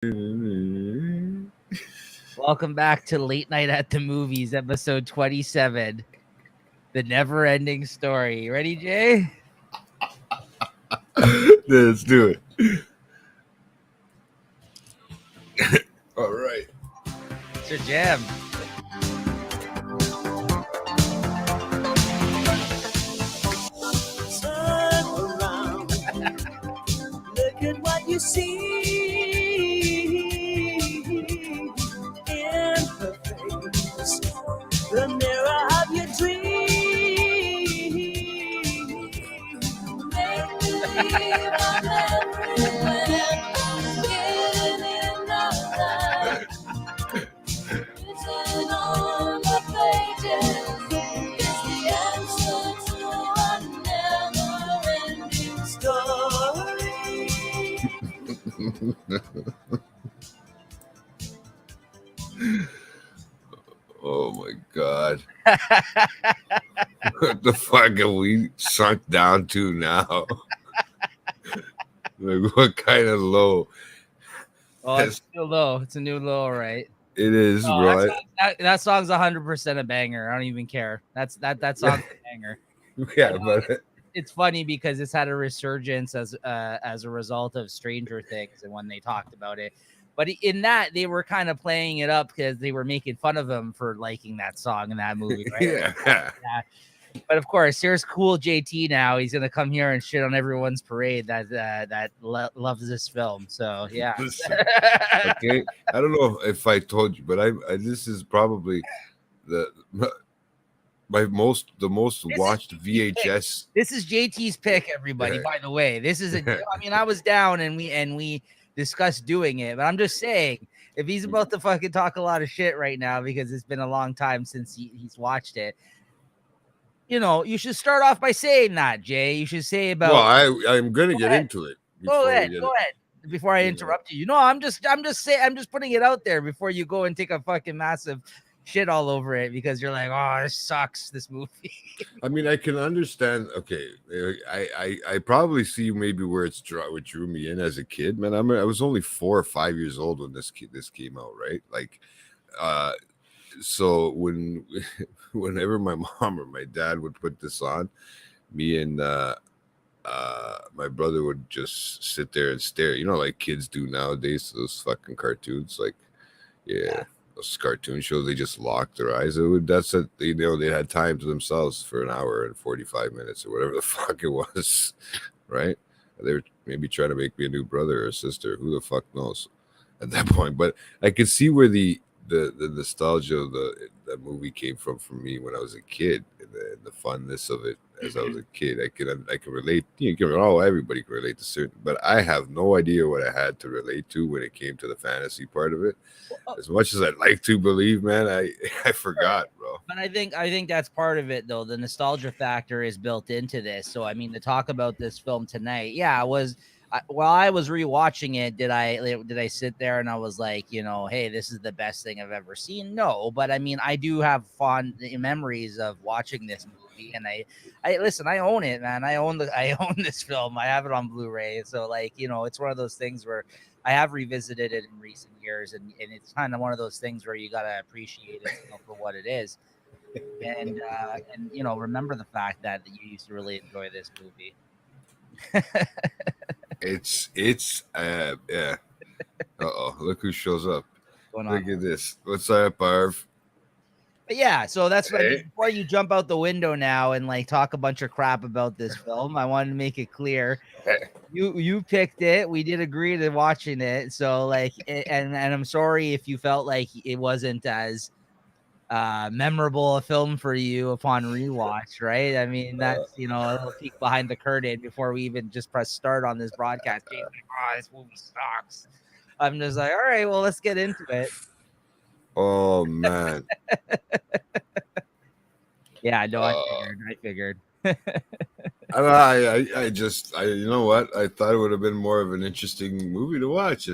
Welcome back to Late Night at the Movies, episode 27, The Never-Ending Story. You ready, Jay? Let's do it. All right. It's your jam. Turn around, look at what you see in her face, the mirror of your dream. Make believe I'm everywhere, getting in the light. Written on the pages is the answer to a never-ending story. Oh my God. What the fuck have we sunk down to now? Like, what kind of low? Oh, it's still low. It's a new low, right? It is, Oh, bro. that song's 100% a banger. I don't even care. That song's a banger. Yeah, but It's funny because it's had a resurgence as a result of Stranger Things and when they talked about it. But in that, they were kind of playing it up because they were making fun of him for liking that song in that movie, right? yeah. But of course, here's cool JT now. He's gonna come here and shit on everyone's parade that loves this film. So yeah. Listen, okay. I don't know if I told you, but I this is probably the most watched VHS. This is JT's pick, everybody. Yeah. By the way, this is I mean, I was down and we discussed doing it, but I'm just saying, if he's about to fucking talk a lot of shit right now because it's been a long time since he's watched it, you know, you should start off by saying that, Jay. You should say about. Well, I'm gonna get into it. Go ahead. Before I interrupt you, I'm just saying, I'm just putting it out there before you go and take a fucking massive shit all over it because you're like, oh, this sucks, this movie. I mean, I can understand. Okay, I probably see maybe where what drew me in as a kid. Man, I was only 4 or 5 years old when this came out, right? Like, so whenever my mom or my dad would put this on, me and my brother would just sit there and stare. You know, like kids do nowadays. Those fucking cartoons, like, yeah. Those cartoon shows, they just lock their eyes. That's it. They had time to themselves for an hour and 45 minutes or whatever the fuck it was, right? They were maybe trying to make me a new brother or sister. Who the fuck knows at that point? But I could see where the nostalgia of that movie came from for me when I was a kid, and the funness of it as I was a kid. I can relate. Everybody can relate to certain, but I have no idea what I had to relate to when it came to the fantasy part of it. As much as I'd like to believe, man, I forgot, bro. But I think that's part of it, though. The nostalgia factor is built into this. So I mean, to talk about this film tonight, yeah, while I was rewatching it, did I sit there and I was like, you know, hey, this is the best thing I've ever seen? No, but I mean, I do have fond memories of watching this movie, and I listen, I own it, man. I own this film. I have it on Blu-ray, so like, you know, it's one of those things where I have revisited it in recent years, and it's kind of one of those things where you gotta appreciate it, you know, for what it is, and you know, remember the fact that you used to really enjoy this movie. It's yeah. Look who shows up. Look at this. What's up, Barv? But yeah, so that's what I mean. Before you jump out the window now and like talk a bunch of crap about this film, I wanted to make it clear. You picked it. We did agree to watching it. So like, and I'm sorry if you felt like it wasn't as memorable a film for you upon rewatch, right? I mean, that's, you know, a little peek behind the curtain before we even just press start on this broadcast. Like, oh, this movie sucks. I'm just like, all right, well, let's get into it. Oh man. Yeah, no, I figured. I you know what? I thought it would have been more of an interesting movie to watch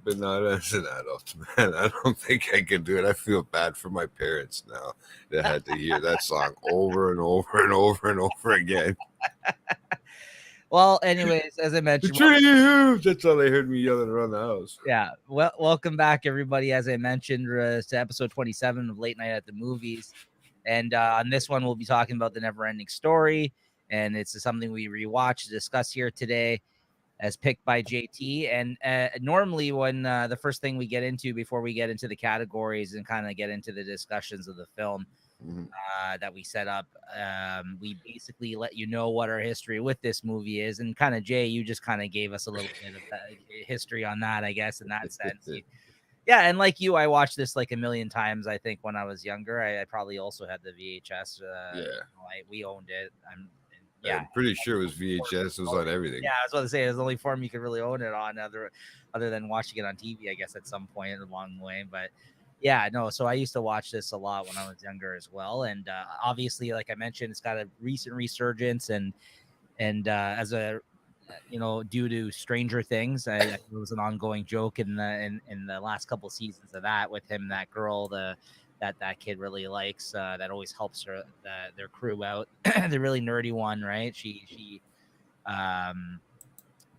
but not as an adult, man. I don't think I can do it. I feel bad for my parents now that had to hear that song over and over and over and over again. Well, anyways, as I The mentioned, tree. That's all they heard me yelling around the house. yeah. Well, welcome back, everybody. As I mentioned, to episode 27 of Late Night at the Movies. And on this one, we'll be talking about the NeverEnding Story. And it's something we rewatch to discuss here today, as picked by JT. And normally, when the first thing we get into before we get into the categories and kind of get into the discussions of the film that we set up, we basically let you know what our history with this movie is. And kind of, Jay, you just kind of gave us a little bit of history on that, I guess, in that sense. Yeah, and like you, I watched this like a million times. I think when I was younger, I probably also had the VHS. We owned it. I'm pretty sure it was VHS. It was on everything. Yeah, I was about to say it's the only form you could really own it on, other than watching it on TV, I guess, at some point along the way. But yeah, no. So I used to watch this a lot when I was younger as well, and obviously, like I mentioned, it's got a recent resurgence, and as a due to Stranger Things, it was an ongoing joke in the last couple of seasons of that with him, that girl, that kid really likes, that always helps their crew out, the really nerdy one, right?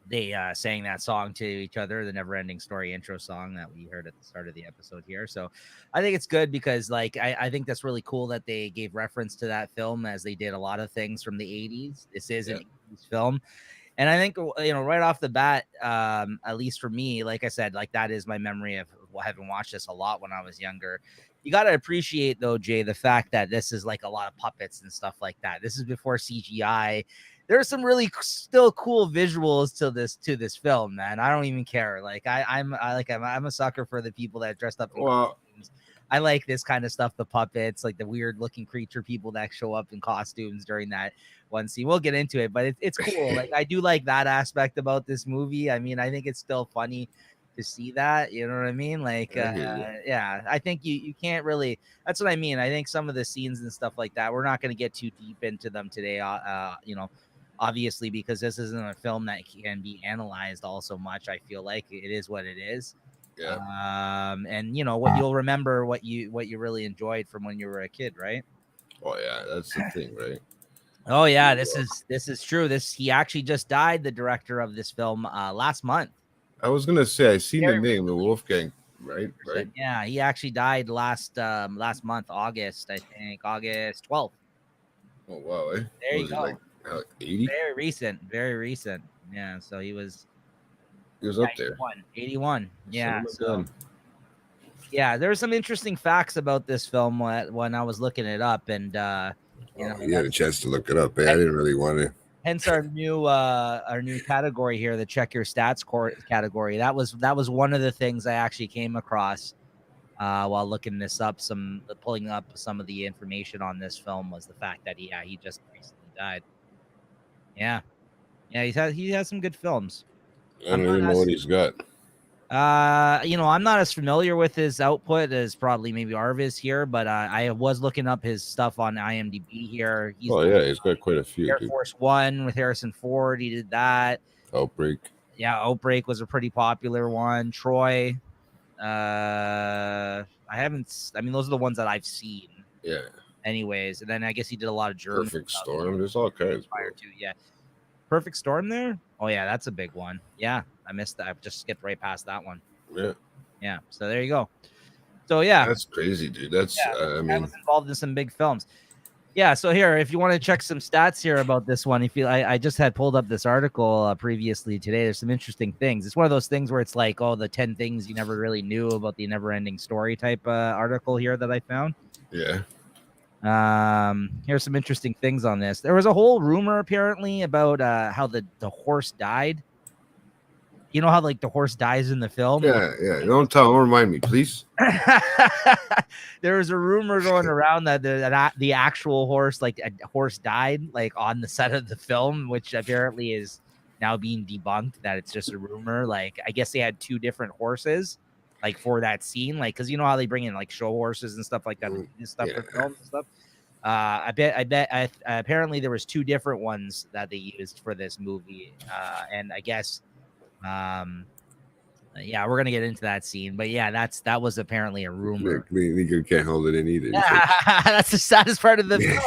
They sang that song to each other, the NeverEnding Story intro song that we heard at the start of the episode here. So I think it's good because like I think that's really cool that they gave reference to that film, as they did a lot of things from the 80s. This is an 80s film. And I think, right off the bat, at least for me, like I said, like that is my memory of having watched this a lot when I was younger. You got to appreciate, though, Jay, the fact that this is like a lot of puppets and stuff like that. This is before CGI. There are some really still cool visuals to this film, man. I don't even care. Like I'm a sucker for the people that dressed up in costumes. I like this kind of stuff, the puppets, like the weird looking creature people that show up in costumes during that one scene. We'll get into it, but it's cool. Like I do like that aspect about this movie. I mean, I think it's still funny to see that, you know what I mean? Like, yeah, I think you can't really, that's what I mean. I think some of the scenes and stuff like that, we're not going to get too deep into them today. Obviously, because this isn't a film that can be analyzed all so much. I feel like it is what it is. Yeah. And what you'll remember, what you really enjoyed from when you were a kid, right? Oh yeah, that's the thing, right? Oh yeah, this is true. He actually just died, the director of this film, last month. I was gonna say I seen the name, the Wolfgang, right? Right. Yeah, he actually died last month, August, I think, August 12th. Oh wow, eh? There you go. Like 80? Very recent. Yeah, so he was up there. 81. Yeah. So yeah, there were some interesting facts about this film when I was looking it up, and you had a chance to look it up. I didn't really want to. Hence our new category here, the check your stats category. That was one of the things I actually came across while looking this up. Pulling up some of the information on this film was the fact that he just recently died. Yeah, he has some good films. I don't even know what he's got. I'm not as familiar with his output as probably maybe Arvis here, but I was looking up his stuff on IMDb here. He's got quite a few. Air Force One with Harrison Ford, he did that. Outbreak. Yeah, Outbreak was a pretty popular one. Troy. I mean, those are the ones that I've seen. Yeah. Anyways, and then I guess he did a lot of German. Perfect Storm. There's all kinds. Prior to, yeah. Perfect Storm there? Oh yeah, that's a big one. Yeah, I missed that. I just skipped right past that one. Yeah. So there you go. So yeah, that's crazy, dude. That's I was involved in some big films. Yeah. So here, if you want to check some stats here about this one, I just had pulled up this article previously today. There's some interesting things. It's one of those things where it's like, the 10 things you never really knew about the NeverEnding Story type article here that I found. Yeah. Here's some interesting things on this. There was a whole rumor apparently about how the horse died. You know how like the horse dies in the film? Yeah. Don't remind me, please. There was a rumor going around that the actual horse, like a horse died like on the set of the film, which apparently is now being debunked, that it's just a rumor. Like I guess they had two different horses like for that scene, like because you know how they bring in like show horses and stuff like that and stuff for films and stuff. I bet apparently there was two different ones that they used for this movie, and I guess Yeah, we're gonna get into that scene, but yeah, that was apparently a rumor. Nigga can't hold it in either. That's the saddest part of the film.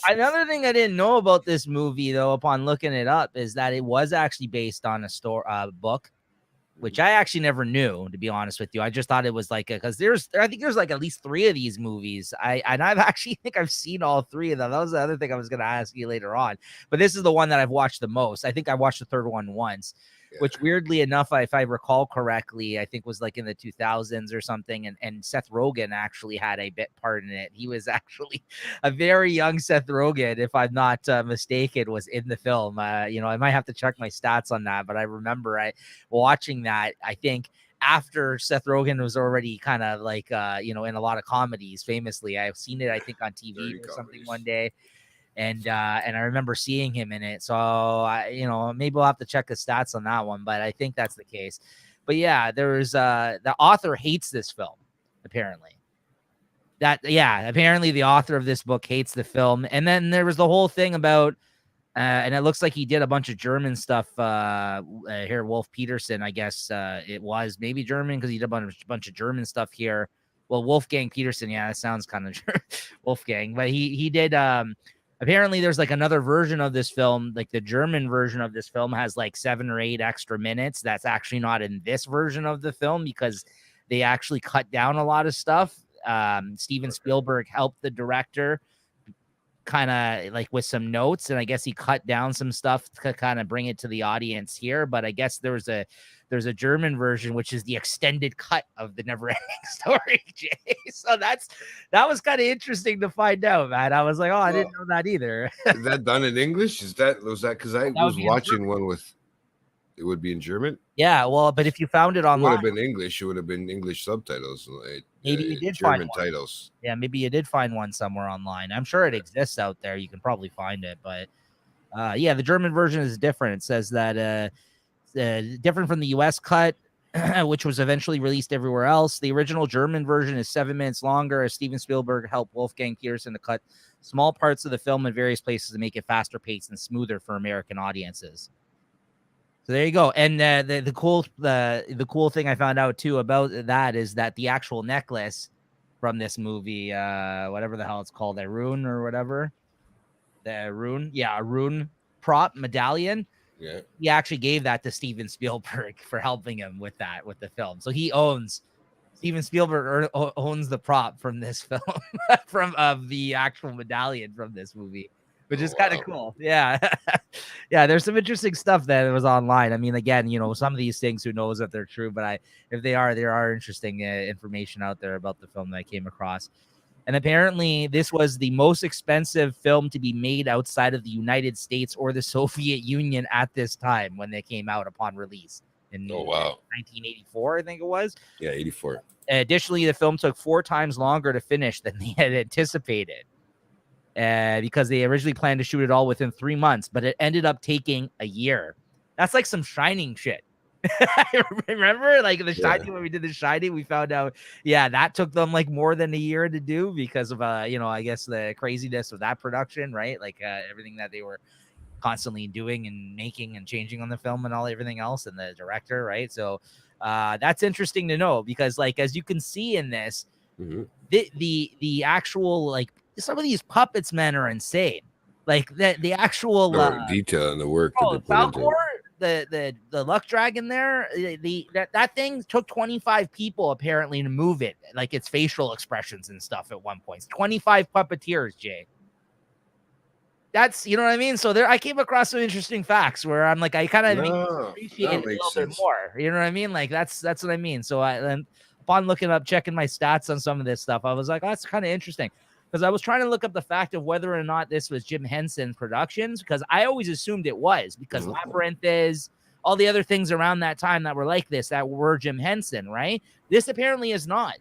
Another thing I didn't know about this movie, though, upon looking it up, is that it was actually based on a book, which I actually never knew, to be honest with you. I just thought it was like because I think there's like at least 3 of these movies. I've actually think I've seen all 3 of them. That was the other thing I was going to ask you later on, but this is the one that I've watched the most. I think I watched the third one once. Which weirdly enough, if I recall correctly, I think was like in the 2000s or something. And Seth Rogen actually had a bit part in it. He was actually a very young Seth Rogen, if I'm not mistaken, was in the film. I might have to check my stats on that, but I remember watching that, I think, after Seth Rogen was already kind of like, in a lot of comedies, famously. I've seen it, I think, on TV or something one day. And I remember seeing him in it. So maybe we'll have to check the stats on that one, but I think that's the case. But yeah, there's the author hates this film, apparently. Apparently the author of this book hates the film. And then there was the whole thing about and it looks like he did a bunch of German stuff here. Wolf Peterson, I guess it was maybe German because he did a bunch of German stuff here. Well, Wolfgang Peterson, yeah, that sounds kind of Wolfgang, but he did apparently there's like another version of this film, like the German version of this film has like 7 or 8 extra minutes. That's actually not in this version of the film because they actually cut down a lot of stuff. Steven Spielberg helped the director kind of like with some notes, and I guess he cut down some stuff to kind of bring it to the audience here. But I guess there's a German version, which is the extended cut of the NeverEnding Story, Jay. So that was kind of interesting to find out, man. I was like, I didn't know that either. Is that done in English? Was that because I was watching one with it would be in German? Yeah, well, but if you found it online, it would have been English. It would have been English subtitles. Maybe you did German find one. titles. Yeah, maybe you did find one somewhere online. I'm sure it exists out there. You can probably find it, but the German version is different. It says that different from the US cut, which was eventually released everywhere else. The original German version is 7 minutes longer, as Steven Spielberg helped Wolfgang Peterson to cut small parts of the film in various places to make it faster paced and smoother for American audiences. So there you go. And the cool thing I found out too about that is that the actual necklace from this movie, whatever the hell it's called, a rune or whatever, a rune prop medallion. Yeah, he actually gave that to Steven Spielberg for helping him with the film. So Steven Spielberg owns the prop from this film, of the actual medallion from this movie, which is kind of cool. Yeah. Yeah. There's some interesting stuff that was online. I mean, again, some of these things, who knows if they're true, but if they are, there are interesting information out there about the film that I came across. And apparently this was the most expensive film to be made outside of the United States or the Soviet Union at this time when they came out upon release in 1984, I think it was. Yeah, 84. Additionally, the film took 4 times longer to finish than they had anticipated because they originally planned to shoot it all within 3 months, but it ended up taking a year. That's like some Shining shit. I remember like the Shining, when we did the Shining, we found out, that took them like more than a year to do because of, I guess the craziness of that production, right? Like everything that they were constantly doing and making and changing on the film and everything else, and the director, right? So that's interesting to know because, like, as you can see in this, the actual, like, some of these puppets, man, are insane. Like the actual detail and the work that they put Falcor, into the luck dragon there, that thing took 25 people apparently to move it, like its facial expressions and stuff at one point. 25 puppeteers, Jay. That's, you know what I mean? So I came across some interesting facts where I'm like, I kind of appreciate it a little bit more. You know what I mean? Like that's what I mean. So then upon looking up, checking my stats on some of this stuff, I was like, that's kind of interesting. Because I was trying to look up the fact of whether or not this was Jim Henson Productions, because I always assumed it was, because Labyrinth is, all the other things around that time that were like this, that were Jim Henson, right? This apparently is not.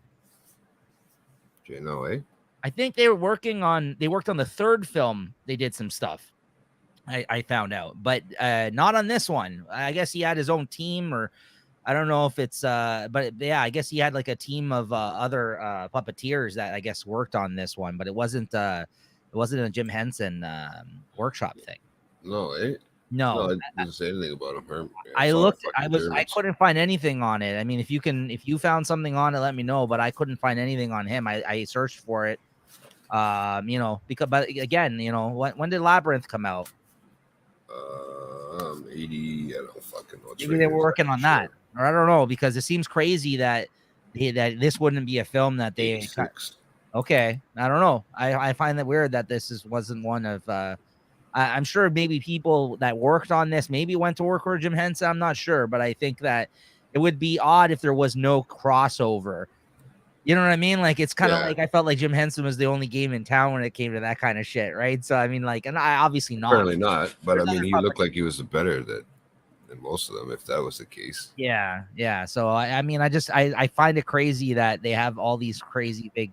Okay, no way. I think they worked on the third film. They did some stuff, I found out, but not on this one. I guess he had his own team, or I don't know if it's but yeah, I guess he had like a team of other puppeteers that I guess worked on this one, but it wasn't a Jim Henson workshop thing. No, No, No, it doesn't say anything about him. I I saw looked. I fucking was. I Germans. couldn't find anything on it. I mean, if you found something on it, let me know. But I couldn't find anything on him. I searched for it. Because but again, when did Labyrinth come out? 80. I don't fucking know. It's Maybe right they here. were working on Sure. that, or I don't know, because it seems crazy that that this wouldn't be a film that they. 86. Okay, I don't know. I find that weird that wasn't one of. I'm sure maybe people that worked on this maybe went to work for Jim Henson. I'm not sure, but I think that it would be odd if there was no crossover. You know what I mean? Like it's kind of Yeah. like I felt like Jim Henson was the only game in town when it came to that kind of shit, right? So I mean, like, and I obviously not. Apparently not. But I There's mean, other he puppets. looked like he was the better than most of them, if that was the case. Yeah, yeah. So I mean, I find it crazy that they have all these crazy big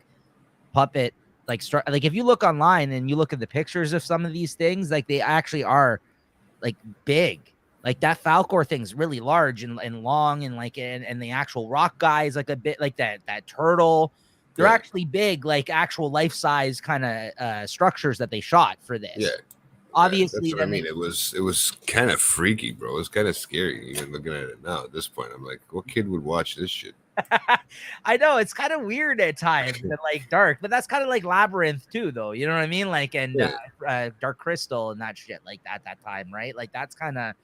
puppet like if you look online and you look at the pictures of some of these things, like they actually are like big. Like that Falcor thing's really large and long, and like and the actual rock guy is like a bit like that turtle. They're Yeah. actually big, like actual life size kind of structures that they shot for this. Yeah. Obviously, that's what I mean. It was kind of freaky, bro. It was kind of scary. Even looking at it now, at this point, I'm like, what kid would watch this shit? I know it's kind of weird at times and like dark, but that's kind of like Labyrinth too, though. You know what I mean? Like and Dark Crystal and that shit, like that time, right? Like that's kind of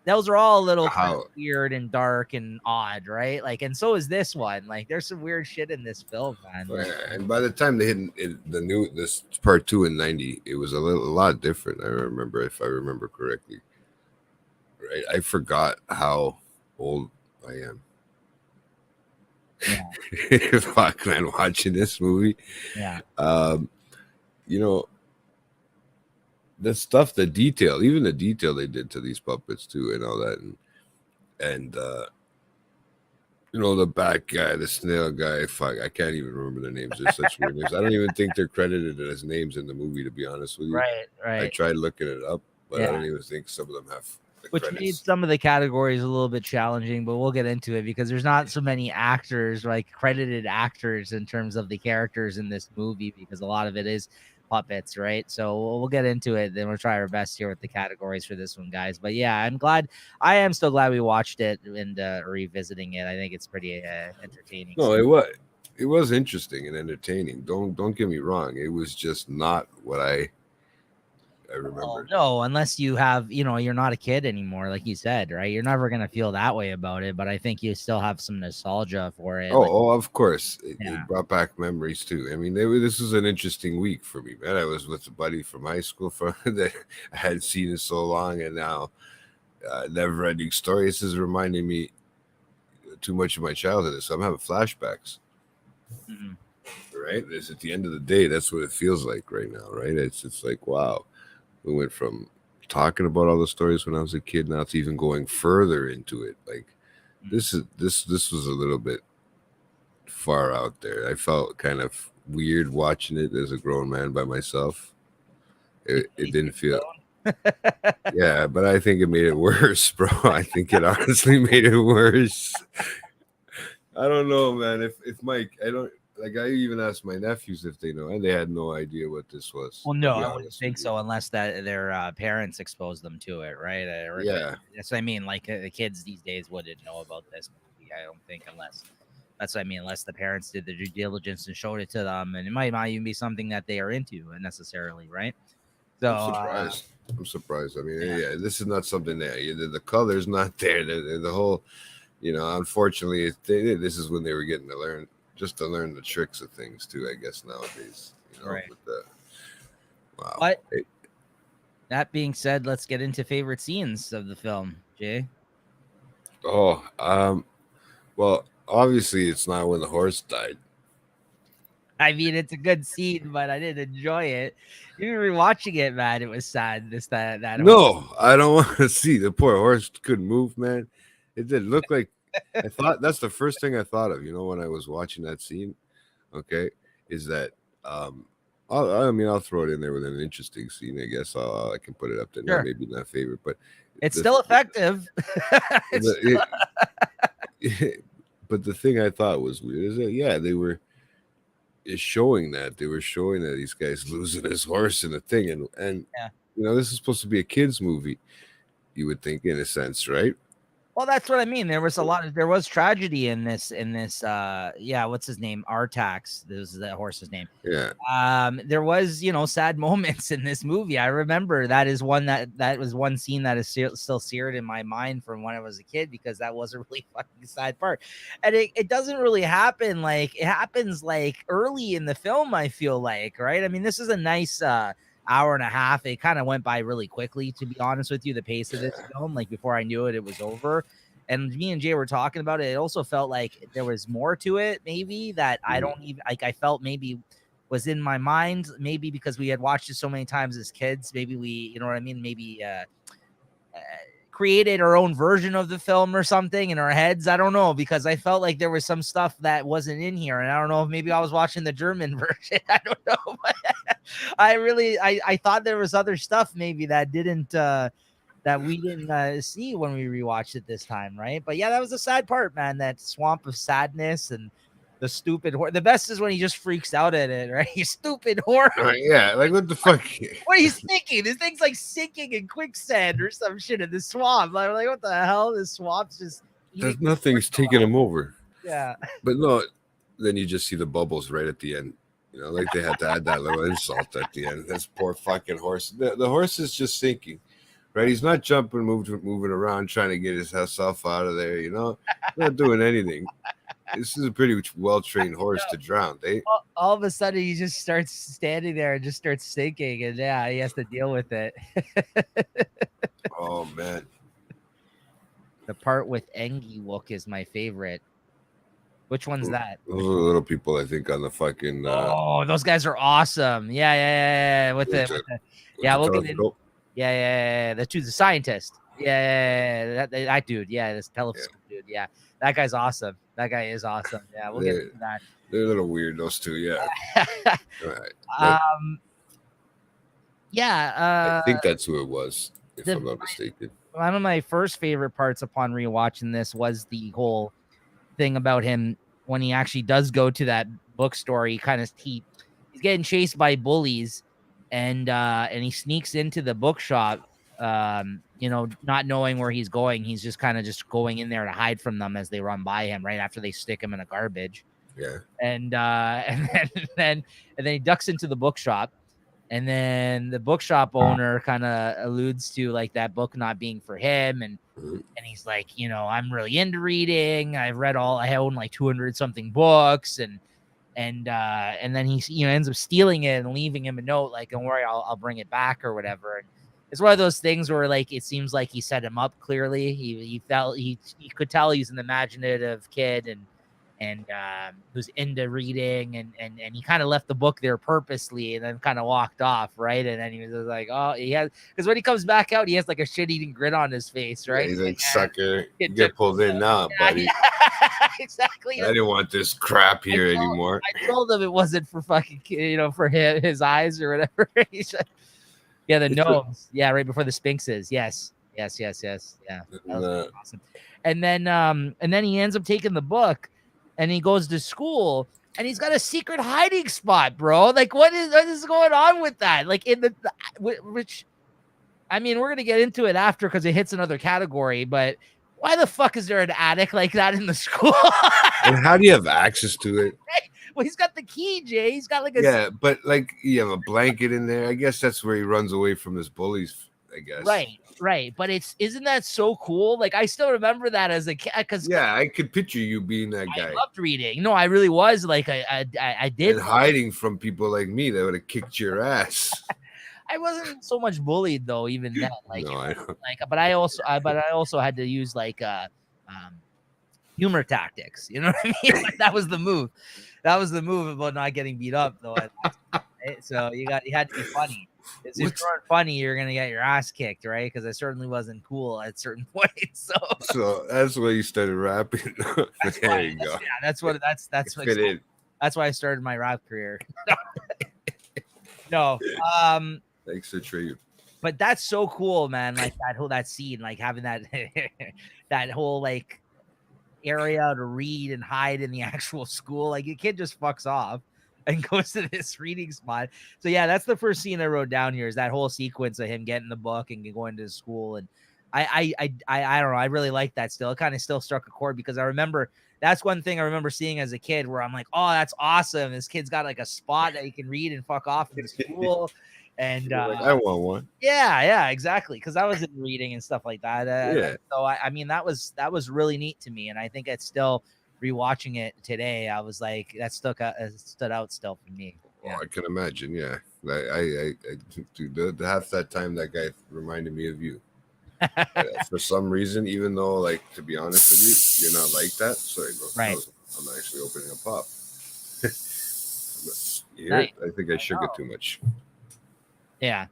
those are all a little kind of weird and dark and odd, right? Like, and so is this one. Like, there's some weird shit in this film, man. Like, And by the time they hit this part 2 in 90, it was a lot different. I remember, if I remember correctly. Right, I forgot how old I am. Yeah. Fuck, man, watching this movie. Yeah. You know, the stuff, the detail, even the detail they did to these puppets too, and all that, and the bat guy, the snail guy. Fuck, I can't even remember their names. They're such weird names. I don't even think they're credited as names in the movie, to be honest with you. Right. I tried looking it up, but I Yeah. don't even think some of them have the Which credits. made some of the categories a little bit challenging, but we'll get into it because there's not so many actors, like credited actors, in terms of the characters in this movie, because a lot of it is puppets, right? So we'll get into it. Then we'll try our best here with the categories for this one, guys. But yeah, I am still glad we watched it and revisiting it. I think it's pretty entertaining. No, it was interesting and entertaining. Don't get me wrong. It was just not what I remember. Well, no, unless you have, you're not a kid anymore, like you said, right? You're never gonna feel that way about it, but I think you still have some nostalgia for it. Oh, of course, it brought back memories too. I mean, this was an interesting week for me, man. I was with a buddy from high school that I hadn't seen in so long, and now NeverEnding Story. This is reminding me too much of my childhood, so I'm having flashbacks. Mm-hmm. Right? It's at the end of the day, that's what it feels like right now, right? It's like, wow. We went from talking about all the stories when I was a kid now to even going further into it. Like this was a little bit far out there. I felt kind of weird watching it as a grown man by myself. It didn't feel yeah, but I think it made it worse, bro. I think it honestly made it worse. I don't know, man. If Mike, I even asked my nephews if they know, and they had no idea what this was. Well, no, I wouldn't think so unless that their parents exposed them to it, right? Yeah, that's what I mean. Like the kids these days wouldn't know about this movie, I don't think, unless that's what I mean. Unless the parents did the due diligence and showed it to them, and it might not even be something that they are into necessarily, right? So I'm surprised. I mean, yeah, this is not something that the color's not there. The whole, unfortunately, this is when they were getting to learn the tricks of things too, I guess, nowadays. Right. Wow. But that being said, let's get into favorite scenes of the film, Jay. Oh, well, obviously it's not when the horse died. I mean, it's a good scene, but I didn't enjoy it. Even rewatching it, man, it was sad. That. No, I don't want to see the poor horse couldn't move, man. It didn't look like. I thought that's the first thing I thought of. When I was watching that scene, okay, is that I'll throw it in there with an interesting scene. I guess I can put it up there. Sure. Maybe not favorite, but it's still effective. But the thing I thought was weird is that they were showing that these guys losing his horse and a thing, and this is supposed to be a kids movie, You would think, in a sense, right? Well, that's what I mean. There was tragedy in this, yeah, what's his name? Artax. This is the horse's name. Yeah. There was, sad moments in this movie. I remember that was one scene that is still seared in my mind from when I was a kid, because that was a really fucking sad part. And it doesn't really happen. Like, it happens like early in the film, I feel like, right? I mean, this is a nice, hour and a half. It kind of went by really quickly, to be honest with you. The pace of this film, like, before I knew it, it was over. And me and Jay were talking about it. It also felt like there was more to it, maybe, that I don't even like. I felt maybe was in my mind, maybe because we had watched it so many times as kids. Maybe we, you know what I mean? Maybe created our own version of the film or something in our heads. I don't know, because I felt like there was some stuff that wasn't in here, and I don't know if maybe I was watching the German version. I don't know. I thought there was other stuff maybe that didn't that we didn't see when we rewatched it this time, right? But yeah, that was the sad part, man. That swamp of sadness and the stupid horse. The best is when he just freaks out at it, right? You stupid horse. Yeah, like, what the fuck? What are you thinking? This thing's like sinking in quicksand or some shit in the swamp. I'm like, what the hell? This swamp's just There's nothing's taking him over. Yeah. But no, then you just see the bubbles right at the end. You know, like they had to add that little insult at the end. This poor fucking horse. The horse is just sinking, right? He's not jumping, moving around, trying to get himself out of there. You know, not doing anything. This is a pretty well-trained horse to drown. All of a sudden, he just starts standing there and just starts sinking, and yeah, he has to deal with it. Oh man, the part with Engi Wook is my favorite. Which one's that? Those are the little people, I think, on the fucking. Oh, those guys are awesome. Yeah. With the yeah, we'll get in. Yeah. The scientist. Yeah. That dude. Yeah, this telescope dude. Yeah, that guy's awesome. That guy is awesome. Yeah, we'll get into that. They're a little weird, those two. Yeah. Right. Yeah. I think that's who it was, if I'm not mistaken. One of my first favorite parts upon rewatching this was the whole thing about him when he actually does go to that bookstore. He's getting chased by bullies, and he sneaks into the bookshop, not knowing where he's going. He's just kind of just going in there to hide from them as they run by him right after they stick him in a garbage. Yeah. And then he ducks into the bookshop, and then the bookshop owner kind of alludes to like that book not being for him, and he's like, I'm really into reading. I own like 200 something books, and then he ends up stealing it and leaving him a note like, don't worry, I'll bring it back or whatever. And it's one of those things where like it seems like he set him up clearly. He felt he could tell he's an imaginative kid and who's into reading, and he kind of left the book there purposely and then kind of walked off, right? And then he was like, oh, because when he comes back out, he has like a shit-eating grin on his face, right? Yeah, he's like, sucker, you get pulled in now, buddy. Exactly. I didn't want this crap here anymore. I told him it wasn't for fucking, for his eyes or whatever. Yeah, the gnomes. Yeah, right before the sphinxes. Yes. Yeah, that was awesome. And then he ends up taking the book, and he goes to school, and he's got a secret hiding spot, bro. Like, what is going on with that? Like, which, I mean, we're gonna get into it after because it hits another category. But why the fuck is there an attic like that in the school? And how do you have access to it? Well, he's got the key, Jay. He's got like a but like you have a blanket in there. I guess that's where he runs away from his bullies. I guess. Right. But isn't that so cool? Like, I still remember that as a kid. I could picture you being that guy. I loved reading. No, I really was. Like, I did. And hiding from people like me that would have kicked your ass. I wasn't so much bullied though, even then. Like, no, I don't. But I also had to use like humor tactics. You know what I mean? Like, that was the move. That was the move about not getting beat up though. Right? So you had to be funny. If you weren't funny, you're gonna get your ass kicked, right? Because I certainly wasn't cool at certain points. So that's why you started rapping. There you go. Yeah, that's why I started my rap career. No. Thanks for trade. But that's so cool, man. Like that scene, like having that that whole like area to read and hide in the actual school. Like, your kid just fucks off and goes to this reading spot. So yeah, that's the first scene I wrote down here, is that whole sequence of him getting the book and going to school. And I don't know. I really like that still. It kind of still struck a chord because I remember that's one thing I remember seeing as a kid where I'm like, oh, that's awesome. This kid's got like a spot that he can read and fuck off from school. And You're like, I want one. yeah, exactly. Because I was in reading and stuff like that. Yeah. So I mean, that was really neat to me, and I think it's still rewatching it today. I was like, that stood out still for me. Oh, I can imagine. Yeah, I dude, half that time that guy reminded me of you. For some reason, even though, like, to be honest with you, you're not like that. Sorry, bro. Right. I'm actually opening a pop. You hear Nice. it? I think I shook it too much. Yeah.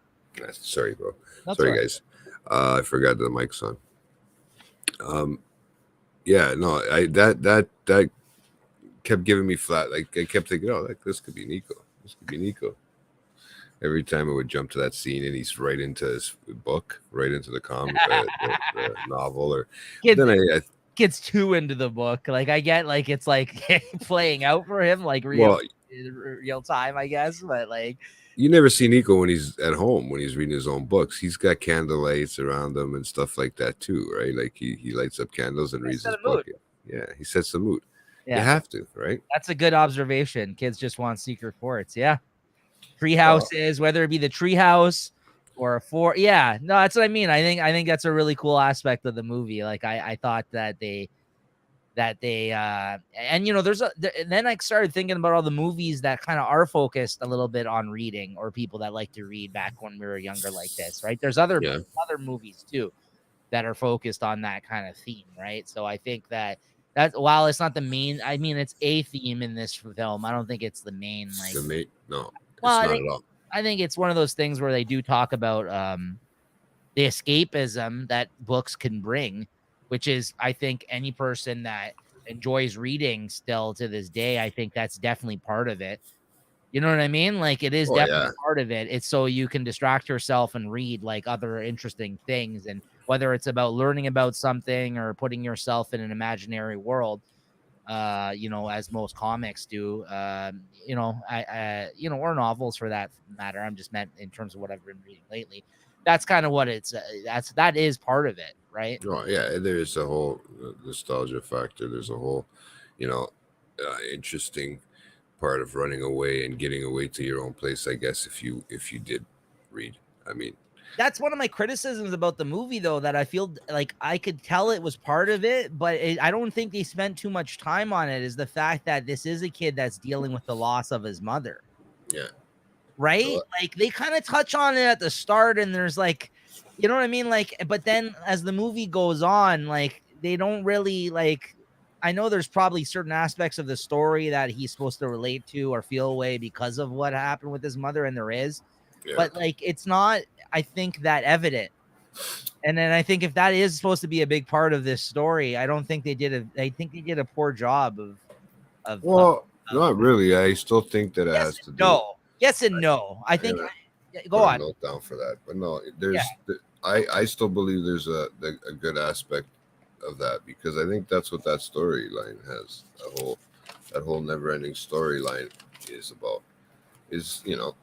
Sorry, bro. That's Sorry, all right. guys. I forgot the mic's on. Yeah, no, that kept giving me flat. Like, I kept thinking, oh, like, this could be Nico. This could be Nico. Every time it would jump to that scene and he's right into his book, right into the the novel, or Kids, then I gets too into the book. Like, I get like it's like playing out for him, like real time, I guess. But like, you never see Nico when he's at home, when he's reading his own books. He's got candle lights around him and stuff like that too, right? Like he lights up candles and reads his book. Yeah, he sets the mood. Yeah. You have to, right? That's a good observation. Kids just want secret forts. Yeah. Tree houses, whether it be the tree house or a fort. Yeah, no, that's what I mean. I think that's a really cool aspect of the movie. Like I thought that they and you know, then I started thinking about all the movies that kind of are focused a little bit on reading, or people that like to read back when we were younger like this, right? There's other movies too that are focused on that kind of theme, right? So I think that while it's not the main, I mean, it's a theme in this film. I don't think it's the main, like the main. No, well, it's not at all. I think it's one of those things where they do talk about the escapism that books can bring, which is, I think, any person that enjoys reading still to this day, I think that's definitely part of it. You know what I mean? Like, it is definitely part of it. It's so you can distract yourself and read like other interesting things, and whether it's about learning about something or putting yourself in an imaginary world, you know, as most comics do, you know, you know, or novels for that matter. I'm just meant in terms of what I've been reading lately. That's kind of what it's, that is part of it, right? Oh yeah, there is a whole nostalgia factor. There's a whole, you know, interesting part of running away and getting away to your own place, I guess, if you did read. I mean, that's one of my criticisms about the movie, though, that I feel like I could tell it was part of it, but I don't think they spent too much time on it, is the fact that this is a kid that's dealing with the loss of his mother. Yeah. Right? Like, they kind of touch on it at the start, and there's like, you know what I mean? Like, but then as the movie goes on, like, they don't really, like, I know there's probably certain aspects of the story that he's supposed to relate to or feel away because of what happened with his mother, and there is. But like, it's not, I think, that evident. And then I think if that is supposed to be a big part of this story, I don't think they did I think they did a poor job of not really. I still think that it has to do. Yes and no. I think go on. Note down for that, but no, there's I still believe there's a good aspect of that, because I think that's what that storyline has. That whole never-ending storyline is about. Is, you know,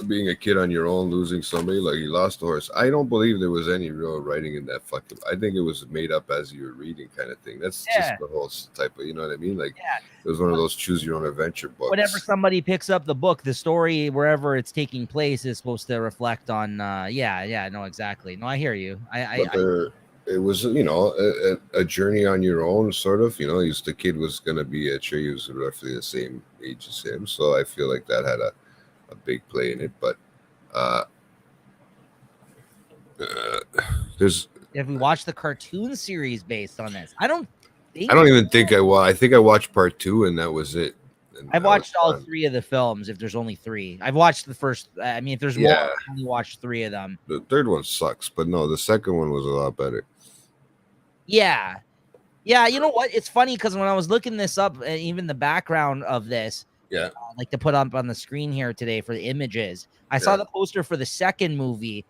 being a kid on your own, losing somebody, like you lost a horse. I don't believe there was any real writing in that fucking. I think it was made up as you were reading, kind of thing. That's just the whole type of, you know what I mean? Like, it was one of those choose your own adventure books. Whenever somebody picks up the book, the story, wherever it's taking place, is supposed to reflect on. No, exactly. No, I hear you. It was, you know, a journey on your own, sort of. You know, the kid was gonna be at sure he was roughly the same age as him, so I feel like that had a big play in it. But if we watch the cartoon series based on this, I don't even think I think I watched part 2 and that was it. And I've watched all 3 of the films. If there's only 3, I've watched the first. I mean, if there's more, I've only watched 3 of them. The third one sucks, but no, the second one was a lot better. Yeah. You know what? It's funny because when I was looking this up, even the background of this, like to put up on the screen here today for the images, I saw the poster for the second movie,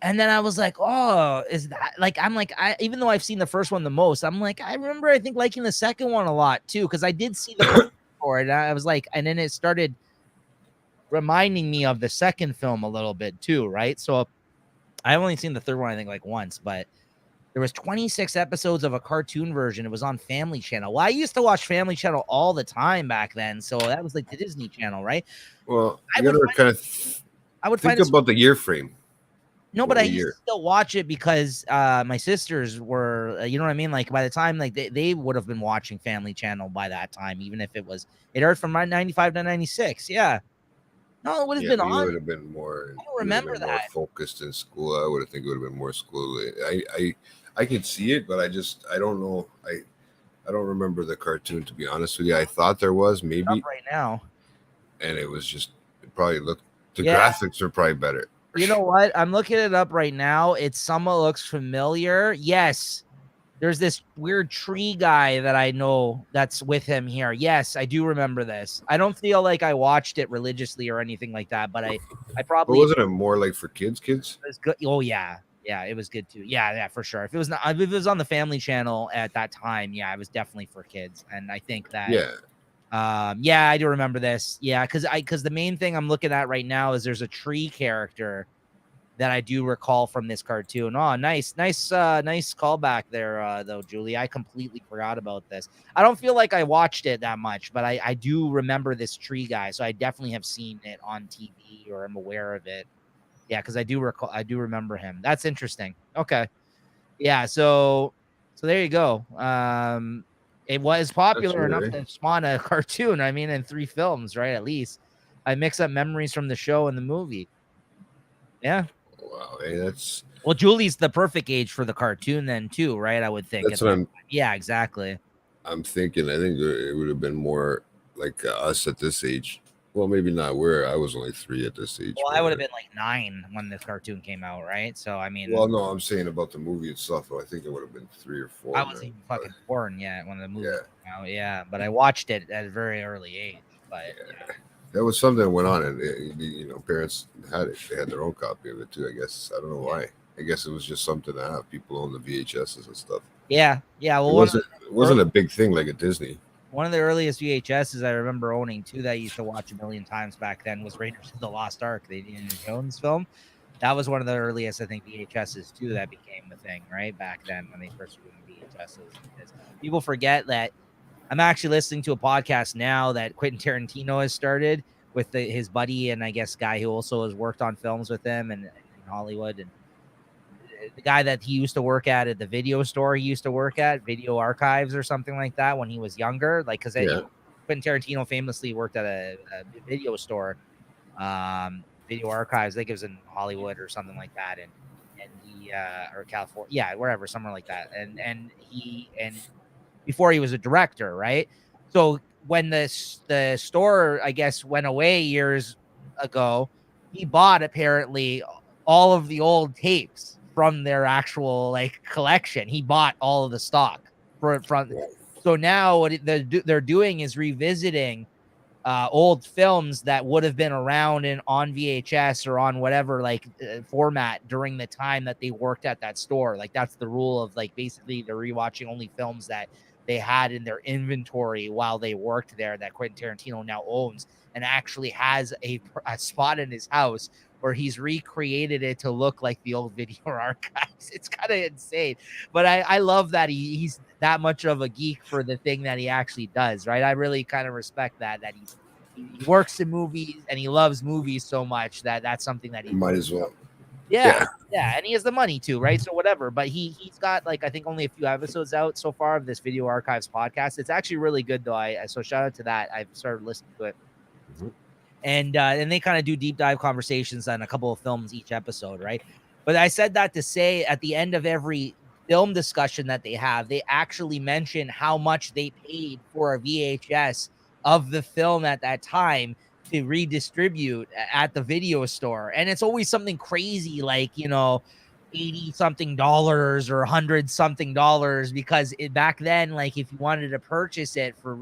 and then I was like, oh, is that like, I'm like, even though I've seen the first one the most, I'm like, I remember, I think, liking the second one a lot too, because I did see the poster for it, and I was like, and then it started reminding me of the second film a little bit too, right? So I've only seen the third one, I think, like once, but there was 26 episodes of a cartoon version. It was on Family Channel. Well, I used to watch Family Channel all the time back then, so that was like the Disney Channel, right? Well, I you would gotta find kind of I would think find it about the year frame. no, but What I a used to year. still watch it because my sisters were, you know what I mean? Like by the time like they would have been watching Family Channel by that time, even if it aired from 95 to 96. Yeah. No, it would have Yeah, been but you on. would have been more. I don't You would have remember been more that. focused in school. I would have think it would have been more school. I can see it, but I don't know. I don't remember the cartoon, to be honest with you. I thought there was Up maybe, right now. and it was just it probably looked. The Yeah. graphics are probably better. You know what? I'm looking it up right now. It somewhat looks familiar. Yes. There's this weird tree guy that I know that's with him here. Yes, I do remember this. I don't feel like I watched it religiously or anything like that, but I But probably wasn't it more like for kids? Kids? was good. Oh yeah. Yeah, it was good too. Yeah, yeah, for sure. If it was not, if it was on the Family Channel at that time, yeah, it was definitely for kids. And I think that Yeah. yeah, I do remember this. Yeah, because the main thing I'm looking at right now is there's a tree character that I do recall from this cartoon. Oh, nice callback there, though, Julie. I completely forgot about this. I don't feel like I watched it that much, but I do remember this tree guy, so I definitely have seen it on TV or I'm aware of it. Yeah, because I do remember him. That's interesting. Okay. Yeah, so there you go. It was That's popular enough right. to spawn a cartoon. I mean, in 3 films, right? At least I mix up memories from the show and the movie. Yeah. Wow. Hey, that's Well, Julie's the perfect age for the cartoon then too, right? I would think. that's what Yeah, exactly. I'm thinking. I think it would have been more like us at this age. Well, maybe not. Where I was only 3 at this age. Well, I would have But, been like 9 when this cartoon came out, right? So I mean, well, no, I'm saying about the movie itself. I think it would have been 3 or 4. I Man. wasn't even fucking born yet when the movie Yeah, came out. Yeah, but I watched it at a very early age. But yeah. that was something that went on, and parents had it. They had their own copy of it too. I guess I don't know why. I guess it was just something to have. People own the VHSs and stuff. Yeah, It well, wasn't a big thing like at Disney. one of the earliest VHSs I remember owning too that I used to watch a million times back then was Raiders of the Lost Ark, the Indiana Jones film. That was one of the earliest, I think, VHSs too that became the thing, right? Back then when they first were doing VHSs. Because people forget that I'm actually listening to a podcast now that Quentin Tarantino has started with his buddy and I guess guy who also has worked on films with him and in Hollywood, and the guy that he used to work at the video store he used to work at, Video Archives or something like that, when he was younger. Like, because Yeah. Quentin Tarantino famously worked at a video store, Video Archives. I think it was in Hollywood or something like that, and he or California, yeah, wherever, somewhere like that. And before he was a director, right? So when the store, I guess, went away years ago, he bought apparently all of the old tapes from their actual like collection. He bought all of the stock from. So now what they're doing is revisiting old films that would have been around on VHS or on whatever like format during the time that they worked at that store. Like that's the rule of like basically they're rewatching only films that they had in their inventory while they worked there that Quentin Tarantino now owns and actually has a spot in his house where he's recreated it to look like the old video archives. It's kind of insane, but I love that he's that much of a geek for the thing that he actually does, right? I really kind of respect that he works in movies and he loves movies so much that that's something that he Might as well. yeah, and he has the money too, right? So whatever, but he's got like I think only a few episodes out so far of this Video Archives podcast. It's actually really good though. So shout out to that. I've started listening to it. Mhm. And they kind of do deep dive conversations on a couple of films each episode, right? But I said that to say at the end of every film discussion that they have, they actually mention how much they paid for a VHS of the film at that time to redistribute at the video store. And it's always something crazy like, 80 something dollars or 100 something dollars because back then, like if you wanted to purchase it for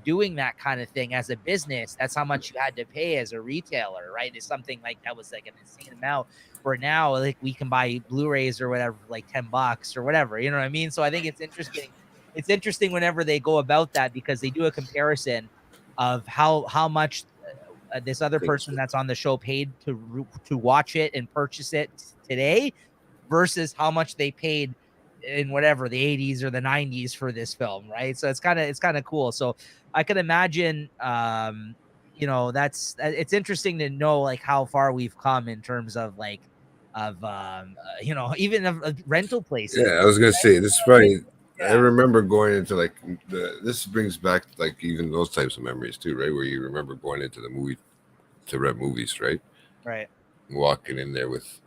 doing that kind of thing as a business, that's how much you had to pay as a retailer, right? It's something like that was like an insane amount. Where now, like we can buy Blu-rays or whatever for like $10 or whatever, you know what I mean? So I think it's interesting. It's interesting whenever they go about that because they do a comparison of how much this other person that's on the show paid to watch it and purchase it today versus how much they paid in whatever the 80s or the 90s for this film, right? So it's kind of cool. So I can imagine that's it's interesting to know like how far we've come in terms of like of even of rental places. Yeah, I was gonna say this is probably. I Yeah. remember going into like this brings back like even those types of memories too, right? Where you remember going into the movie to rent movies, right? Right. Walking in there with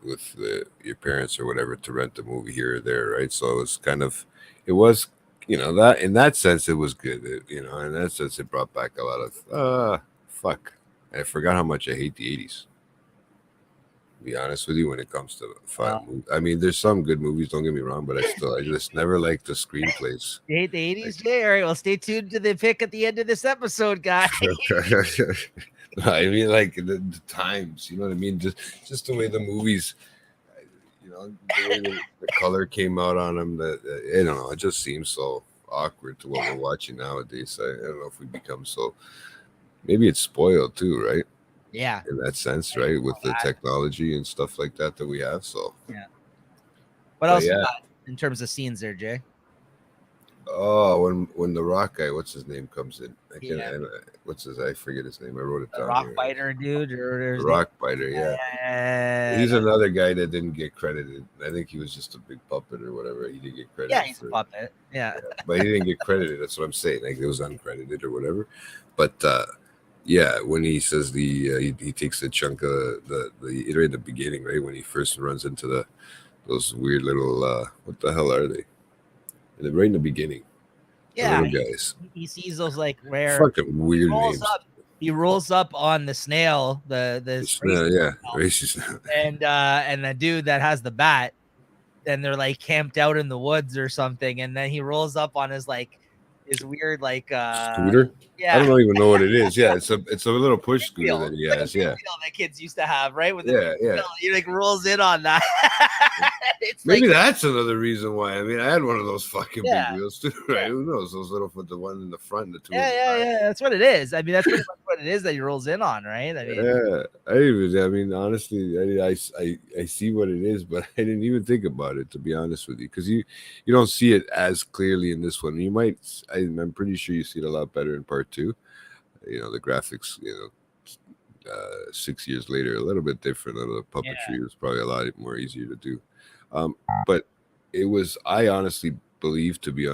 your parents or whatever to rent the movie here or there, right? So it was kind of, it was, that in that sense it was good. In that sense it brought back a lot of fuck. I forgot how much I hate the 80s. To be honest with you, when it comes to movies. I mean, there's some good movies. Don't get me wrong, but I just never liked the screenplays. You hate the 80s, Jay? All right, well, stay tuned to the pick at the end of this episode, guys. I mean, like the times, you know what I mean? Just the way the movies, the way the color came out on them. That I don't know. It just seems so awkward to what we're watching nowadays. I don't know if we become so. Maybe it's spoiled too, right? Yeah. In that sense, right? With the technology and stuff like that we have. So yeah. What else you got in terms of scenes there, Jay? Oh, when the rock guy, what's his name, comes in. I forget his name. I wrote it down. Rock biter dude, the rock biter, yeah. He's another guy that didn't get credited. I think he was just a big puppet or whatever. He didn't get credited. Yeah, he's a puppet. Yeah. But he didn't get credited. That's what I'm saying. Like it was uncredited or whatever. But yeah, when he says he takes a chunk of right in the beginning, right when he first runs into those weird little what the hell are they? Right in the beginning. Yeah, little guys. He sees those like rare fucking weird names. He rolls up on the snail, the snail, yeah, racist. And the dude that has the bat, and they're like camped out in the woods or something, and then he rolls up on his weird scooter. Yeah, I don't even know what it is. Yeah, it's a little push scooter that he has. Yeah, that kids used to have, right? With he like rolls in on that. Maybe that's another reason why. I mean, I had one of those fucking big wheels too, right? Who knows? Those little, the one in the front and the two. Yeah. That's what it is. I mean, that's pretty much what it is that he rolls in on, right? I mean, I mean, honestly, I see what it is, but I didn't even think about it, to be honest with you, because you don't see it as clearly in this one. You might, I'm pretty sure you see it a lot better in part 2. The graphics, 6 years later, a little bit different. The puppetry was probably a lot more easier to do. But it was, I honestly believe, to be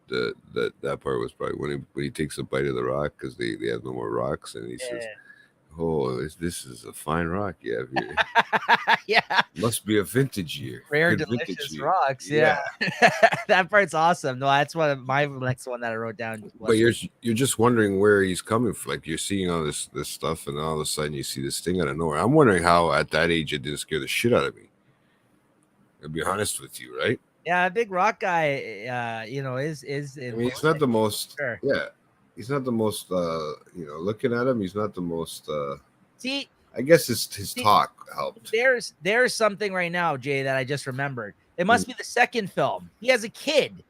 that part was probably when he takes a bite of the rock, because they have no more rocks, and he says, "Oh, this is a fine rock, yeah." Yeah, must be a vintage year, rare, delicious rocks. Yeah. That part's awesome. No, that's one of my next one that I wrote down. But you're just wondering where he's coming from. Like you're seeing all this stuff, and all of a sudden you see this thing out of nowhere. I'm wondering how at that age it didn't scare the shit out of me. I'll be honest with you, right? Yeah, a big rock guy, is. I mean, he's not the most. Sure. Yeah, he's not the most. Looking at him, he's not the most. See, I guess his talk helped. There's something right now, Jay, that I just remembered. It must be the second film. He has a kid.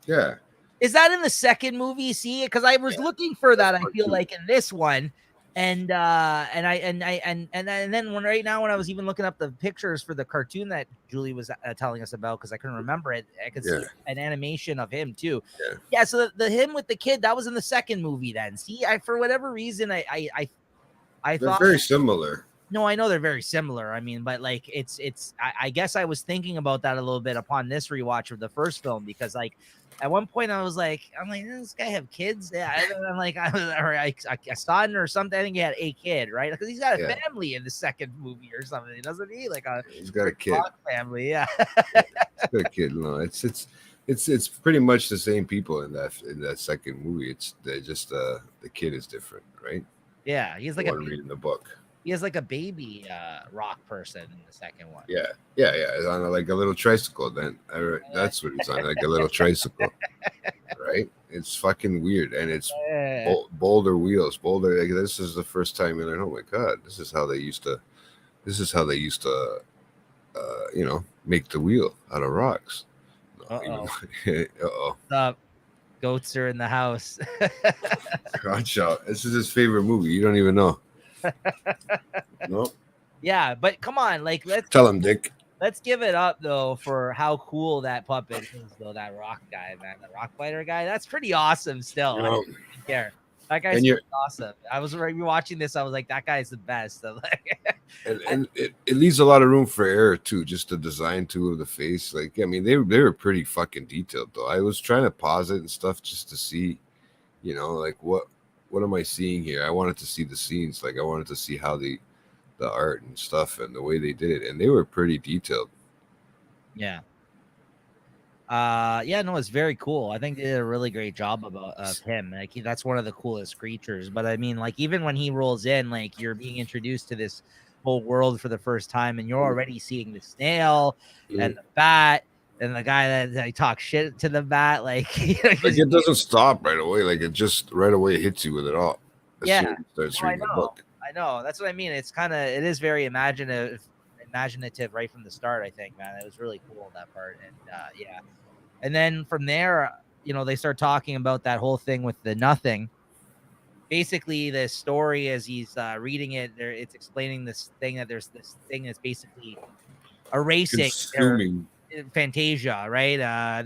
Yeah. Is that in the second movie? See, because I was looking for that. I feel like in this one. And then right now when I was even looking up the pictures for the cartoon that Julie was telling us about, because I couldn't remember it, I could see an animation of him too. Yeah, so the him with the kid, that was in the second movie. Then see, for whatever reason, I they're thought very similar. No, I know they're very similar. I mean, but like I guess I was thinking about that a little bit upon this rewatch of the first film, because like at one point I'm like, does this guy have kids? Yeah, I'm like, I saw it or something. I think he had a kid, right? Because he's got a family in the second movie or something, doesn't he? Like he's got a kid family, yeah. He's got a kid. No, it's pretty much the same people in that second movie. It's just the kid is different, right? Yeah, he's like reading the book. He has like a baby rock person in the second one. Yeah. It's on like a little tricycle. Then that's what he's on, like a little tricycle, right? It's fucking weird, and it's boulder wheels. Like, this is the first time you're like, oh my god, this is how they used to make the wheel out of rocks. Uh-oh. Goats are in the house. Watch out! This is his favorite movie. You don't even know. No, Yeah, but come on, like tell him, Dick. let's give it up though for how cool that puppet is, though. That rock guy, man, the rock fighter guy, that's pretty awesome. Still, You I don't know, even care. That guy's and you're pretty awesome. I was watching this. I was like, that guy's the best. I'm like, and it leaves a lot of room for error too. Just the design too of the face. Like, I mean, they were pretty fucking detailed though. I was trying to pause it and stuff just to see, you know, like what am I seeing here? I wanted to see the scenes. Like, I wanted to see how the art and stuff and the way they did it, and they were pretty detailed. yeah. Yeah, no, it's very cool. I think they did a really great job of him. Like that's one of the coolest creatures. But I mean, like even when he rolls in, like you're being introduced to this whole world for the first time, and you're already seeing the snail and the bat and the guy that talks shit to the bat, like Like, it doesn't stop right away. Like, it just right away hits you with it all. As soon as you start reading the book. I know. That's what I mean. It is very imaginative right from the start. I think, man, it was really cool that part, and yeah. And then from there, you know, they start talking about that whole thing with the nothing. Basically, the story as he's reading it, it's explaining this thing that there's this thing that's basically erasing consuming Fantasia, right?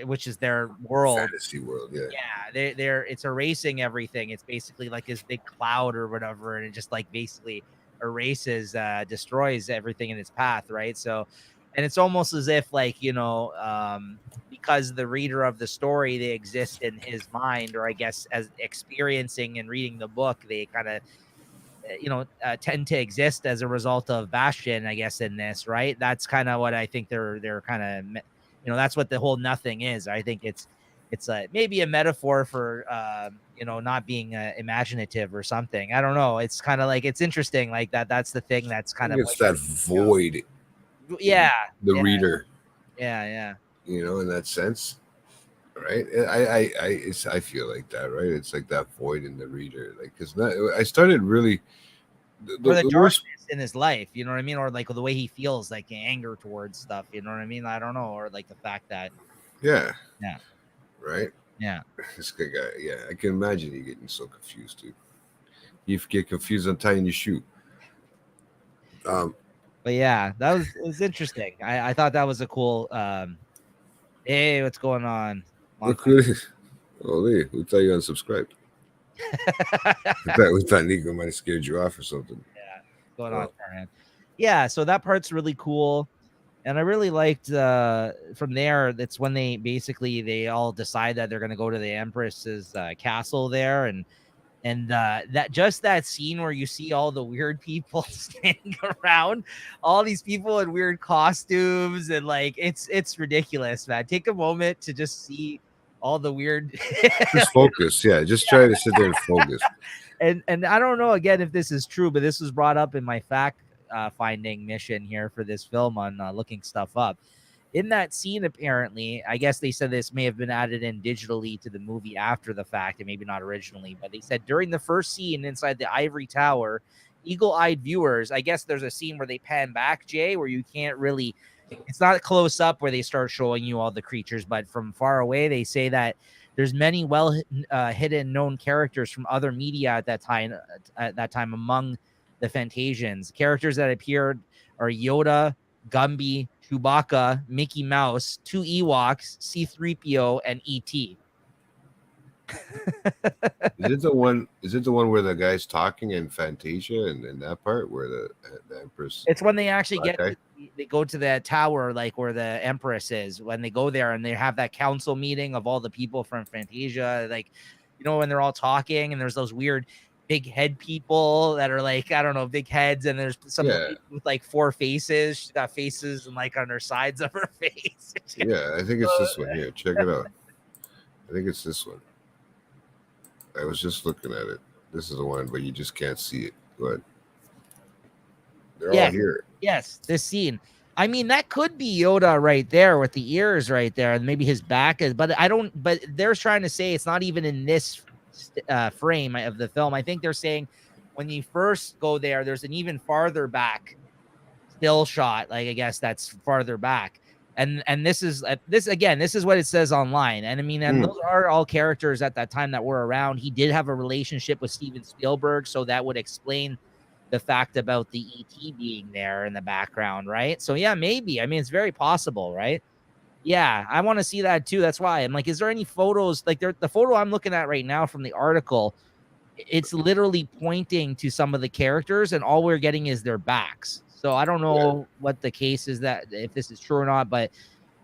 Which is their world, fantasy world. Yeah, it's erasing everything. It's basically like this big cloud or whatever, and it just like basically erases, destroys everything in its path, right? So, and it's almost as if like, you know, because the reader of the story, they exist in his mind, or I guess as experiencing and reading the book, they kind of tend to exist as a result of Bastion, I guess, in this, right? That's kind of what I think they're kind of, that's what the whole nothing is. I think it's maybe a metaphor for not being imaginative or something. I don't know. It's kind of like, it's interesting like that. That's the thing that's kind of it's that void. Yeah, the reader. Yeah. You know, in that sense, right? I feel like that, right? It's like that void in the reader, like because I started really the darkness worst in his life, you know what I mean, or like the way he feels, like anger towards stuff, you know what I mean? I don't know, or like the fact that right, this guy, I can imagine you getting so confused too. You get confused on tying your shoe. But yeah, it was interesting. I thought that was a cool. Hey, what's going on? Look who it is. Oh, we thought you unsubscribed. we thought Nico might have scared you off or something. Yeah, going on, man. Yeah, so that part's really cool, and I really liked. From there, that's when they all decide that they're going to go to the Empress's castle there, and that scene where you see all the weird people standing around, all these people in weird costumes, and like it's ridiculous, man. Take a moment to just see all the weird. Just focus, just try to sit there and focus. and I don't know again if this is true, but this was brought up in my fact finding mission here for this film on looking stuff up. In that scene, apparently, I guess they said this may have been added in digitally to the movie after the fact, and maybe not originally, but they said during the first scene inside the ivory tower, eagle-eyed viewers, I guess there's a scene where they pan back, Jay, where you can't really, it's not close up where they start showing you all the creatures, but from far away, they say that there's many hidden known characters from other media at that time among the Fantasians. Characters that appeared are Yoda, Gumby, Chewbacca, Mickey Mouse, 2 Ewoks, C-3PO, and E.T. Is it the one where the guy's talking in Fantasia and that part where the Empress? It's when they actually they go to the tower, like where the Empress is, when they go there and they have that council meeting of all the people from Fantasia, like, when they're all talking and there's those weird big head people that are like, I don't know, big heads, and there's some with like 4 faces. She's got faces and like on her sides of her face. I think it's this one here. Check it out. I think it's this one. I was just looking at it. This is the one, but you just can't see it. But they're all here. Yes, this scene. I mean, that could be Yoda right there with the ears right there, and maybe his back is. But But they're trying to say it's not even in this frame of the film. I think they're saying when you first go there's an even farther back still shot, like I guess that's farther back, And this is this is what it says online. And I mean, and those are all characters at that time that were around. He did have a relationship with Steven Spielberg, so that would explain the fact about the ET being there in the background, right? So yeah, maybe. I mean, it's very possible, right? Yeah, I want to see that too. That's why I'm like, is there any photos like the photo I'm looking at right now from the article? It's literally pointing to some of the characters, and all we're getting is their backs. So I don't know what the case is, that if this is true or not, but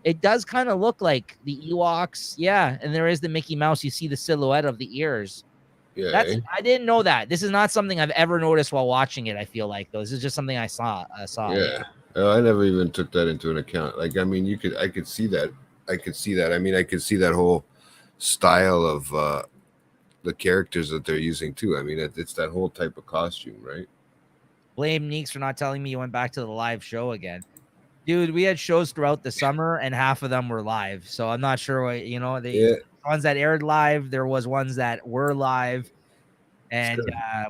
it does kind of look like the Ewoks. Yeah, and there is the Mickey Mouse. You see the silhouette of the ears. Yeah. That's I didn't know that. This is not something I've ever noticed while watching it. I feel like though, this is just something I saw. Yeah. I never even took that into an account. Like, I mean, I could see that. I mean, I could see that whole style of the characters that they're using too. I mean, it's that whole type of costume, right? Blame Neeks for not telling me you went back to the live show again. Dude, we had shows throughout the summer and half of them were live. So I'm not sure what, the ones that aired live, there was ones that were live. And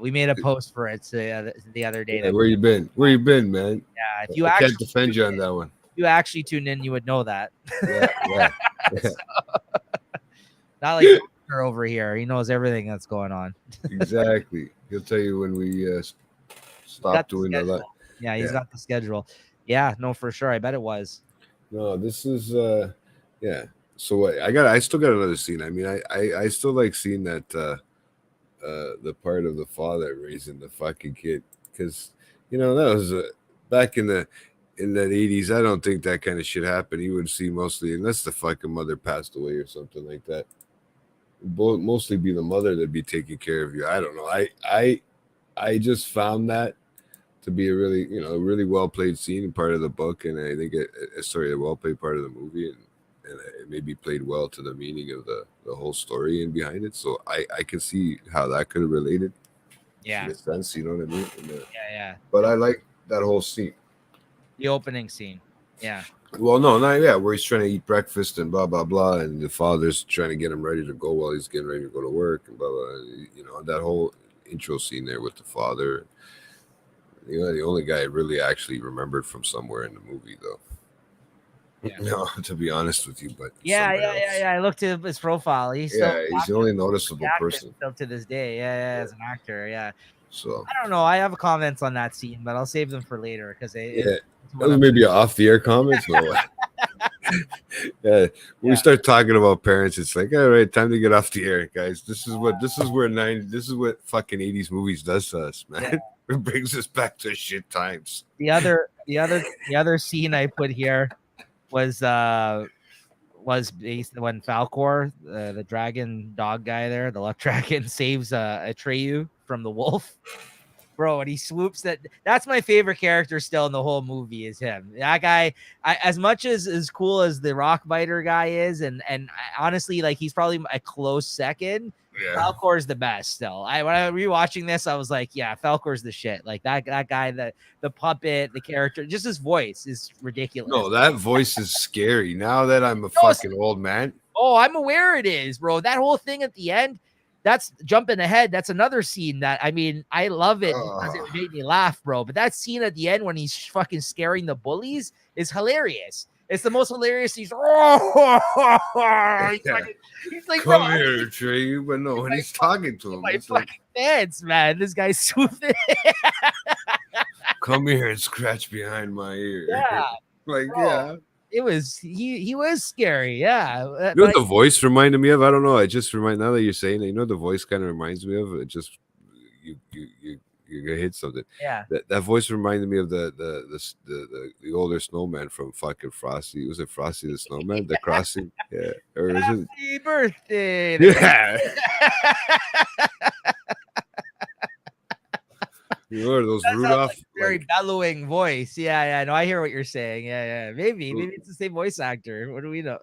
we made a post for it the other day. Yeah, where you been? Where you been, man? Yeah, if you I can't defend you on that one. If you actually tuned in, you would know that. Yeah. So, not like over here. He knows everything that's going on. Exactly. He'll tell you when we stop doing the live. Yeah, he's got the schedule. Yeah, no, for sure. I bet it was. No, this is yeah. So what I still got another scene. I mean, I still like seeing that the part of the father raising the fucking kid, because that was back in that 80s. I don't think that kind of shit happened. You would see mostly, unless the fucking mother passed away or something like that, mostly be the mother that'd be taking care of you. I don't know. I just found that to be a really really well played scene and part of the book, and I think a well played part of the movie, and it maybe played well to the meaning of the whole story and behind it. So I can see how that could have related. Yeah, in a sense, you know what I mean? Yeah. But I like that whole scene, the opening scene. Yeah. Well, no, not where he's trying to eat breakfast and blah blah blah, and the father's trying to get him ready to go while he's getting ready to go to work and blah blah. That whole intro scene there with the father. The only guy I really actually remembered from somewhere in the movie, though. Yeah. No, to be honest with you, but I looked at his profile. He's the only noticeable person still to this day. Yeah, as an actor. Yeah. So I don't know. I have comments on that scene, but I'll save them for later because that was maybe off the air comments. We start talking about parents. It's like, all right, time to get off the air, guys. This is what fucking 80s movies does to us, man. Yeah. It brings us back to shit times. The other scene I put here was based when Falcor, the dragon dog guy there, the luck dragon, saves Atreyu from the wolf. Bro, and he swoops that's my favorite character still in the whole movie is him. That guy, as much as cool as the rock biter guy is, and honestly, like, he's probably a close second. Yeah. Falcor's the best still. When I rewatching this, I was like, yeah, Falcor's the shit. Like that guy, the puppet, the character, just his voice is ridiculous. No, that voice is scary. Now that I'm a fucking old man. Oh, I'm aware it is, bro. That whole thing at the end, that's jumping ahead. That's another scene that, I mean, I love it because it made me laugh, bro. But that scene at the end when he's fucking scaring the bullies is hilarious. It's the most hilarious. He's like, come here, Trey. But no, when he's talking to him, it's like, fans, man. This guy's swooping. Come here and scratch behind my ear. Yeah, like, bro, yeah. It was he was scary. Yeah. You know what the voice reminded me of? I don't know. I just now that you're saying it, the voice kind of reminds me of it. Just you're gonna hit something. Yeah. That voice reminded me of the older snowman from fucking Frosty. Was it Frosty the Snowman? The Crossing? Yeah. Or is it Happy birthday? Yeah. Those Rudolph, like very bellowing voice. Yeah. No, I hear what you're saying. Yeah. Maybe it's the same voice actor. What do we know?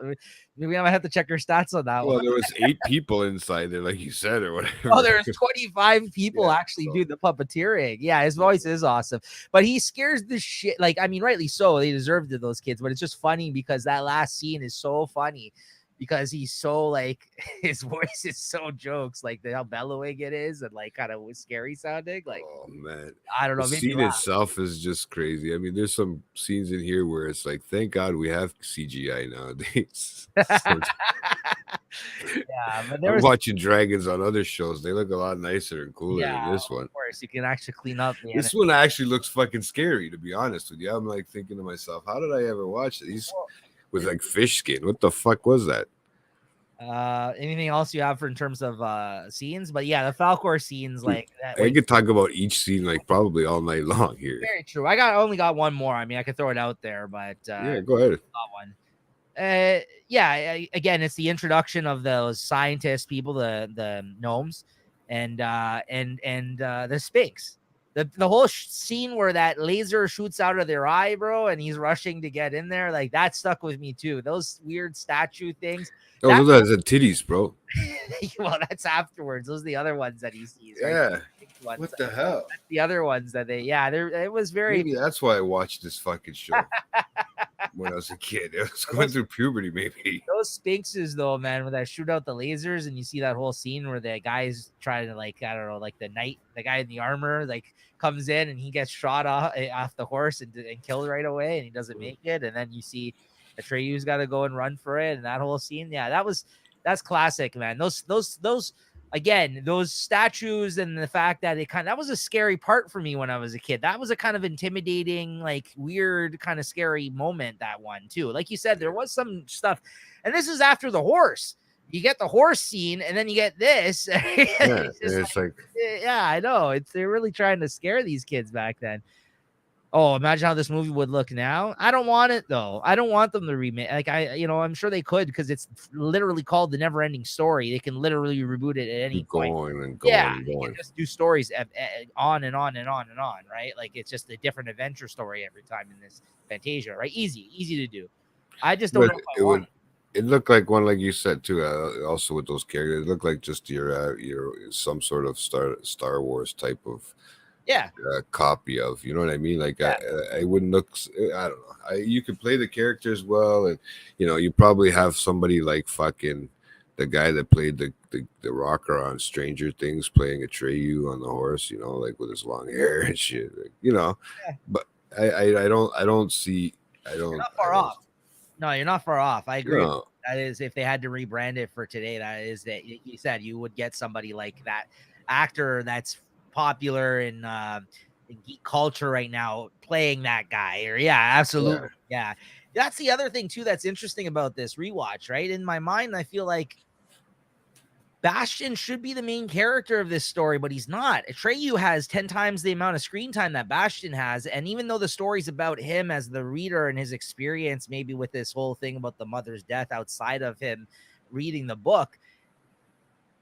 Maybe I might have to check our stats on that one. Well, there was 8 people inside there, like you said, or whatever. Oh, there's 25 people actually do the puppeteering. Yeah, his voice is awesome, but he scares the shit. Like, I mean, rightly so. They deserved it, those kids. But it's just funny because that last scene is so funny. because he's so like his voice is so jokes, like how bellowing it is and like kind of scary sounding. Like Oh man, I don't the know, maybe scene itself is just crazy. I mean, there's some scenes in here where it's like, thank God we have CGI nowadays. yeah, but there I'm was watching dragons on other shows. They look a lot nicer and cooler than yeah, this one. of course you can actually clean up the This one actually looks fucking scary, to be honest with you. I'm like thinking to myself, how did I ever watch it? He's with like fish skin. What the fuck was that? anything else you have for in terms of scenes? But yeah, the Falcor scenes like that. I could talk about each scene like probably all night long here. Very true. only got one more. I mean, I could throw it out there, but Yeah, go ahead. got one. Again, it's the introduction of those scientist people, the gnomes, and the Sphinx. The whole scene where that laser shoots out of their eye, bro, and he's rushing to get in there, like that stuck with me too. Those weird statue things. Oh, those are titties, bro. Well, that's afterwards. Those are the other ones that he sees. Right? Yeah. Ones. What the hell? That's the other ones that it was very. Maybe that's why I watched this fucking show when I was a kid. I was going through puberty, maybe. Those sphinxes, though, man, when that shoot out the lasers and you see that whole scene where the guy's trying to, like, I don't know, like the guy in the armor, like, comes in and he gets shot off the horse and killed right away and he doesn't make it. And then you see Atreyu's got to go and run for it. And that whole scene, yeah, that's classic, man. Those again, those statues and the fact that that was a scary part for me when I was a kid. That was a kind of intimidating, like weird, kind of scary moment. That one too. Like you said, there was some stuff, and this is after the horse. You get the horse scene, and then you get this. Yeah, it's like yeah, I know. They're really trying to scare these kids back then. Oh, imagine how this movie would look now. I don't want it though. I don't want them to remake. Like I'm sure they could because it's literally called the NeverEnding Story. They can literally reboot it at any point. Going and going and They going. can just do stories on and on and on and on, right? Like it's just a different adventure story every time in this Fantasia, right? Easy to do. I just don't know if I want it. It looked like one, like you said too. Also with those characters, it looked like just your some sort of Star Wars type of copy of, you know what I mean? Like I wouldn't look. I don't know. You could play the characters well, and you probably have somebody like fucking the guy that played the rocker on Stranger Things playing Atreyu on the horse, like with his long hair and shit, But I don't see. You're not far off. No, you're not far off. I agree. No. That is, if they had to rebrand it for today, that is that you said you would get somebody like that actor that's popular in geek culture right now playing that guy. Or absolutely. Yeah. That's the other thing too that's interesting about this rewatch, right? In my mind, I feel like Bastian should be the main character of this story, but he's not. Atreyu has 10 times the amount of screen time that Bastian has. And even though the story's about him as the reader and his experience, maybe with this whole thing about the mother's death outside of him reading the book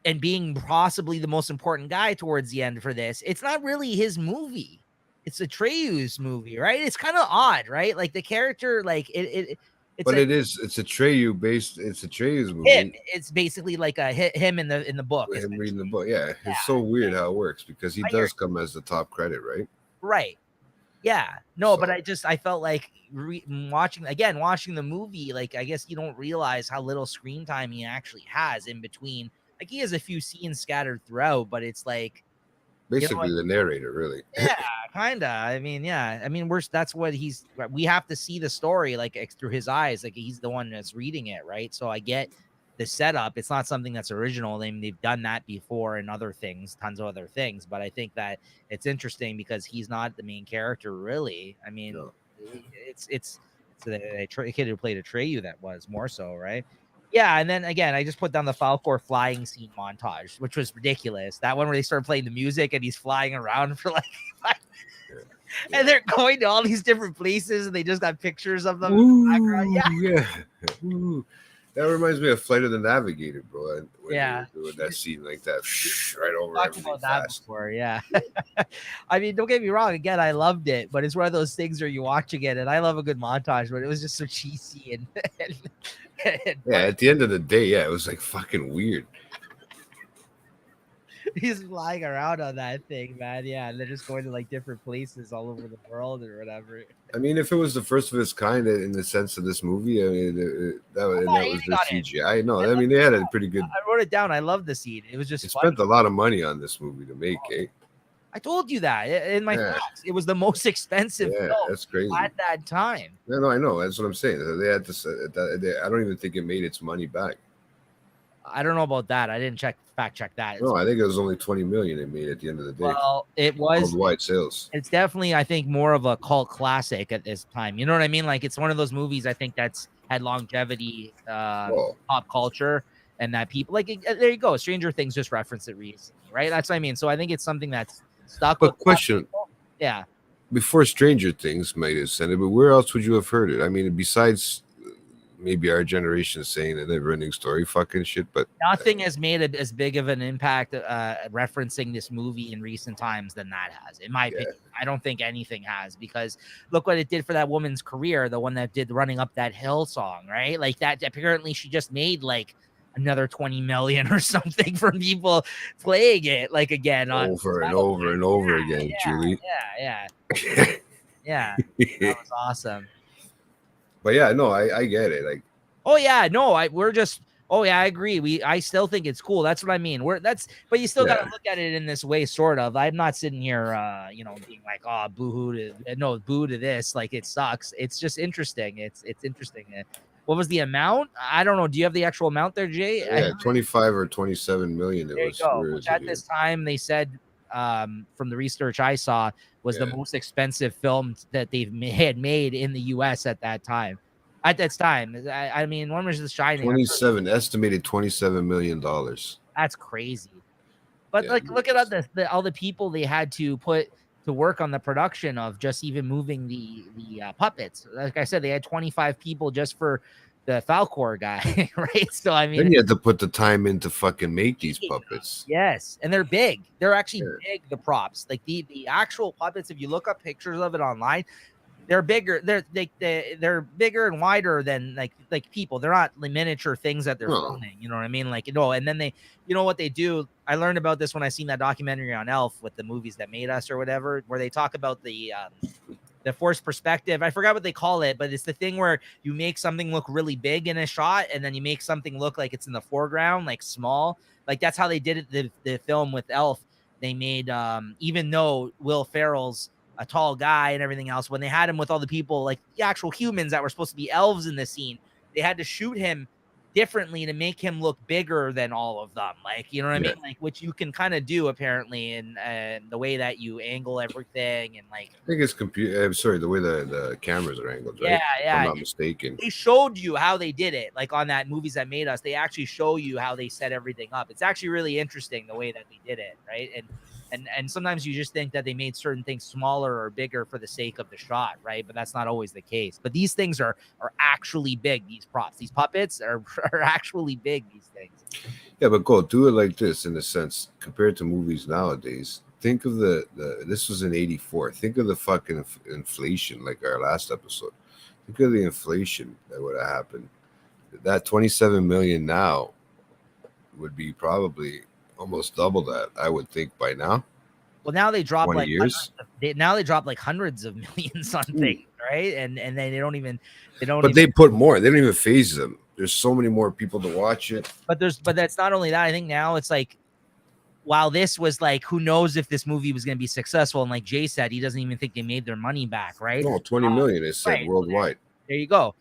and being possibly the most important guy towards the end for this, it's not really his movie. It's Atreyu's movie, right? It's kind of odd, right? Like the character, like it's Atreyu based. It's Atreyu's movie. It's basically like him in the book. Him reading the book. Yeah, it's so weird how it works because he does come as the top credit, right? Right. Yeah. No, but I felt like watching the movie, like I guess you don't realize how little screen time he actually has in between. Like he has a few scenes scattered throughout, but it's like basically the narrator, really. Yeah, kinda. I mean, that's what we have to see the story like through his eyes. Like he's the one that's reading it, right? So I get the setup. It's not something that's original. They've done that before in other things, tons of other things. But I think that it's interesting because he's not the main character, really. I mean, it's the kid who played Atreyu that was more so, right? Yeah, and then again, I just put down the Falcor flying scene montage, which was ridiculous. That one where they started playing the music and he's flying around for like and they're going to all these different places and they just got pictures of them in the background. Yeah. Ooh. That reminds me of Flight of the Navigator, bro. When they were doing that scene like that, right over everything fast. Before, yeah. I mean, don't get me wrong. Again, I loved it, but it's one of those things where you're watching it, and I love a good montage, but it was just so cheesy and at the end of the day, it was like fucking weird. He's flying around on that thing, man. Yeah, and they're just going to like different places all over the world or whatever. I mean, if it was the first of its kind in the sense of this movie, I mean, I'm not that was hating the on it. CGI. No, I mean, they had a pretty good. I wrote it down. I love the scene. It was They just funny. spent a lot of money on this movie to make it. I told you that in my Yeah. facts. It was the most expensive Yeah, film that's crazy. at that time. Yeah, no, I know. That's what I'm saying. They had to. I don't even think it made its money back. I don't know about that. I didn't fact check that. No, I think it was only 20 million it made at the end of the day. Well, it was Worldwide sales. It's definitely, I think, more of a cult classic at this time. You know what I mean? Like it's one of those movies I think that's had longevity, pop culture, and that people like. There you go. Stranger Things just referenced it recently, right? That's what I mean. So I think it's something that's stuck. But with question. Yeah. Before Stranger Things might have said it, but where else would you have heard it? I mean, besides maybe our generation saying the NeverEnding Story fucking shit, but nothing has made as big of an impact referencing this movie in recent times than that has, in my opinion. I don't think anything has, because look what it did for that woman's career, the one that did Running Up That Hill song, right? Like that, apparently she just made like another 20 million or something from people playing it like again on over and over and over again, Julie. Yeah. Yeah. That was awesome. But yeah, no, I get it. Like, oh yeah, no, we're just. Oh yeah, I agree. I still think it's cool. That's what I mean. But you still gotta look at it in this way, sort of. I'm not sitting here, being like, oh, boo to this. Like it sucks. It's just interesting. It's interesting. What was the amount? I don't know. Do you have the actual amount there, Jay? Yeah, 25 or 27 million. There you go. Which at this time they said, from the research I saw, was the most expensive film that had made in the U.S. at that time. At that time, I mean, one was The Shining. Estimated $27 million. That's crazy. But like, look at all the people they had to put to work on the production of just even moving the puppets. Like I said, they had 25 people just for the Falcor guy, right? So I mean, then you had to put the time in to fucking make these puppets. Yes, and they're big. They're actually big. The props, like the actual puppets. If you look up pictures of it online, they're bigger. They're bigger and wider than like people. They're not the miniature things that they're filming. You know what I mean? Like, and then they, what they do. I learned about this when I seen that documentary on Elf with the movies that made us or whatever, where they talk about the forced perspective. I forgot what they call it, but it's the thing where you make something look really big in a shot, and then you make something look like it's in the foreground, like small. Like that's how they did it. The film with Elf, they made even though Will Ferrell's a tall guy and everything else, when they had him with all the people, like the actual humans that were supposed to be elves in the scene, they had to shoot him differently to make him look bigger than all of them. Like, you know what I mean? Like, which you can kind of do apparently in the way that you angle everything and like. I think it's I'm sorry, the way the cameras are angled, right? Yeah. If I'm not mistaken. They showed you how they did it, like on that Movies That Made Us. They actually show you how they set everything up. It's actually really interesting the way that they did it, right? And sometimes you just think that they made certain things smaller or bigger for the sake of the shot, right? But that's not always the case. But these things are actually big. These props, these puppets are actually big. These things. Yeah, but go do it like this in a sense compared to movies nowadays. Think of this was in '84. Think of the fucking inflation, like our last episode. Think of the inflation that would have happened. That 27 million now would be probably almost double that, I would think, by now. Well, now they drop like years. Now they drop like hundreds of millions on things, right? And then they don't. But they put more. They don't even phase them. There's so many more people to watch it. But that's not only that. I think now it's like, while this was like, who knows if this movie was going to be successful? And like Jay said, he doesn't even think they made their money back, right? No, 20 million is said worldwide. There you go.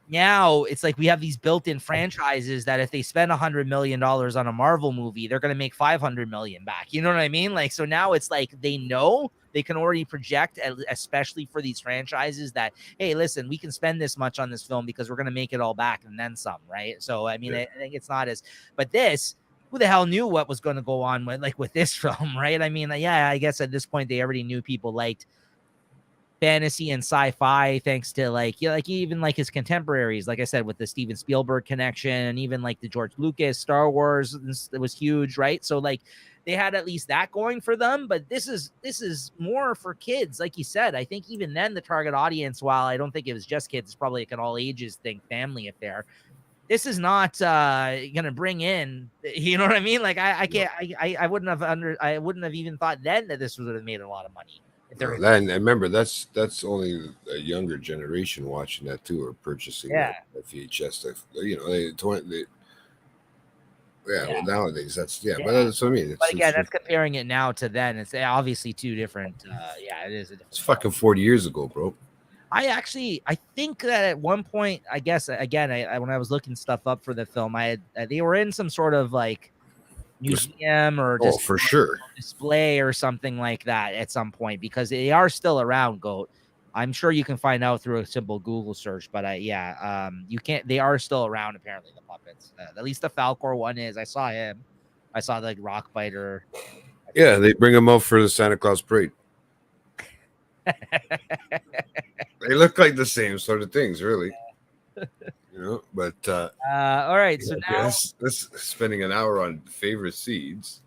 Now it's like we have these built-in franchises that if they spend $100 million on a Marvel movie, they're going to make 500 million back. You know what I mean? Like, so now it's like they know they can already project, especially for these franchises, that, hey, listen, we can spend this much on this film because we're going to make it all back and then some, right? So, I mean, I think it's not as, but this, who the hell knew what was going to go on with this film, right? I mean, yeah, I guess at this point they already knew people liked fantasy and sci-fi, thanks to even like his contemporaries, like I said, with the Steven Spielberg connection, and even like the George Lucas Star Wars, it was huge, right? So like they had at least that going for them. But this is more for kids, like you said. I think even then the target audience, while I don't think it was just kids, it's probably like an all ages thing, family affair. this is not gonna bring in, you know what I mean? Like I can't, I wouldn't have even thought then that this would have made a lot of money. If No, there, and remember, that's only a younger generation watching that too, or purchasing yeah, that VHS. You know, yeah. yeah, Well, nowadays but yeah. that's what I mean. But again, It's that's comparing it now to then. It's obviously two different. Yeah, it is a it's different ball. fucking 40 years ago, bro. I think that at one point, I guess again, when I was looking stuff up for the film, I had they were in some sort of like museum or Oh, just for sure. display or something like that at some point because they are still around. Goat. I'm sure you can find out through a simple Google search, but you can't. They are still around apparently. The puppets, at least the Falcor one is. I saw him. I saw the Rockbiter. Yeah, they bring them out for the Santa Claus parade. They look like the same sort of things, really. You know, but all right. So now, this spending an hour on favorite seeds.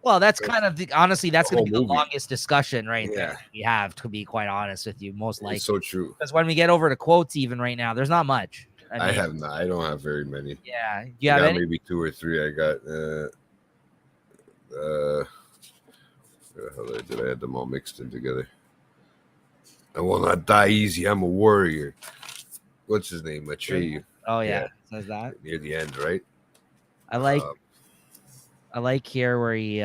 well, that's kind of honestly, that's The going to be whole the movie. longest discussion right there Yeah. that we have, to be quite honest with you, most likely. It's so true. Because when we get over to quotes, even right now, there's not much. I don't have very many. Yeah. I You have got any? maybe 2 or 3. I got where the hell did I have them all mixed in together? I will not die easy. I'm a warrior. What's his name? Atreyu. Oh yeah, Yeah. it says that. Near the end, right? I like here where he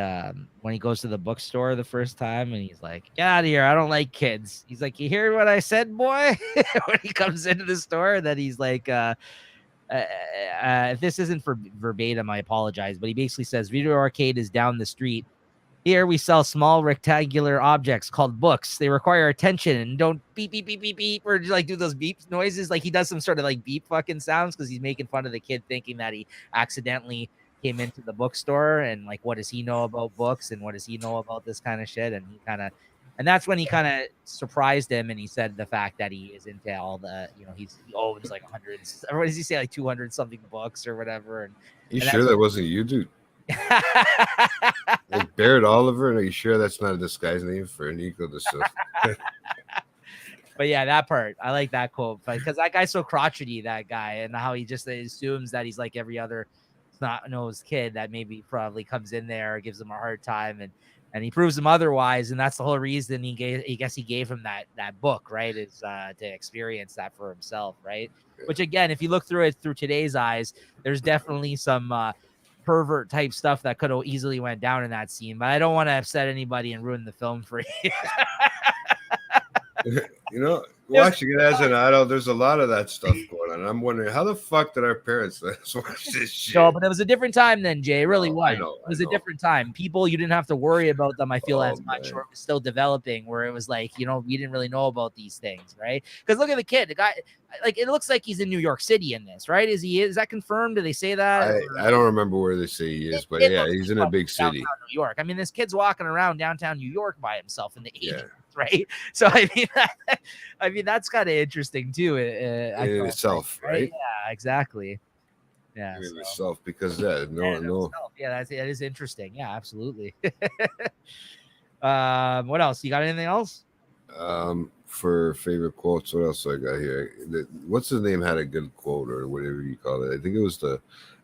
when he goes to the bookstore the first time and he's like, "Get out of here! I don't like kids." He's like, "You hear what I said, boy?" When he comes into the store, that he's like, if this isn't for verbatim, I apologize, but he basically says, "Video Arcade is down the street. Here we sell small rectangular objects called books. They require attention and don't beep beep beep beep beep or like do those beep noises." Like he does some sort of like beep fucking sounds because he's making fun of the kid thinking that he accidentally came into the bookstore and like what does he know about books and what does he know about this kind of shit, and that's when he kind of surprised him and he said the fact that he is into all the he owns like 100, or what does he say, like 200 something books or whatever, and You sure that wasn't you, dude? Like Barrett Oliver? Are you sure that's not a disguise name for Nico de Silva? But yeah, that part, I like that quote because that guy's so crotchety, that guy, and how he just assumes that he's like every other snot-nosed kid that maybe probably comes in there, gives him a hard time, and he proves him otherwise, and that's the whole reason he gave him that book, right? Is to experience that for himself, right? Yeah. Which again, if you look through it through today's eyes, there's definitely some pervert type stuff that could have easily went down in that scene, but I don't want to upset anybody and ruin the film for you. Watching it as an adult, there's a lot of that stuff going on. I'm wondering how the fuck did our parents let us watch this shit? No, but it was a different time then, Jay. It really was. I know. It was a different time. People, you didn't have to worry about them, I feel, as much, man. or it was still developing, where it was like, we didn't really know about these things, right? Because look at the kid. The guy, like, it looks like he's in New York City in this, right? Is that confirmed? Do they say that? I don't remember where they say he is, but yeah, he's in a big city. New York. I mean, this kid's walking around downtown New York by himself in the 80s. Yeah. Right, so I mean that's kind of interesting too. In itself, right? Yeah, exactly. Yeah, in itself, because no. Yeah, that is interesting. Yeah, absolutely. What else? You got anything else? For favorite quotes, what else I got here? What's his name had a good quote or whatever you call it. I think it was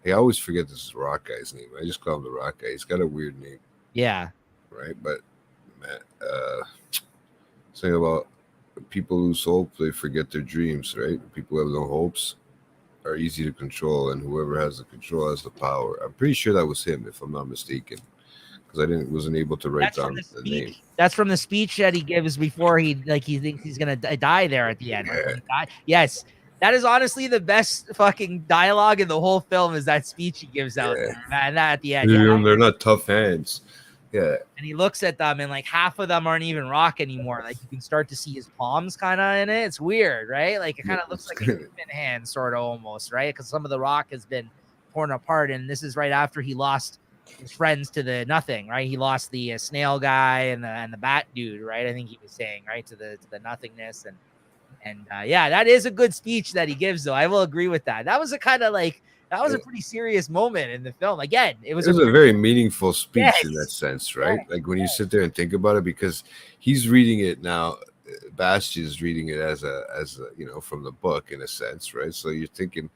I always forget this rock guy's name. I just call him the rock guy. He's got a weird name. Yeah. Right, but saying about people lose hope, they forget their dreams, right? People who have no hopes are easy to control, and whoever has the control has the power. I'm pretty sure that was him, if I'm not mistaken, because I wasn't able to write down the name. That's from the speech that he gives before he thinks he's gonna die there at the end. Yeah. Yes, that is honestly the best fucking dialogue in the whole film. Is that speech he gives out there, man? That at the end, they're not tough hands. Yeah. And he looks at them and like half of them aren't even rock anymore. Like you can start to see his palms kind of in it. It's weird, right? Like it kind of looks like a human hand sort of almost, right? Because some of the rock has been torn apart. And this is right after he lost his friends to the nothing, right? He lost the snail guy and the bat dude, right? I think he was saying, right, to the nothingness. And yeah, that is a good speech that he gives, though. I will agree with that. That was a kind of like, that was a pretty serious moment in the film. Again, it was a very meaningful speech in that sense, right? Like when you sit there and think about it, because he's reading it now, Bastian's reading it as a from the book in a sense, right? So you're thinking,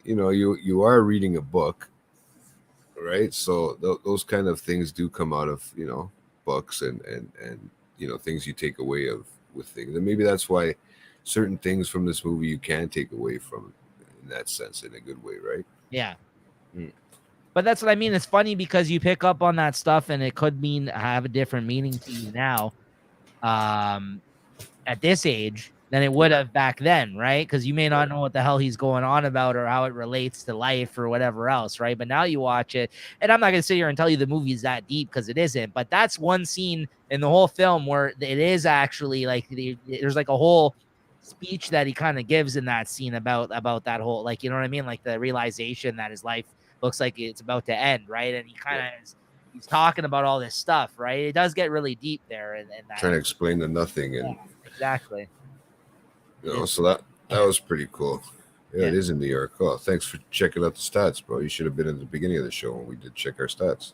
you know, you are reading a book, right? So those kind of things do come out of, you know, books and you know, things you take away of with things, and maybe that's why certain things from this movie you can take away from in that sense, in a good way, right? Yeah. Mm. But that's what I mean. It's funny because you pick up on that stuff and it could mean have a different meaning to you now. Um, at this age than it would have back then, right? Because you may not know what the hell he's going on about or how it relates to life or whatever else, right? But now you watch it, and I'm not going to sit here and tell you the movie's that deep because it isn't, but that's one scene in the whole film where it is actually like there's like a whole speech that he kind of gives in that scene about that whole, like, you know what I mean, like the realization that his life looks like it's about to end, right? And he kind of is, he's talking about all this stuff, right? It does get really deep there, and that, Trying to explain the nothing, and exactly. you know, so that was pretty cool. Yeah, Yeah. it is in New York. Oh, thanks for checking out the stats, bro. You should have been at the beginning of the show when we did check our stats.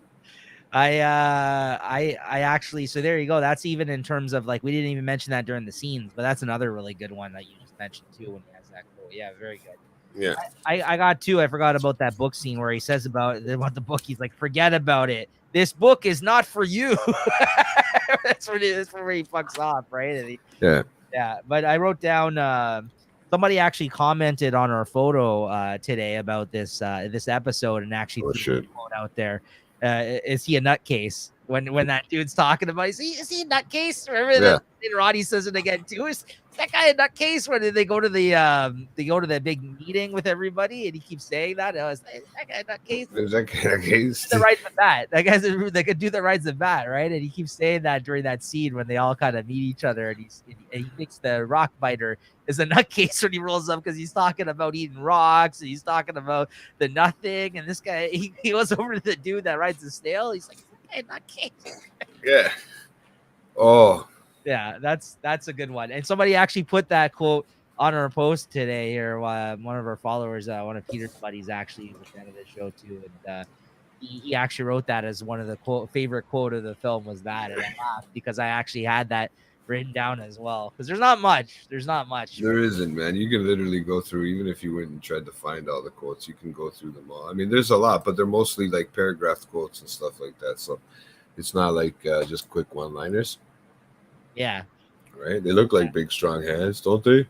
I actually, so there you go. That's even in terms of, like, we didn't even mention that during the scenes, but that's another really good one that you just mentioned too when he has that quote. Yeah, very good. Yeah, I got two. I forgot about that book scene where he says about the book. He's like, forget about it. This book is not for you. That's where he fucks off, right? And yeah. yeah, but I wrote down. Somebody actually commented on our photo today about this episode and actually Oh threw shit. a quote out there. Is he a nutcase? When that dude's talking about, is he a nutcase? Remember Yeah. that Roddy says it again too. Is that guy a nutcase? When they go to the big meeting with everybody and he keeps saying that? Is that guy a nutcase? Is that kind of case? That rides the bat. That guy's the good dude that rides the bat, right? And he keeps saying that during that scene when they all kind of meet each other, and he thinks the rock biter is a nutcase when he rolls up because he's talking about eating rocks and he's talking about the nothing. And this guy, he goes over to the dude that rides the snail. He's like, hey, nutcase. Yeah. Oh, Yeah, that's a good one. And somebody actually put that quote on our post today, or one of our followers, one of Peter's buddies, actually was fan of the show too, and he actually wrote that as one of the favorite quote of the film was that, and I laughed because I actually had that written down as well because there's not much. there isn't, man. You can literally go through, even if you went and tried to find all the quotes, you can go through them all. I mean, there's a lot, but they're mostly like paragraph quotes and stuff like that. So it's not like just quick one-liners, Yeah, right? They look like big, strong hands, don't they?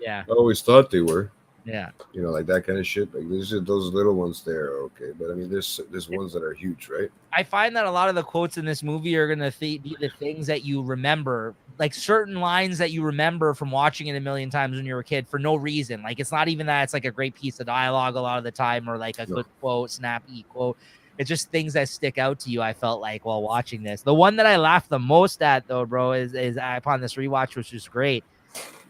yeah, I always thought they were. yeah. You know, like that kind of shit. Like there's just those little ones there, are okay. But I mean, there's ones that are huge, right? I find that a lot of the quotes in this movie are gonna be the things that you remember, like certain lines that you remember from watching it a million times when you were a kid for no reason. Like it's not even that it's like a great piece of dialogue a lot of the time or like a No. good quote, snappy quote. It's just things that stick out to you. I felt like while watching this. The one that I laughed the most at though, bro, is upon this rewatch, which was great,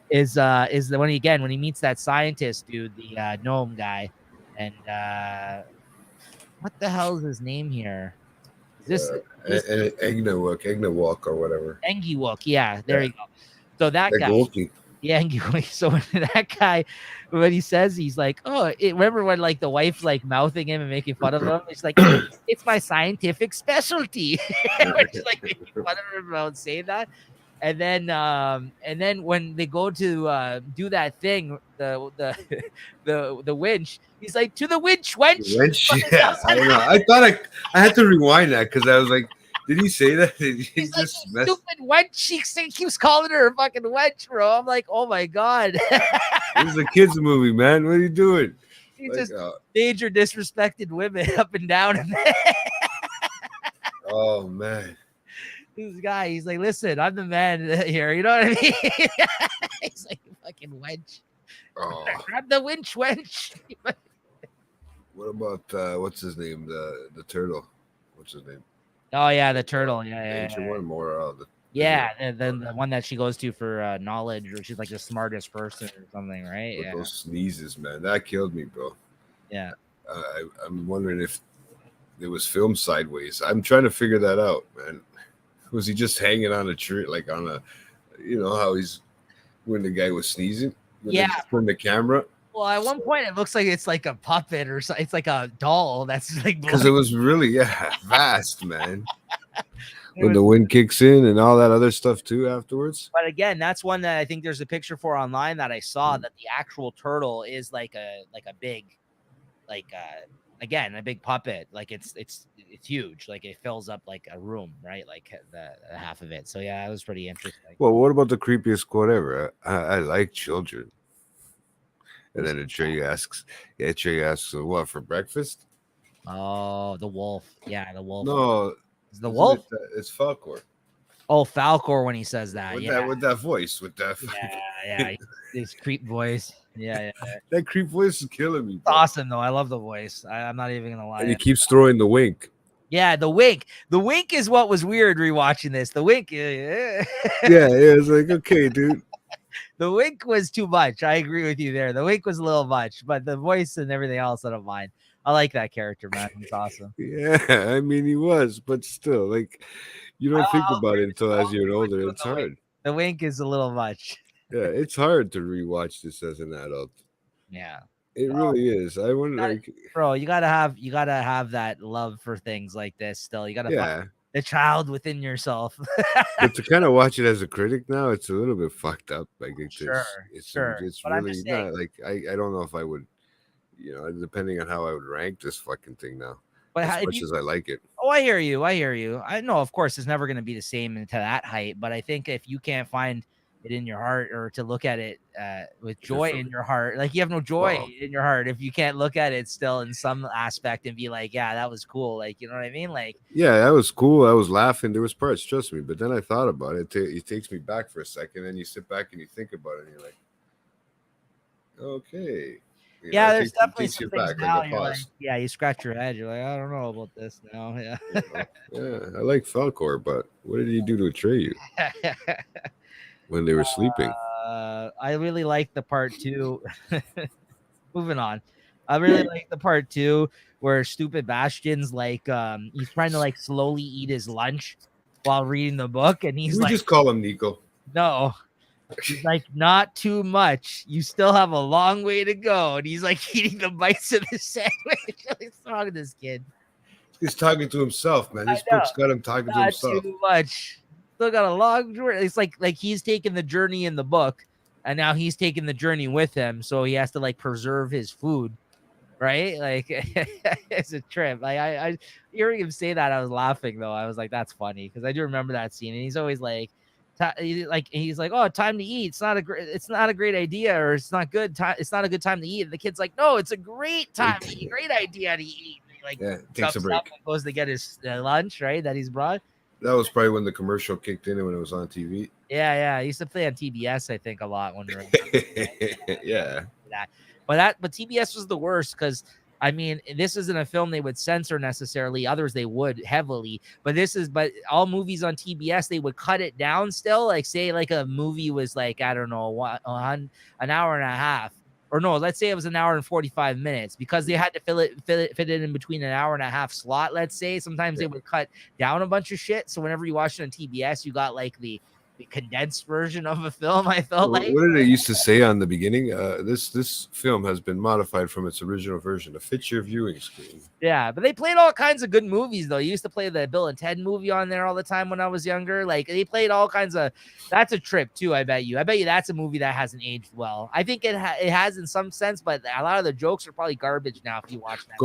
is the one when he meets that scientist dude, the gnome guy, and what the hell is his name here? Is this Egna walk or whatever. Engiwook? Yeah, there you go. So that guy, Golki. yeah, Engiwook. So that guy, when he says, he's like, oh, remember when like the wife's like mouthing him and making fun of him? It's like, it's my scientific specialty. She's like making fun of him about saying that. And then when they go to do that thing, the winch, he's like, to the winch, wench. Yeah, I don't know. I thought I had to rewind that because I was like, did he say that? Did he He's like, just "You mess? stupid wench." He keeps calling her a fucking wench, bro. I'm like, oh my god. This is a kids movie, man. What are you doing? He Like, just major disrespected women up and down. oh man. This guy, he's like, listen, I'm the man here. You know what I mean? He's like, fucking wench. Oh. Grab the winch, wench. What about what's his name? The turtle. What's his name? Oh yeah, the turtle. Yeah, The yeah, ancient yeah. one more. Yeah, and then the one that she goes to for knowledge, or she's like the smartest person or something, right? With Yeah, those sneezes, man. That killed me, bro. yeah. I'm wondering if it was filmed sideways. I'm trying to figure that out, man. Was he just hanging on a tree, like on a, you know how he's when the guy was sneezing? When Yeah. they just turn the camera. Well, at one point it looks like it's like a puppet or something. It's like a doll that's like Because it was really vast, man. when the wind kicks in and all that other stuff too afterwards. But again, that's one that I think there's a picture for online that I saw Mm. that the actual turtle is like a big, like again, a big puppet. Like it's huge. Like it fills up like a room, right? Like the half of it. So yeah, it was pretty interesting. Well, what about the creepiest quote ever? I like children. And then Trey asks, what for breakfast? Oh, the wolf. Yeah, the wolf. No, Is the isn't wolf? it, it's Falcor. Oh, Falcor when he says that. With Yeah. that, with that voice, with that, Yeah. His creep voice. Yeah. that creep voice is killing me. Bro. Awesome though. I love the voice. I'm not even gonna lie. And he keeps throwing the wink. Yeah, the wink. The wink is what was weird rewatching this. The wink. Yeah, it's like, okay, dude. The wink was too much. I agree with you there. The wink was a little much, but the voice and everything else, I don't mind. I like that character, man. He's awesome. Yeah, I mean, he was, but still, like, you don't think I'll about agree it until with as you. you're I'll older. agree with It's the wink. hard. The wink is a little much. Yeah, it's hard to rewatch this as an adult. Yeah. It really is. I wonder, like, Bro, you gotta have that love for things like this still. You gotta find yeah. the child within yourself. But to kind of watch it as a critic now, it's a little bit fucked up. Like, it's Sure. it's But I'm really just saying, not like I don't know if I would, depending on how I would rank this fucking thing now. but As much as I like it. Oh, I hear you. I know, of course, it's never going to be the same to that height, but I think if you can't find it in your heart or to look at it with joy in your heart, like you have no joy in your heart if you can't look at it still in some aspect and be like, yeah, that was cool. Like, you know what I mean? Like, yeah, that was cool. I was laughing. There was parts, trust me. But then I thought about it. It takes me back for a second. Then you sit back and you think about it, and you're like, okay. Yeah, there's definitely some things now. You're like, yeah, you scratch your head. You're like, I don't know about this now. Yeah. Yeah, I like Falcor, but what did he do to betray you when they were sleeping? I really like the part 2. Moving on. I really like the part 2 where stupid Bastion's like he's trying to like slowly eat his lunch while reading the book, and he's We like, just call him Nico. no. He's like, not too much. You still have a long way to go. And he's like eating the bites of the sandwich. What's wrong with this kid? He's talking to himself, man. This book's got him talking to Not himself. too much. Still got a long journey. It's like he's taking the journey in the book, and now he's taking the journey with him. So he has to like preserve his food, right? Like it's a trip. Like I hearing him say that, I was laughing though. I was like, that's funny because I do remember that scene. And he's always like, he's like, oh, time to eat. It's not a great idea, or it's not good time. It's not a good time to eat. And the kid's like, no, it's a great time to eat. Great idea to eat. And he like takes a break. And goes to get his lunch, right? That he's brought. That was probably when the commercial kicked in and when it was on TV. Yeah. I used to play on TBS, I think, a lot when we were yeah. But TBS was the worst because I mean, this isn't a film they would censor necessarily. Others they would heavily, but all movies on TBS, they would cut it down still. Like say like a movie was like, I don't know, an hour and a half, or no, let's say it was an hour and 45 minutes because they had to fit it in between an hour and a half slot. Let's say sometimes they would cut down a bunch of shit. So whenever you watched it on TBS, you got like the condensed version of a film. I felt like. What did it used to say on the beginning? This film has been modified from its original version to fit your viewing screen. Yeah, but they played all kinds of good movies though. You used to play the Bill and Ted movie on there all the time when I was younger. Like they played all kinds of. That's a trip too. I bet you that's a movie that hasn't aged well. I think it has in some sense, but a lot of the jokes are probably garbage now if you watch that.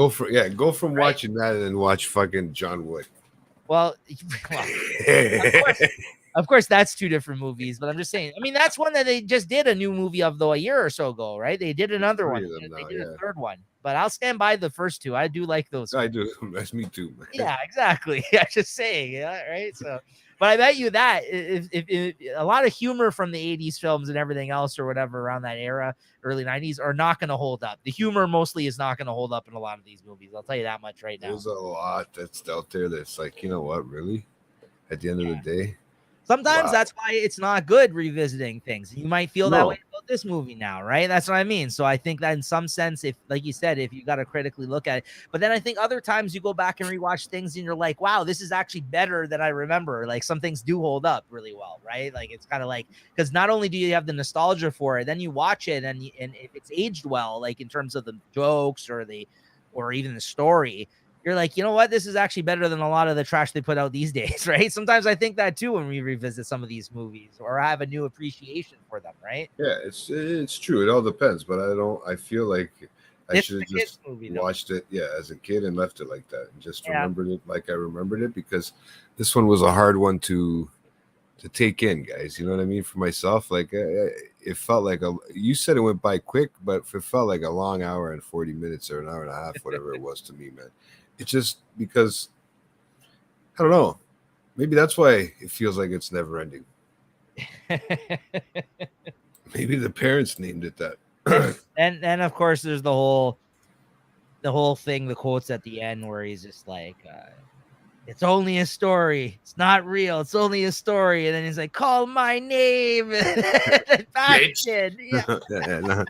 Go from watching that and then watch fucking John Wick. Well of course, that's two different movies, but I'm just saying. I mean, that's one that they just did a new movie of though a year or so ago, right? They did another one. They did a third one, but I'll stand by the first two. I do like those. I do. That's me too, man. Yeah, exactly. I'm just saying, yeah, right. So, but I bet you that if a lot of humor from the 80s films and everything else or whatever around that era, early 90s, are not going to hold up. The humor mostly is not going to hold up in a lot of these movies. I'll tell you that much right now. There's a lot that's out there that's like, you know what, really? At the end of the day. Sometimes that's why it's not good revisiting things. You might feel that way about this movie now, right? That's what I mean. So I think that in some sense, if like you said, if you got to critically look at it, but then I think other times you go back and rewatch things and you're like, wow, this is actually better than I remember. Like some things do hold up really well, right? Like it's kind of like, because not only do you have the nostalgia for it, then you watch it and if it's aged well, like in terms of the jokes or even the story, you're like, you know what? This is actually better than a lot of the trash they put out these days, right? Sometimes I think that too when we revisit some of these movies or have a new appreciation for them, right? Yeah, it's true. It all depends, but I feel like I This should is have a kids just movie, though. watched it, yeah, as a kid and left it like that and just Yeah. remembered it like I remembered it, because this one was a hard one to take in, guys. You know what I mean? For myself, like it felt like you said it went by quick, but it felt like a long hour and 40 minutes or an hour and a half, whatever it was to me, man. It just because I don't know. Maybe that's why it feels like it's never ending. Maybe the parents named it that. and of course there's the whole thing, the quotes at the end where he's just like, it's only a story. It's not real. It's only a story. And then he's like, call my name. Bastard. Yeah. Yeah, no,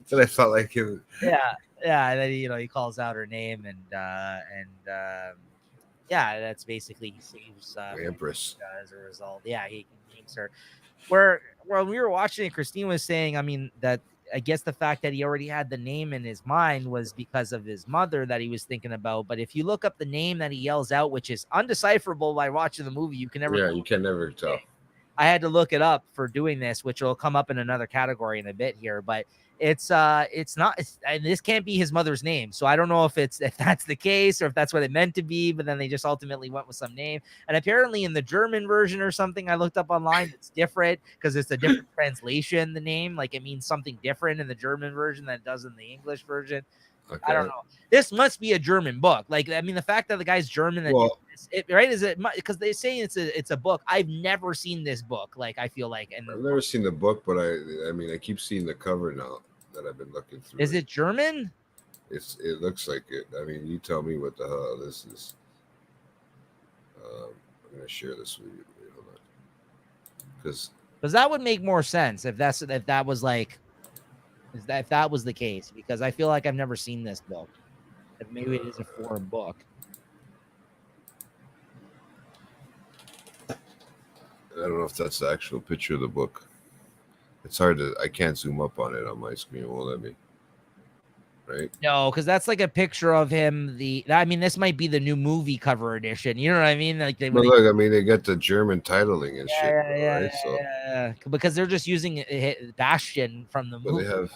but I felt like him. Yeah. Yeah. And then, he calls out her name and yeah, that's basically he saves Empress. as a result. Yeah. He names her. Where when we were watching it, Christine was saying, I mean, that I guess the fact that he already had the name in his mind was because of his mother that he was thinking about. But if you look up the name that he yells out, which is undecipherable by watching the movie, you can never. Yeah, you can never tell. I had to look it up for doing this, which will come up in another category in a bit here, but it's not, and this can't be his mother's name. So I don't know if that's the case or if that's what it meant to be, but then they just ultimately went with some name. And apparently in the German version or something I looked up online, it's different because it's a different translation. The name, like it means something different in the German version than it does in the English version. Okay. I don't know. This must be a German book. Like, I mean, the fact that the guy's German, that Well, right? Is it because they say it's a book? I've never seen this book. Like, I feel like, and I've never seen the book, but I mean, I keep seeing the cover now that I've been looking through. Is it German? It looks like it. I mean, you tell me what the hell this is. I'm gonna share this with you. Wait, hold on. Because that would make more sense if that was like, if that was the case, because I feel like I've never seen this book. If maybe it is a foreign book. I don't know if that's the actual picture of the book. It's hard to. I can't zoom up on it on my screen. It won't let me. Right? No, because that's like a picture of him. I mean, this might be the new movie cover edition. You know what I mean? Like But look, I mean, they got the German titling and shit, right? yeah. Because they're just using Bastion from the movie. They have.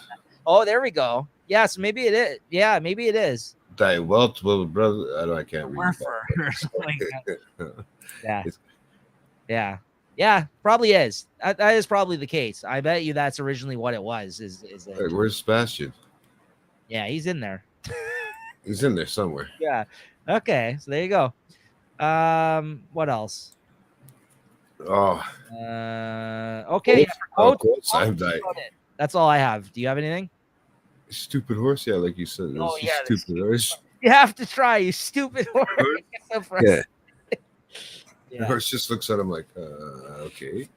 Oh, there we go. Yeah, so maybe it is. Yeah, maybe it is. Die Welt, well, brother. I can't read. Or something like that. Yeah. Yeah, probably is. That is probably the case. I bet you that's originally what it was. Is Hey, where's Bastion? Yeah, he's in there. He's in there somewhere. Yeah. Okay, so there you go. What else? Oh. Okay. Quotes. I'm dying. That's all I have. Do you have anything? Stupid horse, yeah, like you said. Oh, yeah, Stupid horse. You have to try, you stupid horse. Yeah. Yeah. The horse just looks at him like, okay.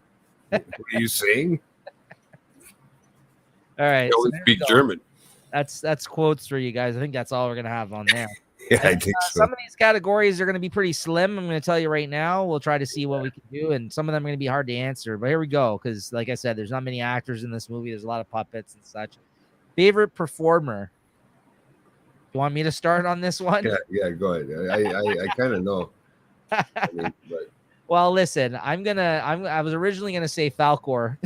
What are you saying? All right. I only speak German. That's quotes for you guys. I think that's all we're gonna have on there. Yeah, I think so. Some of these categories are going to be pretty slim. I'm going to tell you right now. We'll try to see what we can do, and some of them are going to be hard to answer. But here we go, because like I said, there's not many actors in this movie. There's a lot of puppets and such. Favorite performer? You want me to start on this one? Yeah, go ahead. I kind of know. I mean, but... Well, listen, I was originally gonna say Falcor.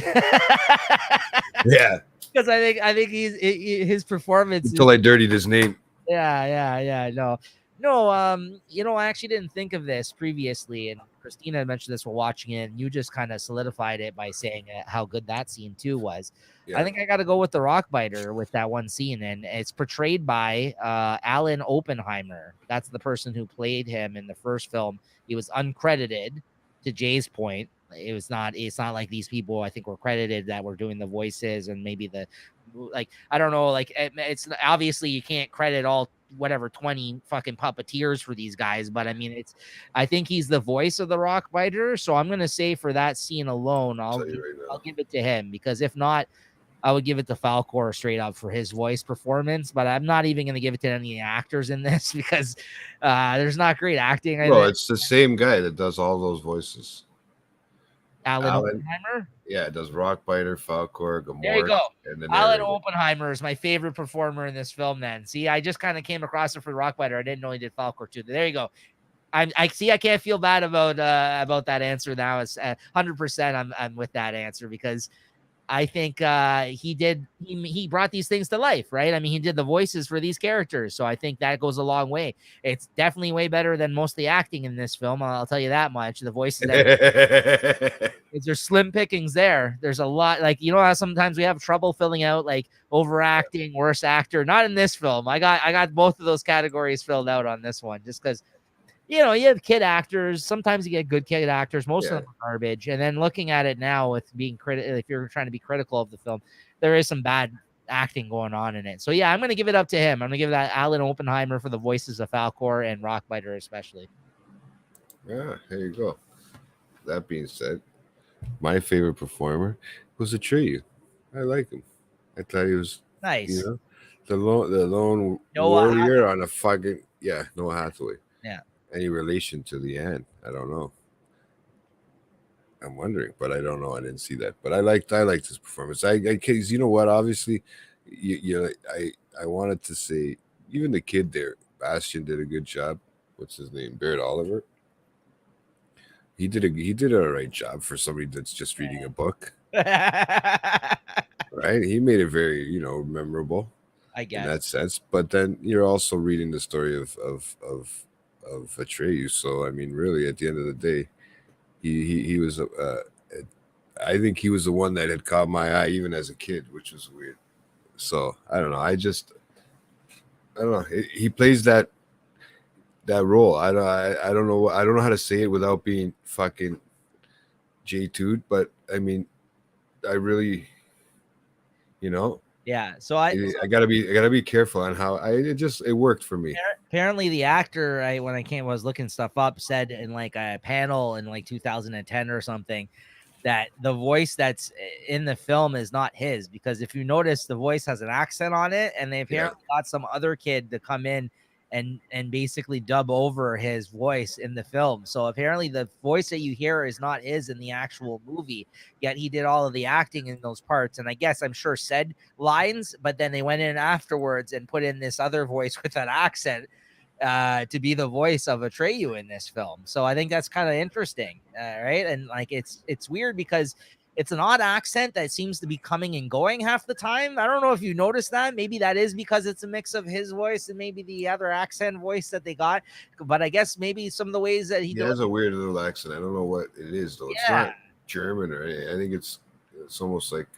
Yeah. Because I think his performance until I dirtied his name. Yeah. No. I actually didn't think of this previously, and Christina had mentioned this while watching it, and you just kind of solidified it by saying how good that scene too was. Yeah. I think I got to go with the Rockbiter with that one scene, and it's portrayed by Alan Oppenheimer. That's the person who played him in the first film. He was uncredited. To Jay's point, it's not like these people I think were credited that were doing the voices and maybe I don't know, it's obviously you can't credit all 20 fucking puppeteers for these guys, but I mean I think he's the voice of the Rockbiter, so I'm gonna say for that scene alone I'll give it to him, because if not I would give it to Falcor straight up for his voice performance, but I'm not even going to give it to any of the actors in this because there's not great acting. Well, it's the same guy that does all those voices. Alan Oppenheimer? Yeah, it does Rockbiter, Falcor, There you Gamork, go. and the Alan narrator. Oppenheimer is my favorite performer in this film. Then, see, I just kind of came across it for Rockbiter. I didn't know he did Falcor too. There you go. I see. I can't feel bad about that answer now. It's 100%. I'm with that answer because I think he brought these things to life, right? I mean, he did the voices for these characters, so I think that goes a long way. It's definitely way better than most of the acting in this film. I'll tell you that much. The voices that there's slim pickings there. There's a lot, like, you know how sometimes we have trouble filling out like overacting, worst actor. Not in this film. I got both of those categories filled out on this one, just because you have kid actors. Sometimes you get good kid actors. Most of them are garbage. And then looking at it now with being critical, if you're trying to be critical of the film, there is some bad acting going on in it. So yeah, I'm going to give it up to him. I'm going to give that Alan Oppenheimer for the voices of Falcor and Rockbiter especially. Yeah, there you go. That being said, my favorite performer was Atreyu. I like him. I thought he was nice. The lone warrior on a fucking Noah Hathaway. Yeah. Any relation to the end? I don't know. I'm wondering, but I don't know. I didn't see that, but I liked his performance. Cause you know what? Obviously, I wanted to say even the kid there, Bastian, did a good job. What's his name? Barrett Oliver. He did a right job for somebody that's just reading a book. Right? He made it very memorable. I guess in that sense. But then you're also reading the story of Atreyu. So I mean, really, at the end of the day, he was I think he was the one that had caught my eye even as a kid, which was weird. So I don't know. I don't know. He plays that role. I don't know. I don't know how to say it without being fucking J2'd, but I mean, I really, Yeah, so I gotta be careful on how it worked for me. Apparently, the actor when I was looking stuff up said in like a panel in like 2010 or something that the voice that's in the film is not his, because if you notice, the voice has an accent on it, and they apparently got some other kid to come in and basically dub over his voice in the film. So apparently the voice that you hear is not his in the actual movie, yet he did all of the acting in those parts. And I guess I'm sure said lines, but then they went in afterwards and put in this other voice with an accent to be the voice of Atreyu in this film. So I think that's kind of interesting, right? And like it's weird because it's an odd accent that seems to be coming and going half the time. I don't know if you noticed that. Maybe that is because it's a mix of his voice and maybe the other accent voice that they got. But I guess maybe some of the ways that he has a weird little accent. I don't know what it is though. It's not German or anything. I think it's almost like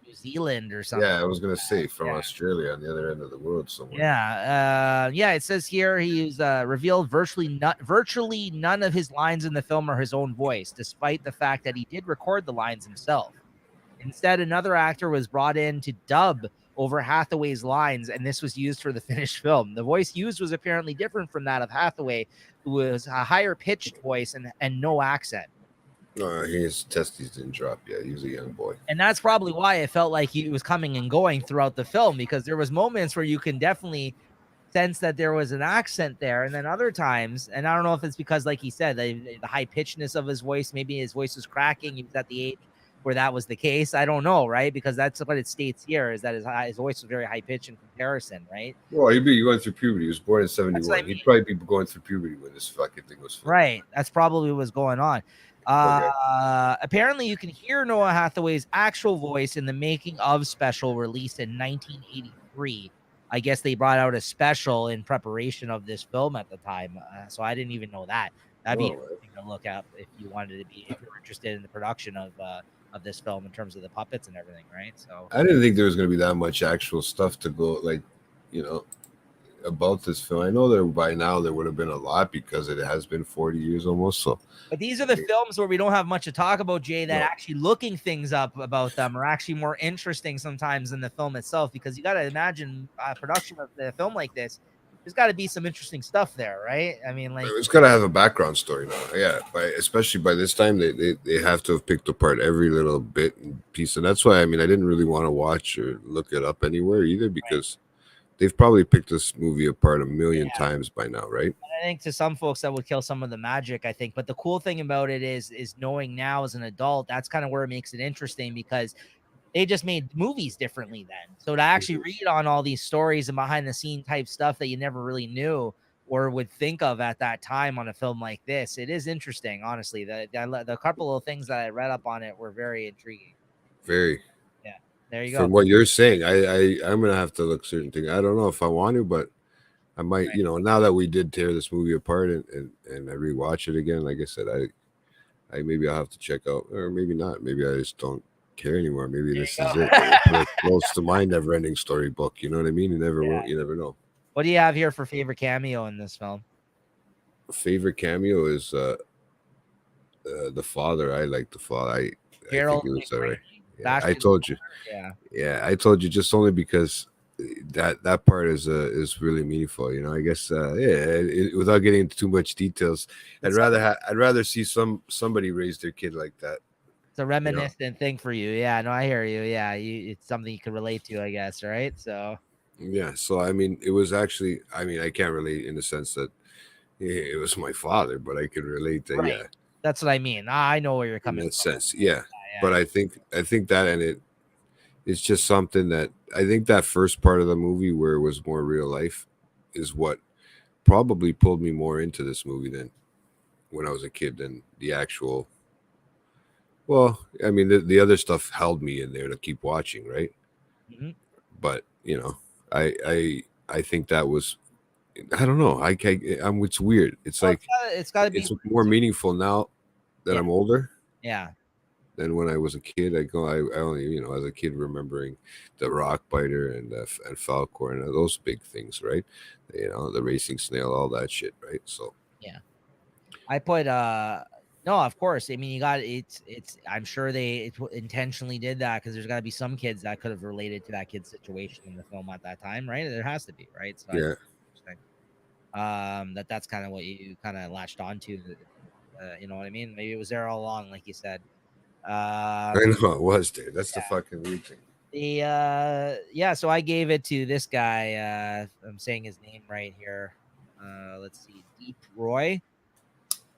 New Zealand or something. Yeah, I was gonna say from Australia on the other end of the world somewhere. Yeah. It says here he's revealed virtually none of his lines in the film are his own voice, despite the fact that he did record the lines himself. Instead, another actor was brought in to dub over Hathaway's lines, and this was used for the finished film. The voice used was apparently different from that of Hathaway, who was a higher pitched voice and no accent. His testes didn't drop yet. He was a young boy. And that's probably why it felt like he was coming and going throughout the film, because there was moments where you can definitely sense that there was an accent there. And then other times, and I don't know if it's because, like he said, the high pitchedness of his voice, maybe his voice was cracking. He was at the age where that was the case. I don't know, right? Because that's what it states here, is that his voice was very high pitched in comparison, right? Well, he'd be going through puberty. He was born in 71. I mean. He'd probably be going through puberty when this fucking thing was filmed. Right. That's probably what was going on. Apparently you can hear Noah Hathaway's actual voice in the making of special released in 1983. I guess they brought out a special in preparation of this film at the time. So I didn't even know that. That'd be interesting to look up if you wanted to be, if you're interested in the production of this film in terms of the puppets and everything, right? So I didn't think there was going to be that much actual stuff to go, like, about this film. I know that by now there would have been a lot because it has been 40 years almost. So, but these are the films where we don't have much to talk about, Jay, that actually looking things up about them are actually more interesting sometimes than the film itself, because you got to imagine a production of the film like this. There's got to be some interesting stuff there, right? I mean, like, it's got to have a background story now. Yeah, especially by this time, they have to have picked apart every little bit and piece, and that's why I didn't really want to watch or look it up anywhere either, because they've probably picked this movie apart a million times by now, right? I think to some folks that would kill some of the magic, I think. But the cool thing about it is knowing now as an adult, that's kind of where it makes it interesting because they just made movies differently then. So to actually read on all these stories and behind the scene type stuff that you never really knew or would think of at that time on a film like this, it is interesting, honestly. The couple of things that I read up on it were very intriguing. Very. Yeah, there you From go. what you're saying, I'm gonna have to look certain things. I don't know if I want to, but I might. Right. You know, now that we did tear this movie apart and I rewatch it again, like I said, I maybe I'll have to check out, or maybe not. Maybe I just don't care anymore. Maybe There this you is go. it. Put it close to my never-ending storybook. You know what I mean? You never know. What do you have here for favorite cameo in this film? Favorite cameo is the father. I like the father. I think Gerald it was all right. McRaney. Yeah, I Bastion's told you. father? Yeah. Yeah, I told you just only because that part is really meaningful. You know, I guess without getting into too much details, It's I'd rather see somebody raise their kid like that. It's a You know? reminiscent thing for you. Yeah, no, I hear you. Yeah, it's something you can relate to, I guess, right? So Yeah. So I mean, it was actually. I mean, I can't relate in the sense that it was my father, but I could relate that. right. Yeah, That's what I mean. I know where you're in coming that from. sense. Yeah. Yeah, But I think that it's just something that I think that first part of the movie where it was more real life is what probably pulled me more into this movie than when I was a kid than the actual. Well, I mean, the other stuff held me in there to keep watching, right? Mhm. But you know, I think that was. I don't know. I'm. It's weird. It's Well, like it's gotta be it's more meaningful now that Yeah. I'm older Yeah. than when I was a kid. I only, as a kid, remembering the rock biter and Falcor and those big things, right? You know, the racing snail, all that shit, right? So Yeah. I put no, of course. I mean, you got it's I'm sure they intentionally did that because there's got to be some kids that could have related to that kid's situation in the film at that time, right? There has to be, right? So I yeah, think it's interesting. That's kind of what you kind of latched onto. You know what I mean? Maybe it was there all along, like you said. I know it was, dude. That's the fucking weird thing. Yeah, so I gave it to this guy. I'm saying his name right here. Let's see, Deep Roy.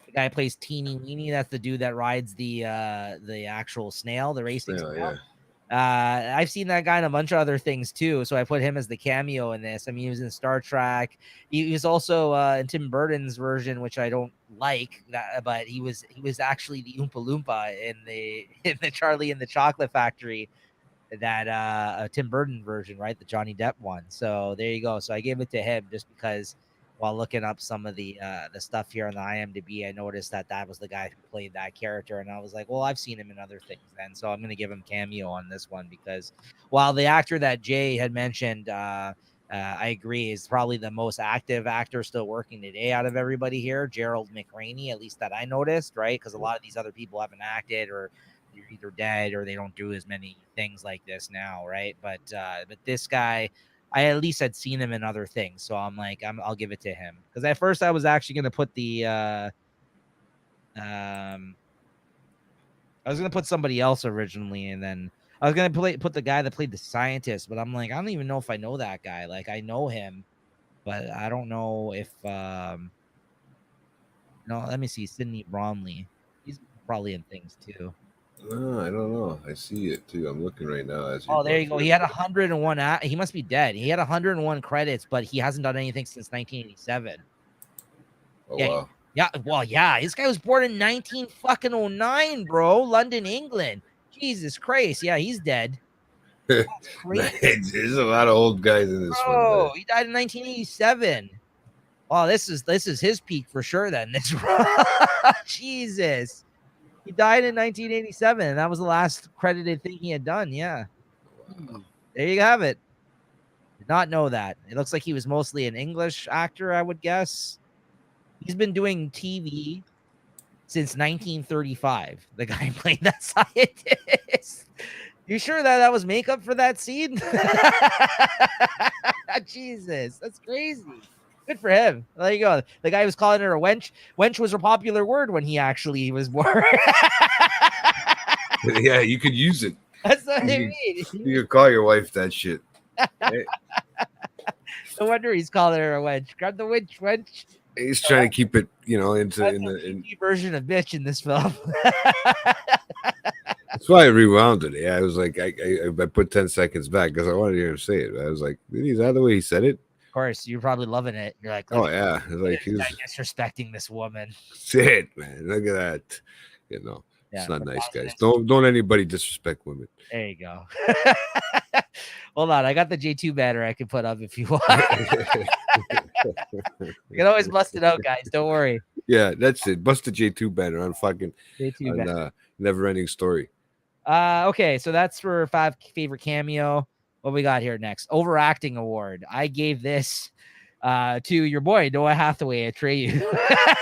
The guy plays Teeny Weeny. That's the dude that rides the actual snail, the racing snail. Yeah. I've seen that guy in a bunch of other things too, so I put him as the cameo in this. I mean, he was in Star Trek. He was also in Tim Burton's version, which I don't like, but he was actually the Oompa Loompa in the Charlie and the Chocolate Factory, that Tim Burton version, right? The Johnny Depp one. So there you go. So I gave it to him just because while looking up some of the stuff here on the IMDb, I noticed that was the guy who played that character, and I was like, well, I've seen him in other things then, so I'm going to give him cameo on this one because while the actor that Jay had mentioned, I agree, is probably the most active actor still working today out of everybody here, Gerald McRaney, at least that I noticed, right? Because a lot of these other people haven't acted or they're either dead or they don't do as many things like this now, right? But this guy, I at least had seen him in other things, so I'm like, I'll give it to him because at first I was actually gonna put I was gonna put somebody else originally, and then I was gonna put the guy that played the scientist, but I'm like, I don't even know if I know that guy. Like, I know him, but I don't know if no. Let me see, Sidney Bromley. He's probably in things too. No, I don't know. I see it too. I'm looking right now as you're Oh, there going you go. through He it. had 101. He must be dead. He had 101 credits, but he hasn't done anything since 1987. Oh Yeah, wow. yeah. Well, yeah. This guy was born in 1909, bro. London, England. Jesus Christ. Yeah, he's dead. That's crazy, There's a lot of old guys in this one. bro. He died in 1987. Oh, this is his peak for sure. Then this Jesus. He died in 1987. And that was the last credited thing he had done. Yeah. Wow. There you have it. Did not know that. It looks like he was mostly an English actor, I would guess. He's been doing TV since 1935. The guy played that scientist. You sure that was makeup for that scene? Jesus, that's crazy. Good for him. There you go. The guy was calling her a wench. Wench was a popular word when he actually was born. Yeah, you could use it. That's what I You mean. You could call your wife that shit. Hey, No wonder he's calling her a wench. Grab the wench. He's trying to keep it, you know, into That's in a the. In, PG version of bitch in this film. that's why I rewound it. Yeah, I was like, I put 10 seconds back because I wanted to hear him say it. I was like, is that the way he said it? Of course, you're probably loving it. You're like, Oh look, yeah, like this guy he's disrespecting this woman. it, man. Look at that. You know, Yeah, it's not nice, guys. misogynist. Don't anybody disrespect women. There you go. Hold on, I got the J2 banner I can put up if you want. You can always bust it out, guys. Don't worry. Yeah, that's it. Bust the J2 banner on fucking J2 on banner. Never Ending Story. Okay, so that's for 5 favorite cameo. What we got here next? Overacting award. I gave this to your boy Noah Hathaway at Atreyu.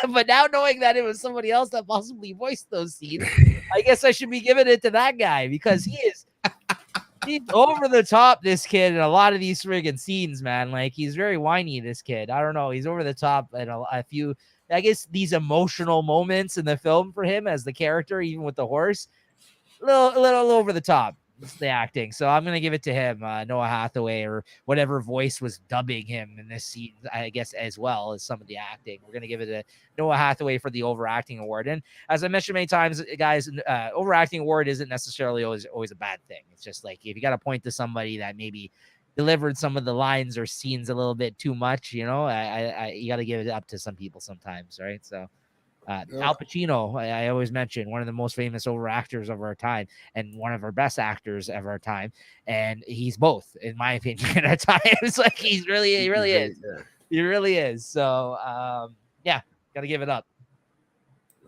But now knowing that it was somebody else that possibly voiced those scenes, I guess I should be giving it to that guy because he's over the top, this kid, in a lot of these friggin' scenes, man. Like, he's very whiny, this kid. I don't know. He's over the top in a few, I guess, these emotional moments in the film for him as the character, even with the horse. A little over the top. It's the acting. So I'm going to give it to him, Noah Hathaway, or whatever voice was dubbing him in this scene, I guess, as well as some of the acting. We're going to give it to Noah Hathaway for the overacting award. And as I mentioned many times, guys, overacting award isn't necessarily always a bad thing. It's just like if you got to point to somebody that maybe delivered some of the lines or scenes a little bit too much, you know, you got to give it up to some people sometimes, right? So Al Pacino, I always mention, one of the most famous over actors of our time and one of our best actors of our time. And he's both, in my opinion, at times. Like he really is. Yeah. He really is. So yeah, gotta give it up.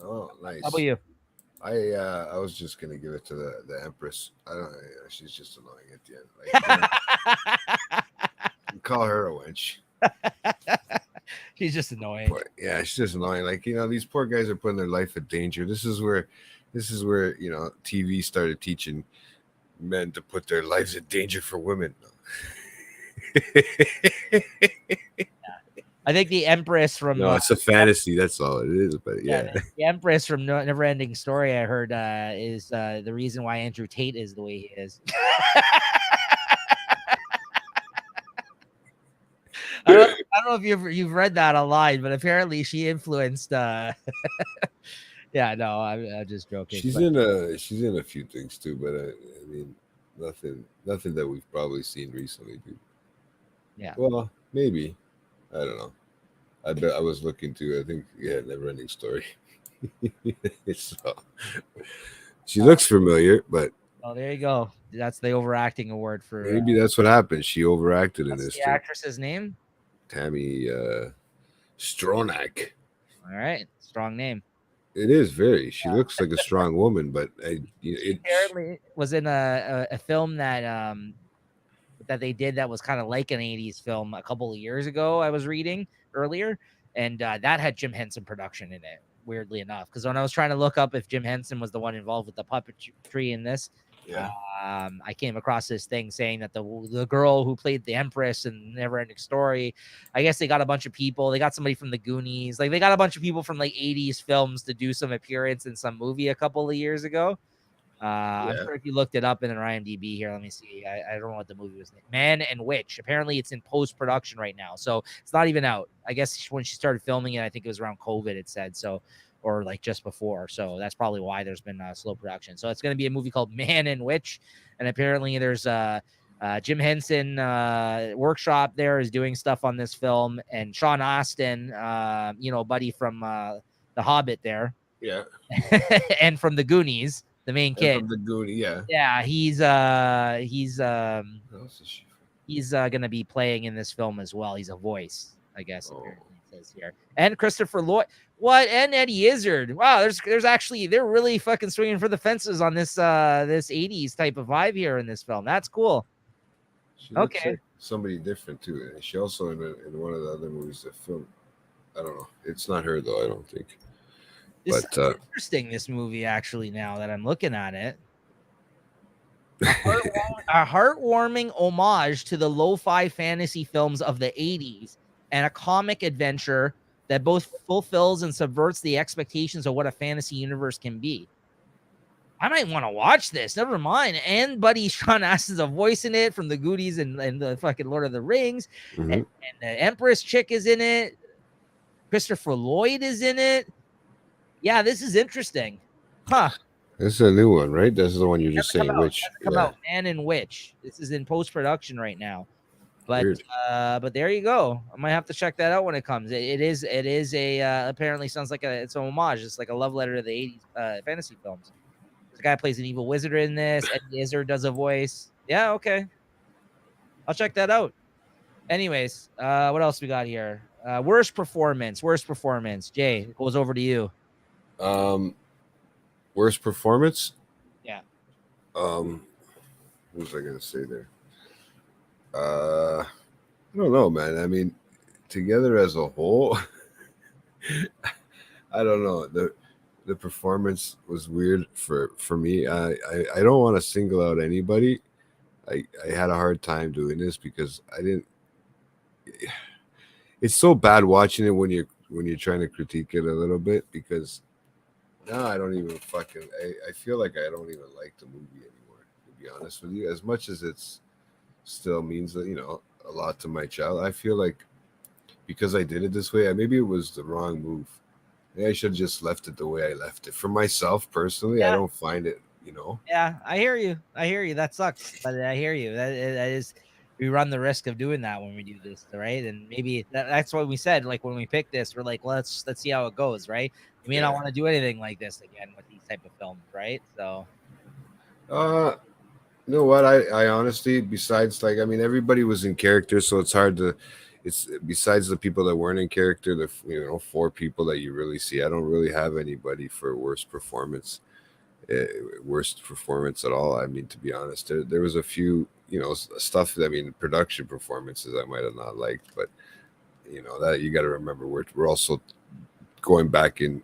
Oh, nice. How about you? I was just gonna give it to the Empress. I don't know, she's just annoying at the end. Like, call her a wench. She's just annoying. But, yeah, she's just annoying. Like, you know, these poor guys are putting their life in danger. This is where you know, TV started teaching men to put their lives in danger for women. I think the Empress from No, it's a fantasy. That's all it is. But yeah, the Empress from NeverEnding Story, I heard, is the reason why Andrew Tate is the way he is. I don't know if you've read that online, but apparently she influenced. Yeah, no, I'm just joking. she's in a few things too, but I mean, nothing that we've probably seen recently, dude. Yeah. Well, maybe. I don't know. I bet I was looking to. I think Never Ending Story. So, she looks familiar, but Oh, there you go. That's the overacting award for. maybe that's what happened. She overacted in What's this. the actress's name? Tammy Stronach. All right, strong name. It is very. She looks like a strong woman, but She apparently was in a film that they did that was kind of like an 80s film a couple of years ago. I was reading earlier, and that had Jim Henson production in it. Weirdly enough, because when I was trying to look up if Jim Henson was the one involved with the puppetry in this, yeah. I came across this thing saying that the girl who played the Empress in NeverEnding Story, I guess they got a bunch of people. They got somebody from the Goonies, like they got a bunch of people from like 80s films to do some appearance in some movie a couple of years ago. I'm sure if you looked it up in an IMDb here, let me see. I don't know what the movie was. Man and Witch. Apparently, it's in post production right now, so it's not even out. I guess when she started filming it, I think it was around COVID. It said so, or like just before. So that's probably why there's been slow production. So it's going to be a movie called Man and Witch, and apparently there's Jim Henson workshop there is doing stuff on this film, and Sean Astin, buddy from The Hobbit there, Yeah. and from the Goonies. The main kid from the Goonie, he's gonna be playing in this film as well. He's a voice, I guess. Apparently it says here. And Christopher Lloyd, and Eddie Izzard. Wow, there's actually they're really fucking swinging for the fences on this 80s type of vibe here in this film. That's cool. She looks like somebody different too. And she also in one of the other movies that film. I don't know. It's not her though. I don't think. This is interesting, this movie, actually, now that I'm looking at it. A heartwarming homage to the lo-fi fantasy films of the 80s and a comic adventure that both fulfills and subverts the expectations of what a fantasy universe can be. I might want to watch this. Never mind. And Buddy Sean Astin's a voice in it from the Goonies and the fucking Lord of the Rings. Mhm. And the Empress chick is in it. Christopher Lloyd is in it. Yeah, this is interesting. Huh. This is a new one, right? This is the one you're just Come saying. out. Which, Come yeah, out. Man and Witch. This is in post production right now. But weird. but there you go. I might have to check that out when it comes. It is a apparently sounds like it's a homage. It's like a love letter to the 80s fantasy films. The guy plays an evil wizard in this. Eddie Izzard does a voice. Yeah, okay. I'll check that out. Anyways, what else we got here? Worst performance. Jay, it goes over to you. Worst performance. Yeah. What was I gonna say there? I don't know, man. I mean, together as a whole, I don't know. The performance was weird for me. I don't want to single out anybody. I had a hard time doing this because I didn't. It's so bad watching it when you're trying to critique it a little bit because now I don't even fucking. I feel like I don't even like the movie anymore. To be honest with you, as much as it's still means that a lot to my child, I feel like because I did it this way, maybe it was the wrong move. Maybe I should have just left it the way I left it. For myself personally, I don't find it. Yeah, I hear you. That sucks, but I hear you. That is, we run the risk of doing that when we do this, right? And maybe that's what we said. Like when we picked this, we're like, well, let's see how it goes, right? We may not want to do anything like this again with these type of films, right? So, you know what? I honestly, besides like, I mean, everybody was in character, so it's hard to. It's besides the people that weren't in character, the 4 people that you really see. I don't really have anybody for worst performance at all. I mean, to be honest, there was a few, stuff. I mean, production performances I might have not liked, but that you got to remember we're also going back in,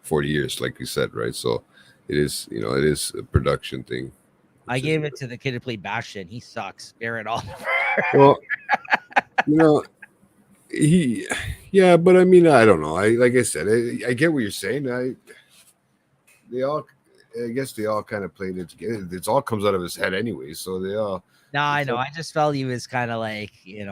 40 years, like you said, right? So it is a production thing. I gave it to the kid who played Bastion. He sucks. Barrett Oliver. Well, yeah, but I mean, I don't know. Like I said, I get what you're saying. I guess they all kind of played it together. It all comes out of his head anyway, so they all. No, I know. I just felt he was kind of like, I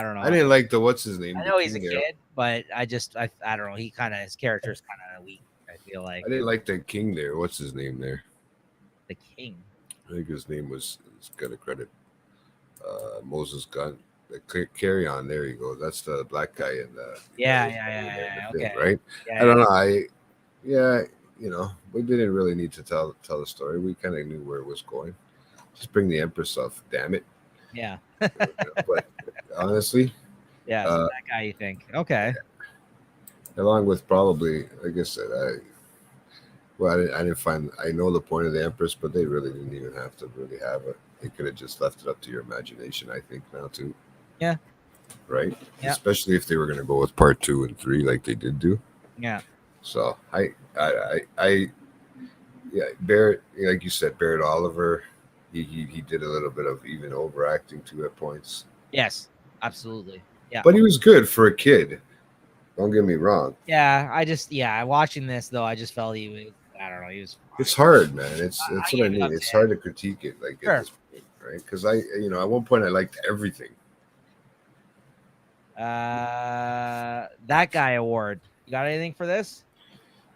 don't know. I didn't like the what's his name. I know he's a kid, but I don't know. His character is kind of weak. I feel like I didn't like the king there. What's his name there? The king. I think his name was got a credit. Moses Gunn. Carry on. There you go. That's the black guy in the. Yeah. Thing, Okay. right. Yeah, I don't know. We didn't really need to tell the story. We kind of knew where it was going. Just bring the Empress off. Damn it. Yeah. But honestly. Yeah. So that guy, you think? Okay. Along with probably, like I said, I didn't find. I know the point of the Empress, but they really didn't even have to really have it. They could have just left it up to your imagination. I think now too. Yeah. Right. Yeah. Especially if they were going to go with part 2 and 3, like they did do. Yeah. So Barrett, like you said, Barrett Oliver, he did a little bit of even overacting too at points. Yes, absolutely. Yeah. But he was good for a kid. Don't get me wrong. Yeah, watching this though, I just felt he was. I don't know. He was. It's hard, man. That's what I mean. It's hard to critique it, like sure. At this point, right? Because at one point I liked everything. That guy award. You got anything for this?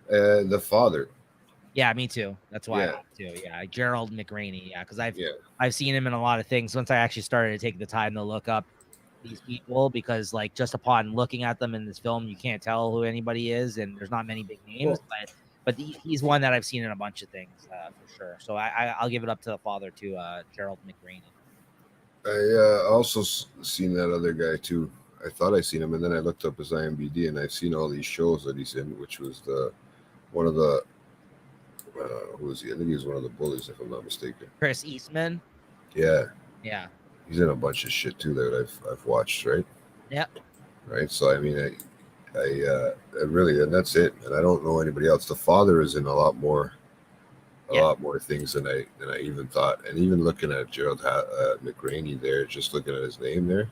The father. Yeah, me too. That's why Yeah. I too. Yeah, Gerald McRaney. Yeah, because I've seen him in a lot of things. Once I actually started to take the time to look up these people, because like just upon looking at them in this film, you can't tell who anybody is, and there's not many big names. Cool. But he's one that I've seen in a bunch of things for sure. So I'll give it up to the father too, Gerald McRaney. I also seen that other guy too. I thought I seen him, and then I looked up his IMDb, and I've seen all these shows that he's in, which was one of the who was he? I think he was one of the bullies, if I'm not mistaken. Chris Eastman. Yeah. Yeah. He's in a bunch of shit too that I've watched, right? Yeah. Right. So I mean, I really, and that's it. And I don't know anybody else. The father is in a lot more things than I even thought. And even looking at Gerald McRaney there, just looking at his name there,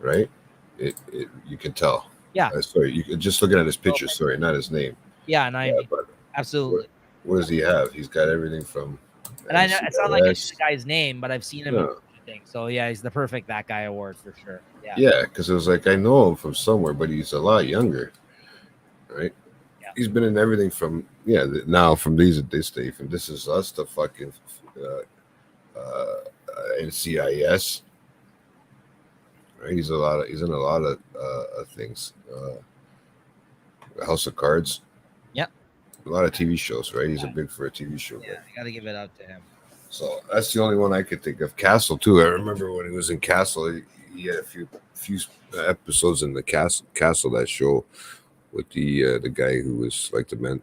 right? It you can tell. Yeah. Sorry, you just looking at his picture. Sorry, not his name. Yeah, but absolutely. What does he have? He's got everything from. And I know it's not like I knew NCIS. the guy's name, but I've seen him in No. things. So yeah, he's the perfect that guy award for sure. Yeah. Yeah, because it was like I know him from somewhere, but he's a lot younger, right? Yeah. He's been in everything from now from this day from This Is Us to fucking NCIS. Right? He's in a lot of things. House of Cards. Yep. A lot of TV shows, right? He's a big for a TV show. Yeah, I got to give it up to him. So that's the only one I could think of. Castle too. I remember when he was in Castle, he had a few episodes in the Castle that show with the guy who was like the man.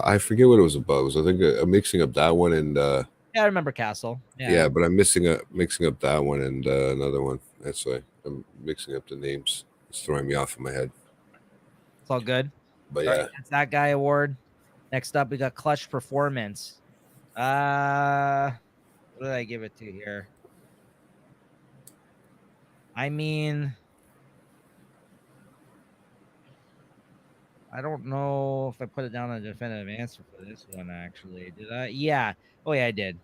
I forget what it was about. It was I think a mixing up that one and Yeah, I remember Castle. yeah, but I'm mixing up that one and another one. That's why I'm mixing up the names. It's throwing me off in my head. It's all good. But All yeah, right, that's that guy award. Next up, we got Clutch Performance. What did I give it to here? I mean, I don't know if I put it down a definitive answer for this one. Actually, did I? Yeah. Oh yeah, I did.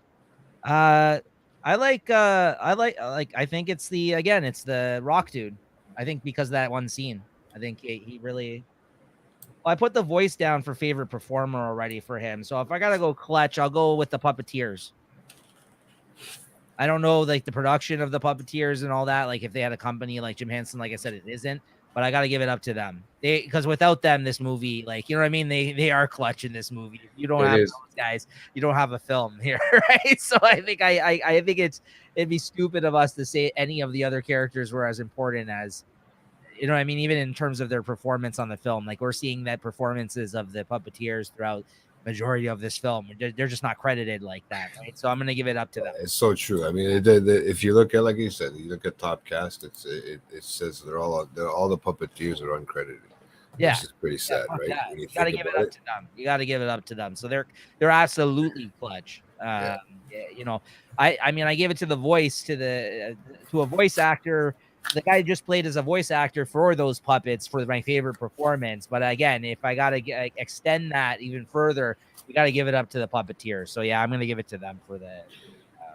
I like. I think it's it's the Rock dude. I think because of that one scene. I think he really. Well, I put the voice down for favorite performer already for him. So if I gotta go clutch, I'll go with the Puppeteers. I don't know like the production of the Puppeteers and all that. Like if they had a company like Jim Henson, like I said, it isn't. But I gotta give it up to them. Because without them, this movie, like you know what I mean, they are clutch in this movie. If you don't have those guys, you don't have a film here, right? So I think I think it'd be stupid of us to say any of the other characters were as important as you know what I mean, even in terms of their performance on the film. Like we're seeing that performances of the Puppeteers throughout majority of this film, they're just not credited like that, right? So I'm gonna give it up to them. it's so true. I mean, if you look at like you said, you look at top cast, it says they're all the puppeteers are uncredited. Yeah, which is pretty sad, right? Yeah. When You got to give it up to them. You got to give it up to them. So they're absolutely clutch. You know, I mean, I gave it to the voice to a voice actor. The guy just played as a voice actor for those puppets for my favorite performance. But again, if I got to extend that even further, we got to give it up to the Puppeteers. So yeah, I'm going to give it to them for the.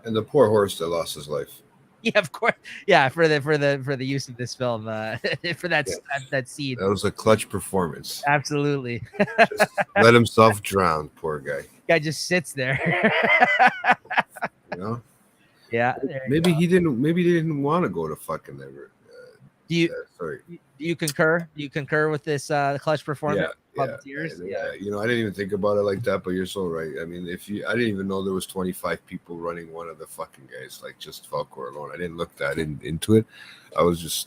And the poor horse that lost his life. Yeah, of course. Yeah, for the use of this film, for that scene. That was a clutch performance. Absolutely. Just let himself drown, poor guy. Guy just sits there. You know. Yeah. Maybe he didn't. Maybe he didn't want to go to fucking Never. Do you concur? Do you concur with this clutch performance? Yeah. You know, I didn't even think about it like that, but you're so right. I mean, I didn't even know there was 25 people running one of the fucking guys, like just Falcor alone. I didn't look that into it. I was just,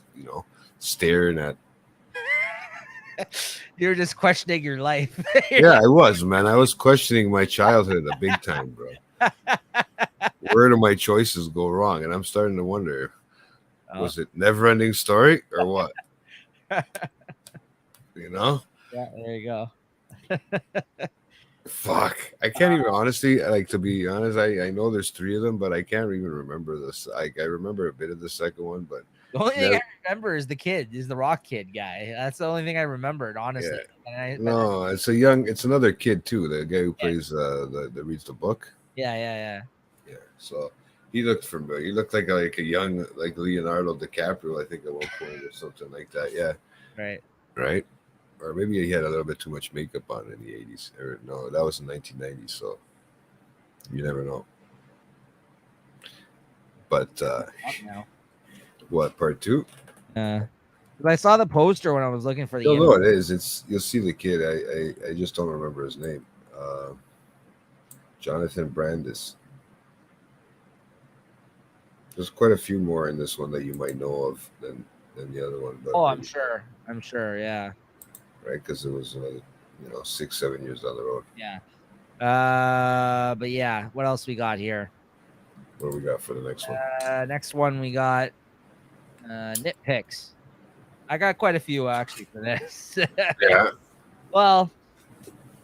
staring at. You're just questioning your life. Yeah, I was, man. I was questioning my childhood a big time, bro. Where do my choices go wrong? And I'm starting to wonder, was it NeverEnding Story or what? You know? Yeah, there you go. Fuck. I can't even honestly, like, to be honest, I know there's 3 of them, but I can't even remember this. I remember a bit of the second one, but the only thing I remember is the Rock Kid guy. That's the only thing I remembered, honestly. Yeah. No, it's another kid too, the guy who plays that reads the book. Yeah. So he looked familiar. He looked like a young, like Leonardo DiCaprio, I think, at one point or something like that. Yeah. Right. Or maybe he had a little bit too much makeup on in the 80s. Or no, that was in 1990s. So you never know. But what, part 2? I saw the poster when I was looking for the. No, it is. You'll see the kid. I just don't remember his name. Jonathan Brandis. There's quite a few more in this one that you might know of than the other one. But I'm sure. Yeah. Right, because it was 6-7 years down the road. Yeah. But yeah, what else we got here? What do we got for the next one? Next one we got nitpicks. I got quite a few actually for this. Yeah. Well,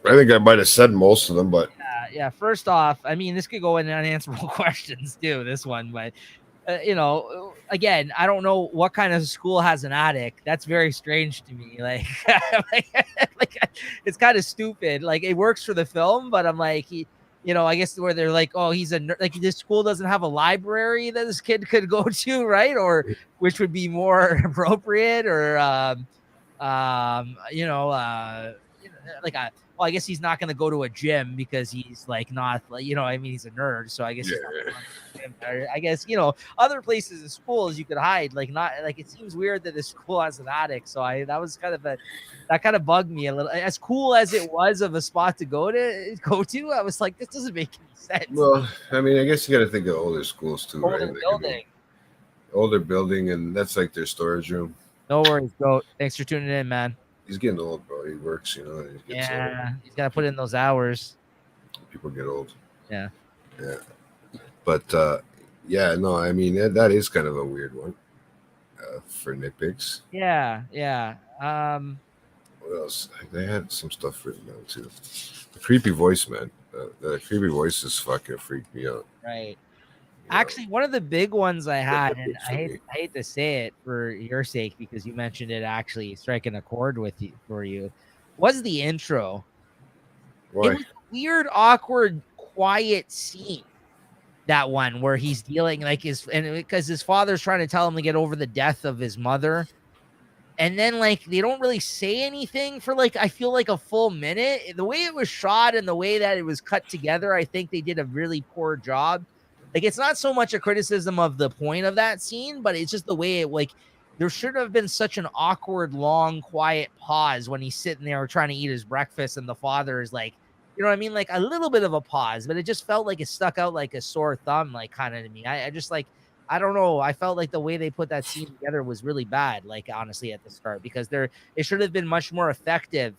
I think I might have said most of them, but yeah. First off, I mean, this could go in unanswerable questions too. This one, but again, I don't know what kind of school has an attic. That's very strange to me. Like, like it's kind of stupid. Like it works for the film, but I'm like, I guess where they're like, oh, he's like this school doesn't have a library that this kid could go to, right? Or which would be more appropriate, or like well, I guess he's not going to go to a gym because he's like not like, I mean, he's a nerd, so I guess he's not going to the gym. Or I guess other places in schools you could hide, like not like it seems weird that the school has an attic. So that kind of bugged me a little. As cool as it was of a spot to go to, I was like, this doesn't make any sense. Well, I mean, I guess you got to think of older schools too, right? Older building. Older building, and that's like their storage room. No worries, Goat. Thanks for tuning in, man. He's getting old, bro. He works, and he gets old. He's got to put in those hours. People get old. Yeah. But yeah, no, I mean that is kind of a weird one for nitpicks. Yeah. What else? They had some stuff written down too. The creepy voice, man. The creepy voices fucking freaked me out. Right. Actually, one of the big ones I had, and I hate to say it for your sake because you mentioned it actually striking a chord for you, was the intro. Why? It was a weird, awkward, quiet scene. That one where he's dealing because his father's trying to tell him to get over the death of his mother. And then like they don't really say anything for like I feel like a full minute. The way it was shot and the way that it was cut together, I think they did a really poor job. Like it's not so much a criticism of the point of that scene, but it's just the way it like there should have been such an awkward, long, quiet pause when he's sitting there trying to eat his breakfast and the father is like, you know what I mean? Like a little bit of a pause, but it just felt like it stuck out like a sore thumb, like kind of to me. I just like, I don't know. I felt like the way they put that scene together was really bad, like honestly at the start, because it should have been much more effective.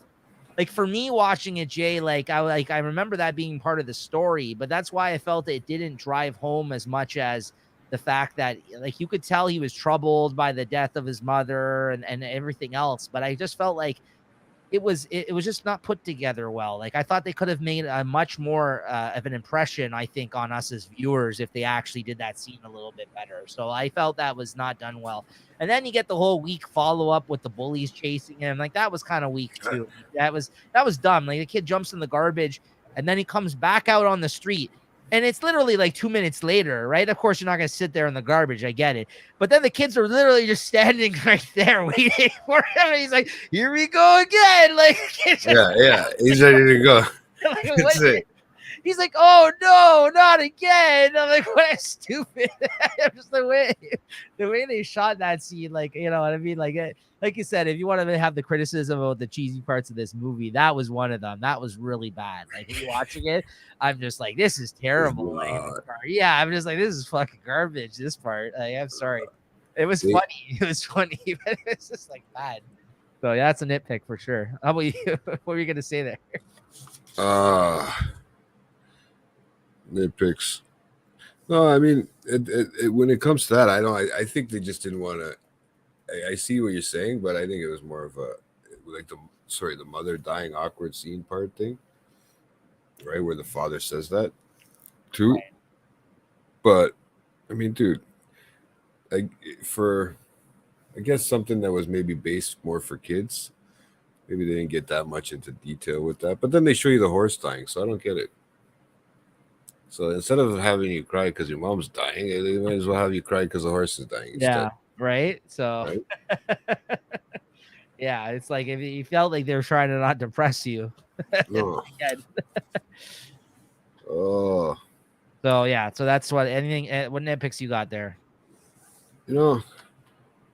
Like for me watching it, Jay, I remember that being part of the story, but that's why I felt it didn't drive home as much as the fact that like you could tell he was troubled by the death of his mother and everything else. But I just felt like it was just not put together well. Like I thought they could have made a much more of an impression, I think, on us as viewers if they actually did that scene a little bit better. So I felt that was not done well. And then you get the whole weak follow up with the bullies chasing him. Like that was kind of weak too. That was dumb. Like the kid jumps in the garbage and then he comes back out on the street. And it's literally like 2 minutes later, right? Of course, you're not going to sit there in the garbage. I get it. But then the kids are literally just standing right there waiting for him. And he's like, here we go again. Like, yeah. He's ready to go. Like, he's like, oh, no, not again. I'm like, what a stupid. Just the way they shot that scene. Like, you know what I mean? Like you said, if you want to have the criticism about the cheesy parts of this movie, that was one of them. That was really bad. Like watching it, I'm just like, this is terrible. Yeah, I'm just like, this is fucking garbage. This part, like, I'm sorry. It was funny. It was funny, but it's just like bad. So yeah, that's a nitpick for sure. How about you? What were you gonna say there? Nitpicks. No, I mean, when it comes to that, I think they just didn't want to. I see what you're saying, but I think it was more of a like the mother dying awkward scene part thing, right? Where the father says that too. Right. But I mean, dude, I guess something that was maybe based more for kids, maybe they didn't get that much into detail with that. But then they show you the horse dying, so I don't get it. So instead of having you cry because your mom's dying, they might as well have you cry because the horse is dying instead. Yeah. Right. So, right? Yeah, it's like if you felt like they were trying to not depress you. Oh. So yeah, so that's what nitpicks you got there.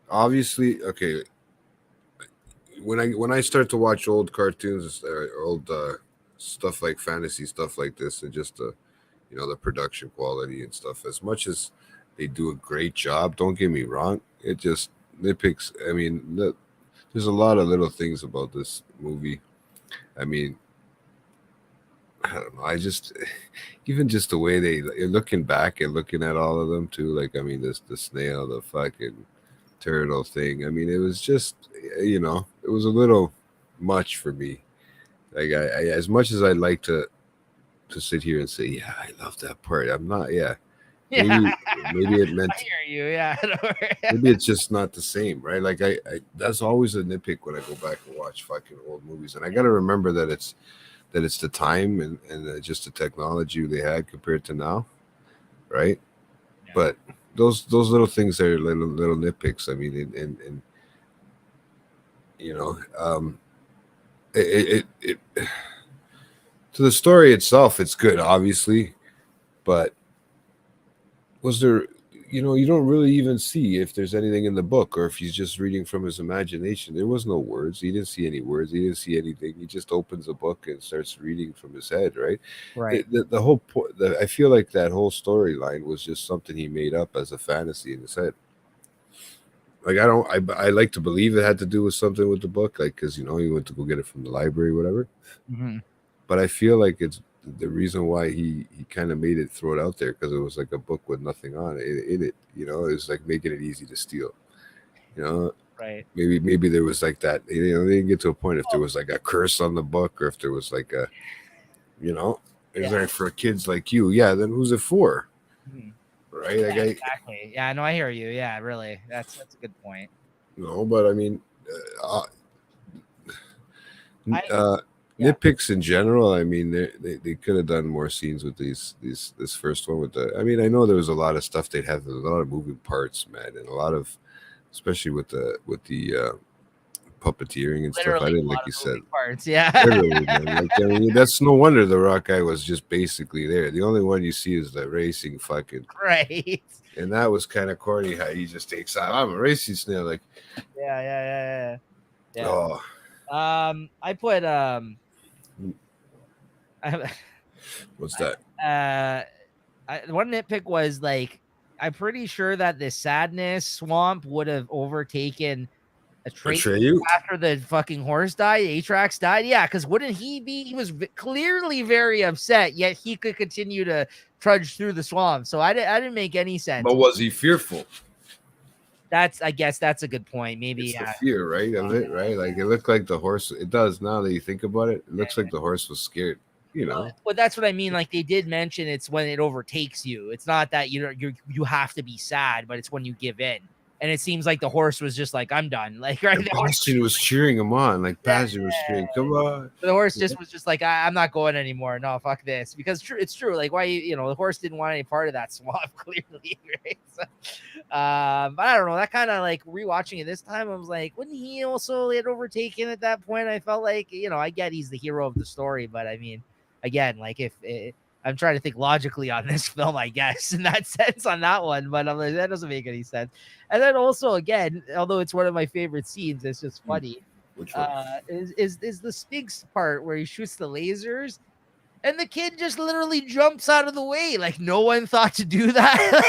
Obviously, okay. When I start to watch old cartoons or old stuff like fantasy stuff like this, and just the production quality and stuff, as much as they do a great job, don't get me wrong, it just nitpicks. I mean, there's a lot of little things about this movie. I mean, I don't know. I just, even just the way looking back and looking at all of them too. Like, I mean, the snail, the fucking turtle thing. I mean, it was just, it was a little much for me. Like, I as much as I'd like to sit here and say, yeah, I love that part. I'm not, yeah. Yeah, maybe it I meant hear you. Yeah. maybe it's just not the same, right? Like I that's always a nitpick when I go back and watch fucking old movies, and I got to remember that it's the time and just the technology they had compared to now, right? Yeah. But those little things are little nitpicks. I mean, and you know, it to the story itself, it's good, obviously, but was there, you don't really even see if there's anything in the book or if he's just reading from his imagination. There was no words. He didn't see any words. He didn't see anything. He just opens a book and starts reading from his head, right? Right. The whole point, I feel like that whole storyline was just something he made up as a fantasy in his head. Like, I like to believe it had to do with something with the book, like, because, he went to go get it from the library, whatever. Mhm. But I feel like it's the reason why he kind of made it throw it out there because it was like a book with nothing on it in it. It was like making it easy to steal. You know, Right. maybe there was like that. They didn't get to a point if there was like a curse on the book or if there was like a, it's Yeah. like for kids like you. Yeah, then who's it for? Mhm. Right? Yeah, Like exactly. Yeah, no, I hear you. Yeah, really. That's a good point. no, but I mean, uh, I uh, Yeah. nitpicks in general. I mean, they could have done more scenes with this first one with the. I mean, I know there was a lot of stuff they'd have, a lot of moving parts, man, and a lot of, especially with the puppeteering and stuff. I Literally didn't a lot like you of said moving parts. Yeah. literally, man. Like I mean, that's no wonder the Rock guy was just basically there. The only one you see is the racing fucking, Right. and that was kind of corny how he just takes out. I'm a racing snail, like Yeah. oh, I put I, what's that? one nitpick was like I'm pretty sure that the sadness swamp would have overtaken a trait Betray you? after the fucking horse died, Atrax died. Yeah, because wouldn't he be? He was clearly very upset, yet he could continue to trudge through the swamp. So I didn't make any sense. But was he fearful? I guess that's a good point. Maybe It's the yeah. fear, right, of it, right? Like it looked like the horse. It does now that you think about it. It looks like the horse was scared. Well, that's what I mean. Like they did mention, it's when it overtakes you. It's not that you have to be sad, but it's when you give in. And it seems like the horse was just like, I'm done. Like right, And the horse, Boston was cheering him on. Like Bastion was cheering, come on. the horse just was just like, I'm not going anymore. No, fuck this. Because it's true. Like why the horse didn't want any part of that swamp clearly, right? So, but I don't know. That kind of like rewatching it this time, I was like, wouldn't he also get overtaken at that point? I felt like I get he's the hero of the story, but I mean, again, like if I'm trying to think logically on this film, I guess in that sense on that one, but I'm like, that doesn't make any sense. And then also again, although it's one of my favorite scenes, it's just funny. Which one? Is the Sphinx part where he shoots the lasers and the kid just literally jumps out of the way, like no one thought to do that.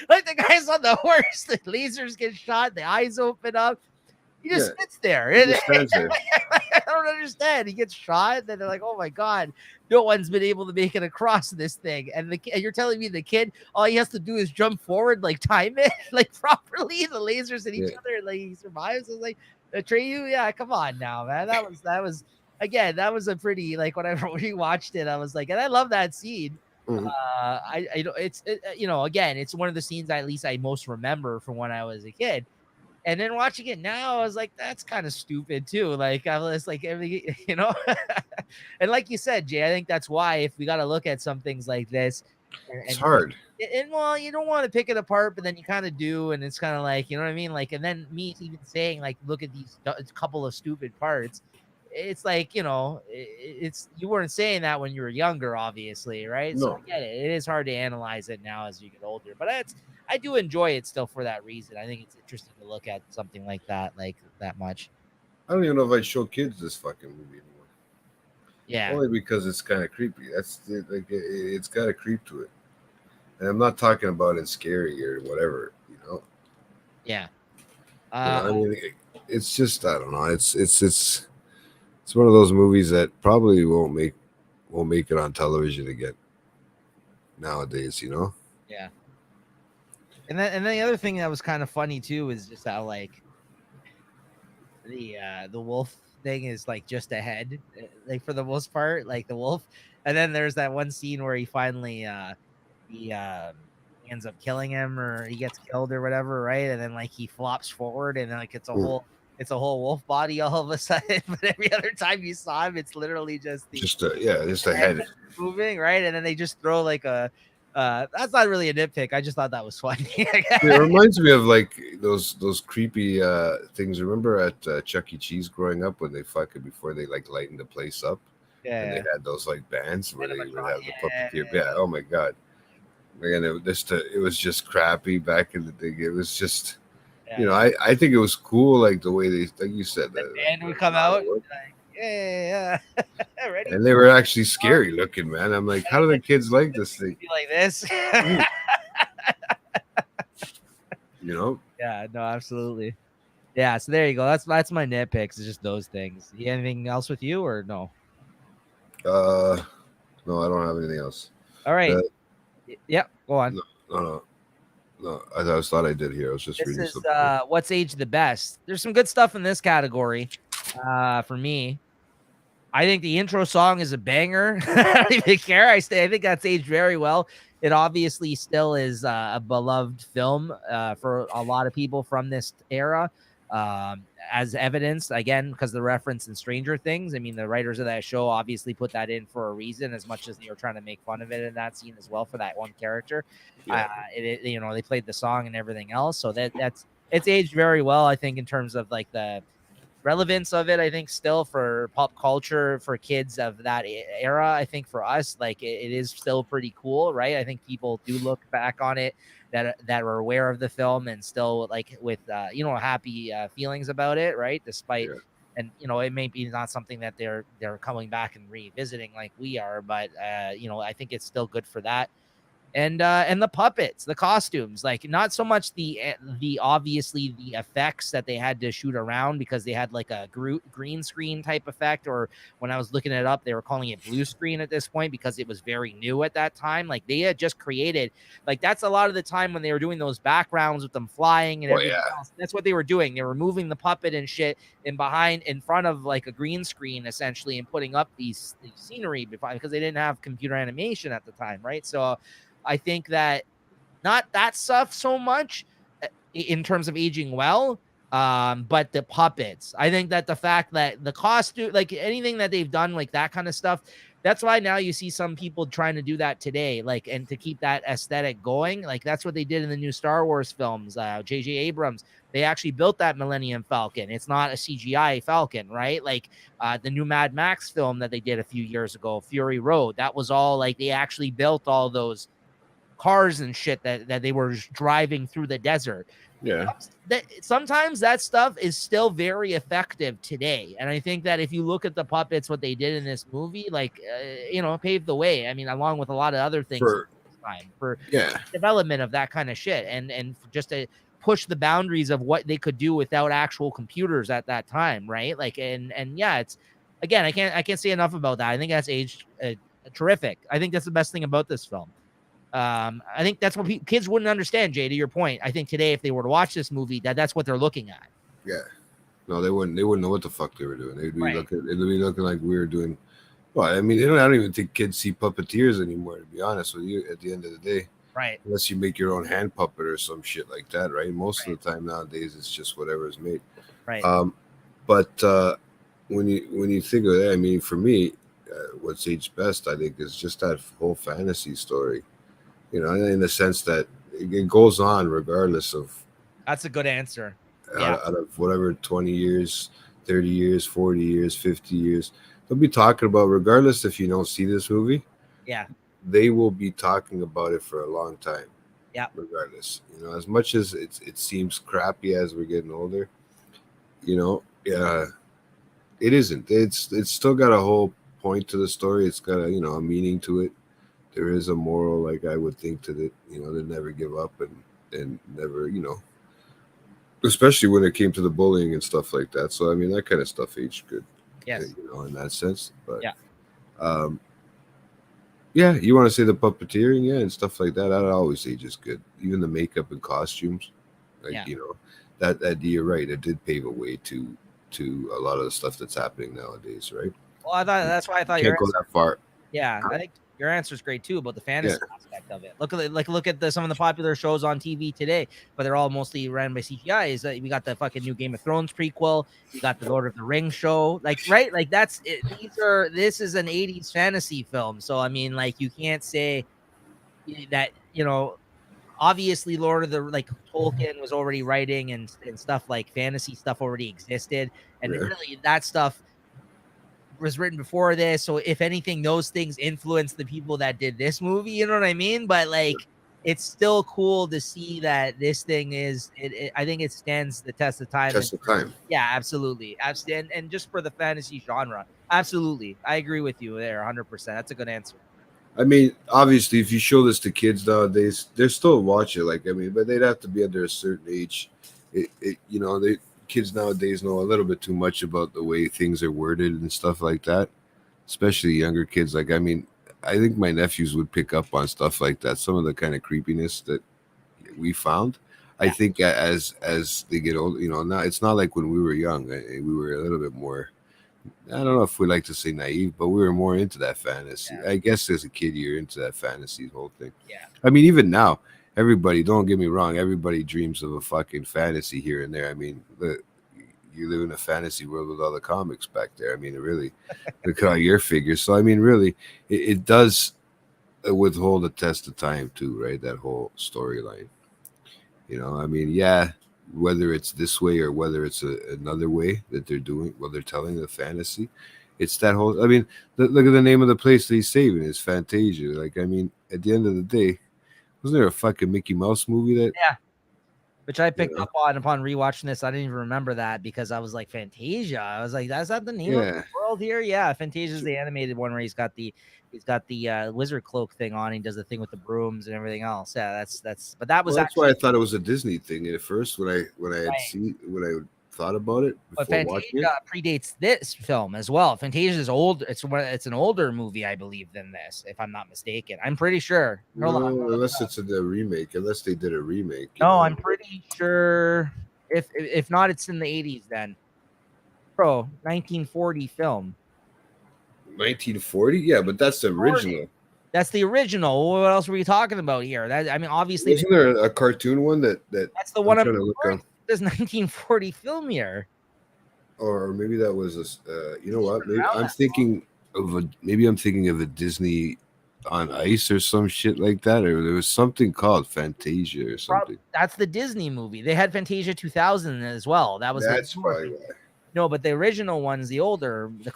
Like the guy's on the horse, the lasers get shot, the eyes open up. He just sits there. He just stands there. I don't understand. He gets shot, and then they're like, "Oh my god, no one's been able to make it across this thing." And you're telling me the kid, all he has to do is jump forward, like time it, like properly. The lasers at each other, and like he survives. I was like, Atreyu, yeah, come on now, man. That was again, that was a pretty like when I rewatched it, I was like, and I love that scene. Mhm. Again, it's one of the scenes at least I most remember from when I was a kid. And then watching it now, I was like, that's kind of stupid too. Like I was like everything, and like you said, Jay, I think that's why if we got to look at some things like this, It's hard. and well, you don't want to pick it apart, but then you kind of do, and it's kind of like, you know what I mean? Like, and then me even saying like, look at these couple of stupid parts. It's like, it's you weren't saying that when you were younger, obviously, right? So No. I get it. It is hard to analyze it now as you get older, but I do enjoy it still for that reason. I think it's interesting to look at something like that much. I don't even know if I'd show kids this fucking movie anymore. Yeah. Only because it's kind of creepy. It's got a creep to it. And I'm not talking about it scary or whatever, Yeah. I mean, it's just I don't know. It's one of those movies that probably won't make it on television again nowadays. Yeah. And then the other thing that was kind of funny too is just how like the wolf thing is like just ahead, like for the most part, like the wolf. And then there's that one scene where he finally he ends up killing him, or he gets killed or whatever, right? And then like he flops forward, and like it's a whole wolf body all of a sudden. But every other time you saw him, it's literally just the just a head. moving, right? And then they just throw like a that's not really a nitpick. I just thought that was funny. It reminds me of like those creepy things. Remember at Chuck E. Cheese growing up when they fucking before they like lightened the place up, and they had those like bands where they would have the puppeteer. Yeah. Oh my god. Man, it was just crappy back in the day. It was just, I think it was cool, like the way they, like you said, the band would come out, like, yeah. Ready? And they were actually scary looking, man. I'm like, how do the kids like this thing? Like this? Yeah, no, absolutely. Yeah, so there you go. That's my nitpicks. It's just those things. Anything else with you or no? No, I don't have anything else. All right. Yep, go on. No. I thought I did here. I was just reading something. What's aged the best? There's some good stuff in this category. For me, I think the intro song is a banger. I don't even care. I think that's aged very well. It obviously still is a beloved film for a lot of people from this era. As evidenced again, because the reference in Stranger Things. I mean, the writers of that show obviously put that in for a reason, as much as they were trying to make fun of it in that scene as well for that one character. Yeah. They played the song and everything else, so it's aged very well. I think in terms of like the relevance of it, I think still for pop culture for kids of that era, I think for us, like it is still pretty cool, right? I think people do look back on it that are aware of the film and still like with happy feelings about it, right? Despite and it may be not something that they're coming back and revisiting like we are, but I think it's still good for that. And the puppets, the costumes, like not so much the obviously the effects that they had to shoot around because they had like a green screen type effect, or when I was looking it up, they were calling it blue screen at this point because it was very new at that time. Like they had just created, like that's a lot of the time when they were doing those backgrounds with them flying and everything else. That's what they were doing. They were moving the puppet and shit in front of like a green screen essentially and putting up these scenery because they didn't have computer animation at the time, right? So I think that not that stuff so much in terms of aging well, but the puppets. I think that the fact that the costume, like anything that they've done, like that kind of stuff, that's why now you see some people trying to do that today, like, and to keep that aesthetic going. Like that's what they did in the new Star Wars films. J.J. Abrams, they actually built that Millennium Falcon. It's not a CGI Falcon, right? Like the new Mad Max film that they did a few years ago, Fury Road, that was all like they actually built all those cars and shit that they were driving through the desert. Yeah. Sometimes that stuff is still very effective today. And I think that if you look at the puppets, what they did in this movie, like, paved the way. I mean, along with a lot of other things for development of that kind of shit. And just to push the boundaries of what they could do without actual computers at that time. Right. Like, and yeah, it's, again, I can't say enough about that. I think that's aged terrific. I think that's the best thing about this film. I think that's what kids wouldn't understand, Jay, to your point. I think today, if they were to watch this movie, that's what they're looking at. Yeah. No, they wouldn't know what the fuck they were doing. They'd be looking like we were doing. Well, I mean, I don't even think kids see puppeteers anymore, to be honest with you, at the end of the day. Right. Unless you make your own hand puppet or some shit like that, right? Most of the time nowadays, it's just whatever is made. Right. But when you think of that, I mean, for me, what's aged best, I think, is just that whole fantasy story. In the sense that it goes on regardless of. That's a good answer. Out of whatever 20 years, 30 years, 40 years, 50 years, they'll be talking about, regardless if you don't see this movie. Yeah. They will be talking about it for a long time. Yeah. Regardless, as much as it seems crappy as we're getting older, it isn't. It's still got a whole point to the story. It's got a meaning to it. There is a moral, like I would think, to it, to never give up and never, especially when it came to the bullying and stuff like that. So, I mean, that kind of stuff aged good. Yes. In that sense. But, yeah. You want to say the puppeteering, and stuff like that. That always ages good. Even the makeup and costumes. Like, that you're right. It did pave a way to a lot of the stuff that's happening nowadays, right? Well, that's why I thought you can't go that far. Yeah, I think your answer is great too about the fantasy Yeah. aspect of it. Look at some of the popular shows on TV today, but they're all mostly ran by CGI. Is that we got the fucking new Game of Thrones prequel, we got the Lord of the Rings show, like right, like that's it. This is an '80s fantasy film, so I mean, like you can't say that obviously Lord of the like Tolkien was already writing and stuff like fantasy stuff already existed, and Yeah. really that stuff was written before this. So if anything, those things influenced the people that did this movie. You know what I mean? But like, it's still cool to see that this thing I think it stands the test of time. Test of time. Yeah, absolutely, absolutely, and just for the fantasy genre, absolutely, I agree with you there, 100%. That's a good answer. I mean, obviously, if you show this to kids nowadays, they're still watch it. Like, I mean, but they'd have to be under a certain age. They kids nowadays know a little bit too much about the way things are worded and stuff like that. Especially younger kids. Like, I mean, I think my nephews would pick up on stuff like that. Some of the kind of creepiness that we found. I think as they get older, now it's not like when we were young. We were a little bit more. I don't know if we like to say naive, but we were more into that fantasy. Yeah. I guess as a kid, you're into that fantasy whole thing. Yeah. I mean, even now, everybody, don't get me wrong, everybody dreams of a fucking fantasy here and there. I mean, you live in a fantasy world with all the comics back there. I mean, really, look at all your figures. So, I mean, really, it does withhold a test of time, too, right? That whole storyline. I mean, yeah, whether it's this way or whether it's another way that they're doing, they're telling the fantasy, it's that whole. I mean, look at the name of the place that he's saving is Fantasia. Like, I mean, at the end of the day, wasn't there a fucking Mickey Mouse movie that? Yeah. Which I picked up on upon rewatching this. I didn't even remember that because I was like, Fantasia. I was like, that's not the name of the world here. Yeah, Fantasia is the animated one where he's got the wizard cloak thing on. He does the thing with the brooms and everything else. Yeah, that's. But that was that's actually why I thought it was a Disney thing at first when I had seen when I thought about it before but Fantasia predates this film as well. Fantasia is old. It's an older movie, I believe, than this, if I'm not mistaken. I'm pretty sure. Hold on, unless it's a remake, unless they did a remake. No, I'm pretty sure. If not, it's in the 80s then. Bro, 1940 film. 1940? Yeah, but that's the original. That's the original. What else were we talking about here? I mean, obviously, isn't there a cartoon one that's the one I'm trying to look on? This 1940 film here. Or maybe that was you know what? Maybe I'm thinking of a Disney on Ice or some shit like that, or there was something called Fantasia or something. That's the Disney movie. They had Fantasia 2000 as well. That's probably why. No, but the original one's the older, the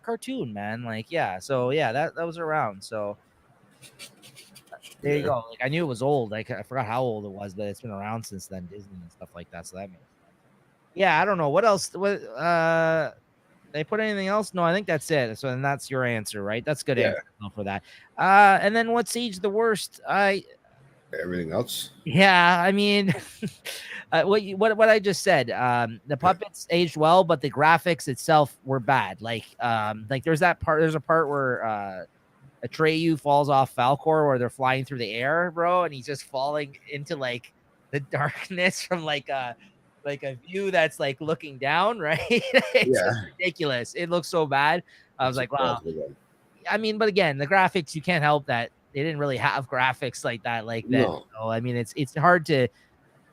cartoon, man. Like, yeah. So yeah, that was around. So there you go. Like, I knew it was old. Like, I forgot how old it was, but it's been around since then, Disney and stuff like that. So that makes sense. Yeah, I don't know what else. What they put anything else? No, I think that's it. So then that's your answer, right? That's good answer for that. And then what's aged the worst? Everything else. Yeah, I mean, what I just said. The puppets aged well, but the graphics itself were bad. Like there's a part where Atreyu falls off Falcor where they're flying through the air, bro, and he's just falling into like the darkness from like a view that's like looking down, right? It's just ridiculous. It looks so bad. I was like, wow. I mean, but again, the graphics, you can't help that they didn't really have graphics like that then. No. So I mean, it's hard to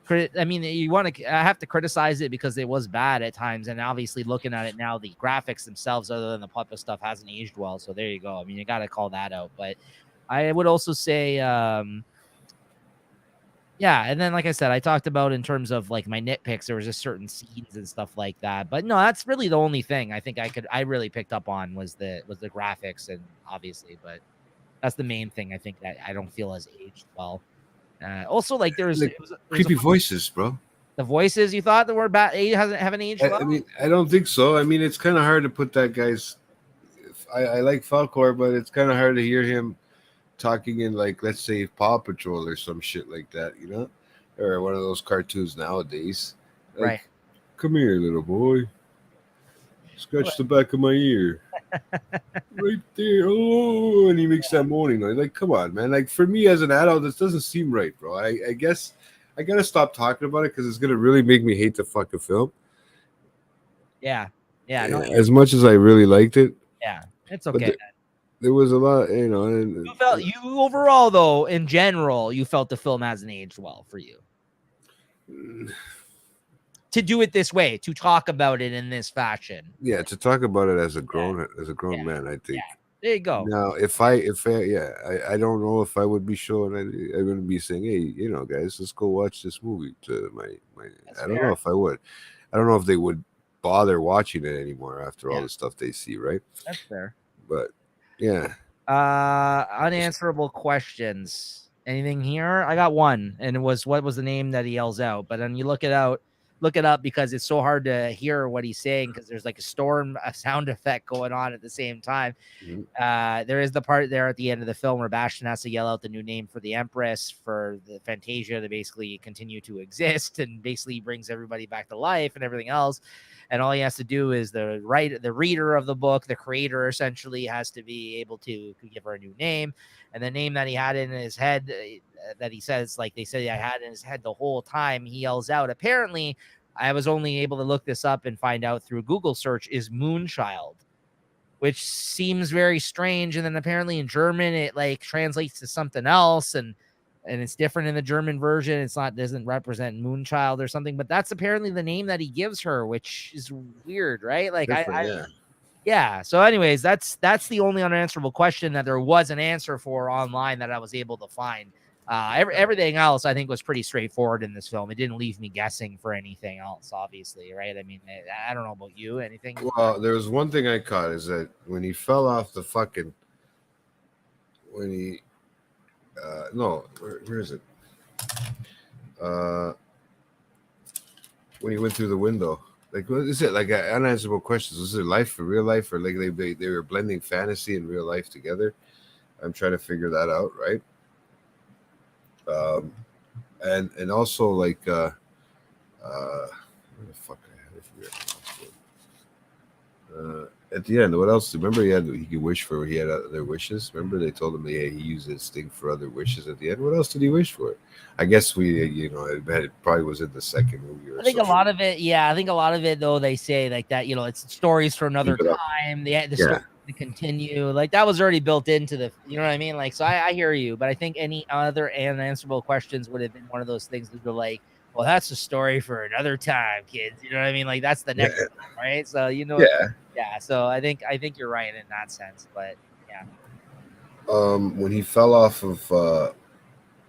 I mean, I have to criticize it because it was bad at times, and obviously looking at it now, the graphics themselves, other than the puppet stuff, hasn't aged well. So there you go. I mean, you got to call that out. But I would also say, yeah, and then like I said, I talked about in terms of like my nitpicks, there was just certain scenes and stuff like that. But no, that's really the only thing I think I really picked up on was the graphics, and obviously, but that's the main thing I think that I don't feel has aged well. Also, like there's creepy voices, bro. The voices you thought that were bad haven't aged well? I mean, I don't think so. I mean, it's kind of hard to put that guy's. I like Falcor, but it's kind of hard to hear him talking in, like, let's say Paw Patrol or some shit like that, or one of those cartoons nowadays. Like, right. Come here, little boy. Scratch the back of my ear. Right there. Oh, and he makes that moaning noise. Like, come on, man. Like, for me as an adult, this doesn't seem right, bro. I guess I gotta stop talking about it because it's gonna really make me hate the fucking film. Yeah. No, as much as I really liked it. Yeah, it's okay. there was a lot, you know, and You felt you overall though, in general, you felt the film hasn't aged well for you. To do it this way, to talk about it in this fashion. yeah, to talk about it as a grown Yeah. man, I think. There you go. Now, if I yeah, I don't know if I would be showing. I wouldn't be saying, hey, you know, guys, let's go watch this movie to my. That's I don't fair. know if I would. I don't know if they would bother watching it anymore after all Yeah. the stuff they see, right? That's fair. But yeah, Unanswerable questions. Anything here? I got one, and it was what was the name that he yells out? But then you look it up because it's so hard to hear what he's saying because there's like a sound effect going on at the same time. Mhm. There is the part there at the end of the film where Bastion has to yell out the new name for the Empress for the Fantasia to basically continue to exist, and basically brings everybody back to life and everything else. And all he has to do is the reader of the book, the creator, essentially has to be able to give her a new name. And the name that he had in his head, that he says, like they said, I had in his head the whole time, he yells out. Apparently, I was only able to look this up and find out through Google search, is Moonchild, which seems very strange. And then apparently in German, it like translates to something else, and it's different in the German version. It's not, doesn't represent Moonchild or something, but that's apparently the name that he gives her, which is weird, right? Like different, yeah. So anyways, that's the only unanswerable question that there was an answer for online that I was able to find. Everything else I think was pretty straightforward in this film. It didn't leave me guessing for anything else, obviously, right? I mean, I don't know about you. Anything? Well, there was one thing I caught is that when he fell off the fucking, when he, no, where is it? When he went through the window, like, what is it? Like unanswerable questions. Was it life for real life, or like they were blending fantasy and real life together? I'm trying to figure that out, right? And also like where the fuck I forget. At the end, what else? Remember, he could wish for. He had other wishes. Remember, they told him he used his thing for other wishes at the end. What else did he wish for? I guess it probably was in the second movie. Or I think something. a lot of it, I think a lot of it though, they say like that, it's stories for another time. The story to continue, like that was already built into the, you know what I mean? Like, so I hear you, but I think any other unanswerable questions would have been one of those things that were like, well, that's a story for another time, kids. You know what I mean? Like that's the next one, right? So yeah. So I think you're right in that sense, but yeah. When he fell off of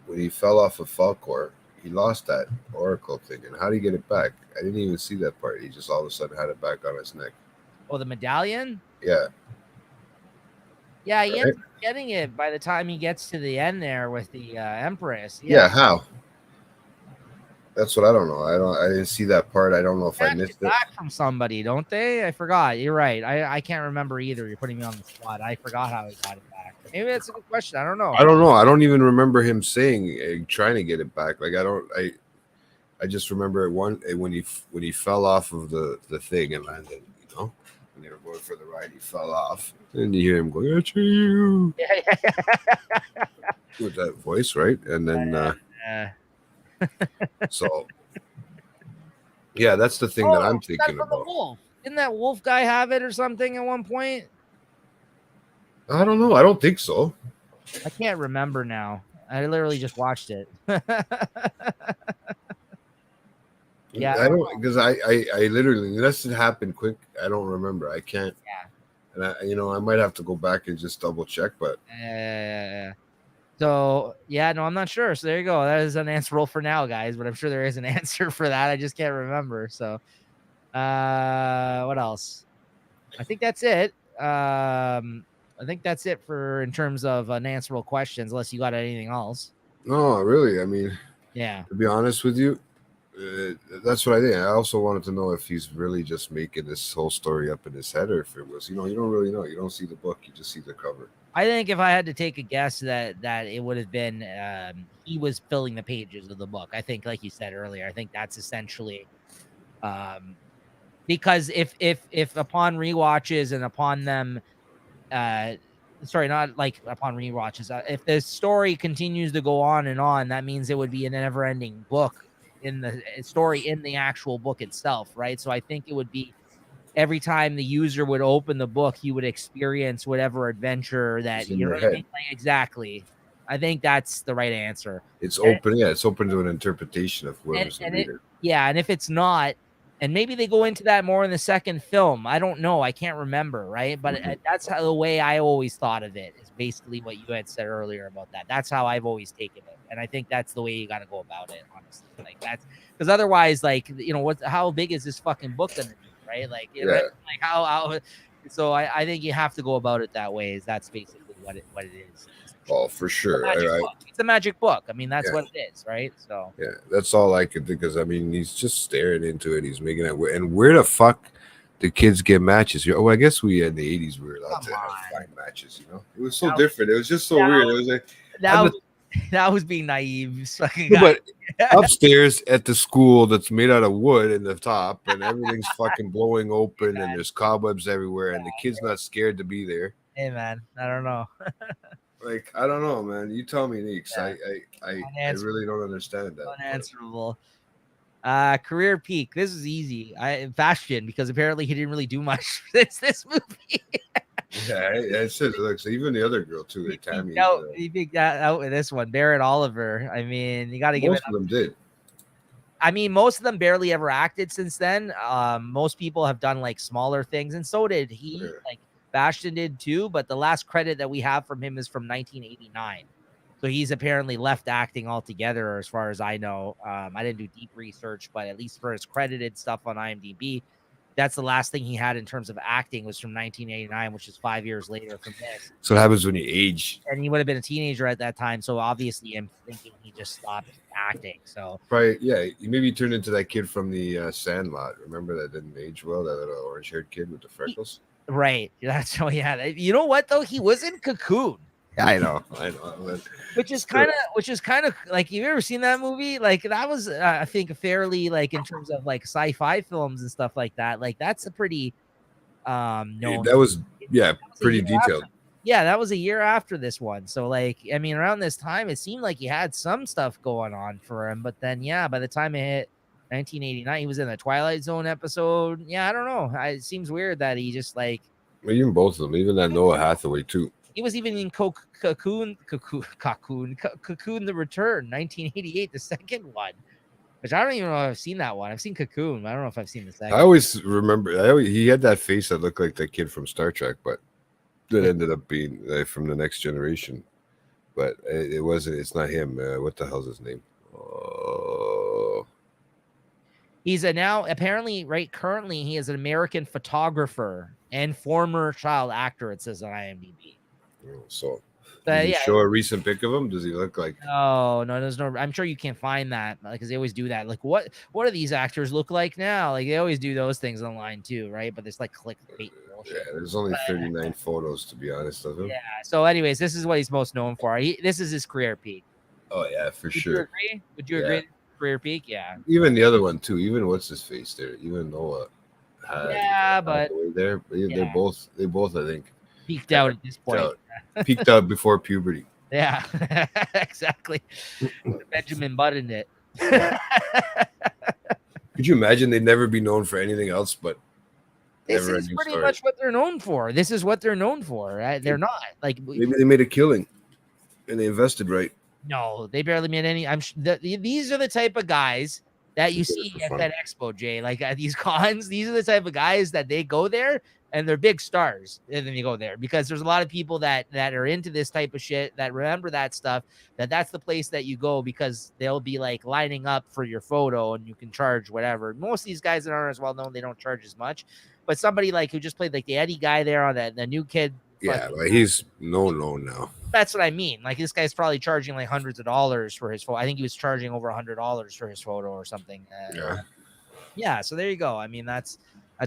Falkor, he lost that oracle thing, and how did he get it back? I didn't even see that part. He just all of a sudden had it back on his neck. Oh, the medallion? Yeah. Yeah, he ends up getting it by the time he gets to the end there with the Empress. Yeah, how? That's what I don't know. I didn't see that part. I don't know if I missed it. Back from somebody, don't they? I forgot. You're right. I can't remember either. You're putting me on the spot. I forgot how he got it back. Maybe that's a good question. I don't know. I don't know. I don't even remember him saying trying to get it back. Like I just remember when he fell off of the thing and landed. You know, when they were going for the ride, he fell off, and you hear him go, "It's you," with that voice, right? And then so yeah, that's the thing that I'm thinking about. Wolf. Didn't that wolf guy have it or something at one point? I don't know. I don't think so. I can't remember now. I literally just watched it. Yeah, I don't, because I literally, unless it happened quick, I don't remember. I can't. Yeah. And I might have to go back and just double check, but so yeah, no, I'm not sure. So there you go. That is unanswerable for now, guys. But I'm sure there is an answer for that. I just can't remember. So, what else? I think that's it. I think that's it for in terms of unanswerable questions. Unless you got anything else. No, really. I mean, yeah. To be honest with you, that's what I think. I also wanted to know if he's really just making this whole story up in his head, or if it was, you don't really know. You don't see the book, you just see the cover. I think if I had to take a guess that it would have been he was filling the pages of the book. I think, like you said earlier, I think that's essentially because if upon rewatches and upon them, sorry, not like upon rewatches, if the story continues to go on and on, that means it would be a never-ending book in the story in the actual book itself, right? So I think it would be every time the user would open the book, he would experience whatever adventure that It's in you know their what I mean? head. Like, exactly. I think that's the right answer. It's And- open. Yeah, it's open to an interpretation of whoever's the and reader. and if it's not, and maybe they go into that more in the second film. I don't know. I can't remember, right? But Mhm. that's how the way I always thought of it is basically what you had said earlier about that. That's how I've always taken it, and I think that's the way you got to go about it. Honestly, like that's because otherwise, like you know, how big is this fucking book gonna be, right? Like you know, Yeah. like how. So I think you have to go about it that way. Is that's basically what it is. Oh, for sure. Magic book. It's a magic book. I mean, that's Yeah. what it is, right? So Yeah, that's all I could think. Because I mean, he's just staring into it. He's making it. And where the fuck the kids get matches? Oh, I guess we in the 80s we were allowed to have fine matches. You know, it was so different. It was just so weird. It was like that was being naive, fucking no, guy. but upstairs at the school that's made out of wood in the top, and everything's fucking blowing open, and there's cobwebs everywhere, and the kid's not scared to be there. Hey man, I don't know. Like I don't know, man. You tell me, Neeks. Yeah. I really don't understand that. Unanswerable. Career peak. This is easy. Fashion, because apparently he didn't really do much since this movie. Yeah, it says look. So even the other girl too, Tammy. He picked that out with this one, Barrett Oliver. I mean, you got to give it. Most of them did. I mean, most of them barely ever acted since then. Most people have done like smaller things, and so did he. Yeah. Like Bastion did too. But the last credit that we have from him is from 1989. So he's apparently left acting altogether, as far as I know. I didn't do deep research, but at least for his credited stuff on IMDb, that's the last thing he had in terms of acting was from 1989, which is 5 years later from this. So what happens when you age? And he would have been a teenager at that time. So obviously, I'm thinking he just stopped acting. So Probably, yeah. Maybe turned into that kid from the Sandlot. Remember that didn't age well? That little orange-haired kid with the freckles. Right. That's so yeah. You know what though? He was in Cocoon. I know. Which is kind of like, you ever seen that movie? Like that was I think fairly, like in terms of like sci-fi films and stuff like that. Like that's a pretty known. That was pretty detailed. Yeah, that was a year after this one. So like, I mean, around this time, it seemed like he had some stuff going on for him. But then, yeah, by the time it hit 1989, he was in the Twilight Zone episode. Yeah, I don't know. It seems weird that he just like. Well, even both of them, even that Noah Hathaway too. He was even in Cocoon, The Return, 1988, the second one, which I don't even know if I've seen that one. I've seen Cocoon. I don't know if I've seen the second. I always remember he had that face that looked like the kid from Star Trek, but that ended up being from the Next Generation. But it wasn't. It's not him. What the hell's his name? He's now apparently currently he is an American photographer and former child actor. It says on IMDb. So, did you show a recent pic of him? Does he look like? No, there's no. I'm sure you can't find that because they always do that. Like, what do these actors look like now? Like, they always do those things online too, right? But it's like clickbait bullshit. Yeah, there's only 39 photos to be honest of him. Yeah. So, anyways, this is what he's most known for. This is his career peak. Oh yeah, for sure. Would you agree? Would you agree? Career peak, yeah. Even the other one too. Even what's his face there. Even Noah. But they're both. They both, I think, peaked out at this point. Peaked out before puberty. Yeah, exactly. Benjamin buttoned it. Could you imagine they'd never be known for anything else but this is pretty much what they're known for. This is what they're known for. Right? They're not like maybe they made a killing and they invested right. No, they barely made any. These are the type of guys that you see at that expo, Jay. Like at these cons, these are the type of guys that they go there and they're big stars, and then you go there because there's a lot of people that are into this type of shit that remember that stuff. That's the place that you go because they'll be like lining up for your photo and you can charge whatever. Most of these guys that aren't as well known, they don't charge as much. But somebody like who just played like the Eddie guy there on the new kid. Yeah, but he's known now. That's what I mean. Like this guy's probably charging like hundreds of dollars for his photo. I think he was charging over $100 for his photo or something. Yeah. So there you go. I mean, that's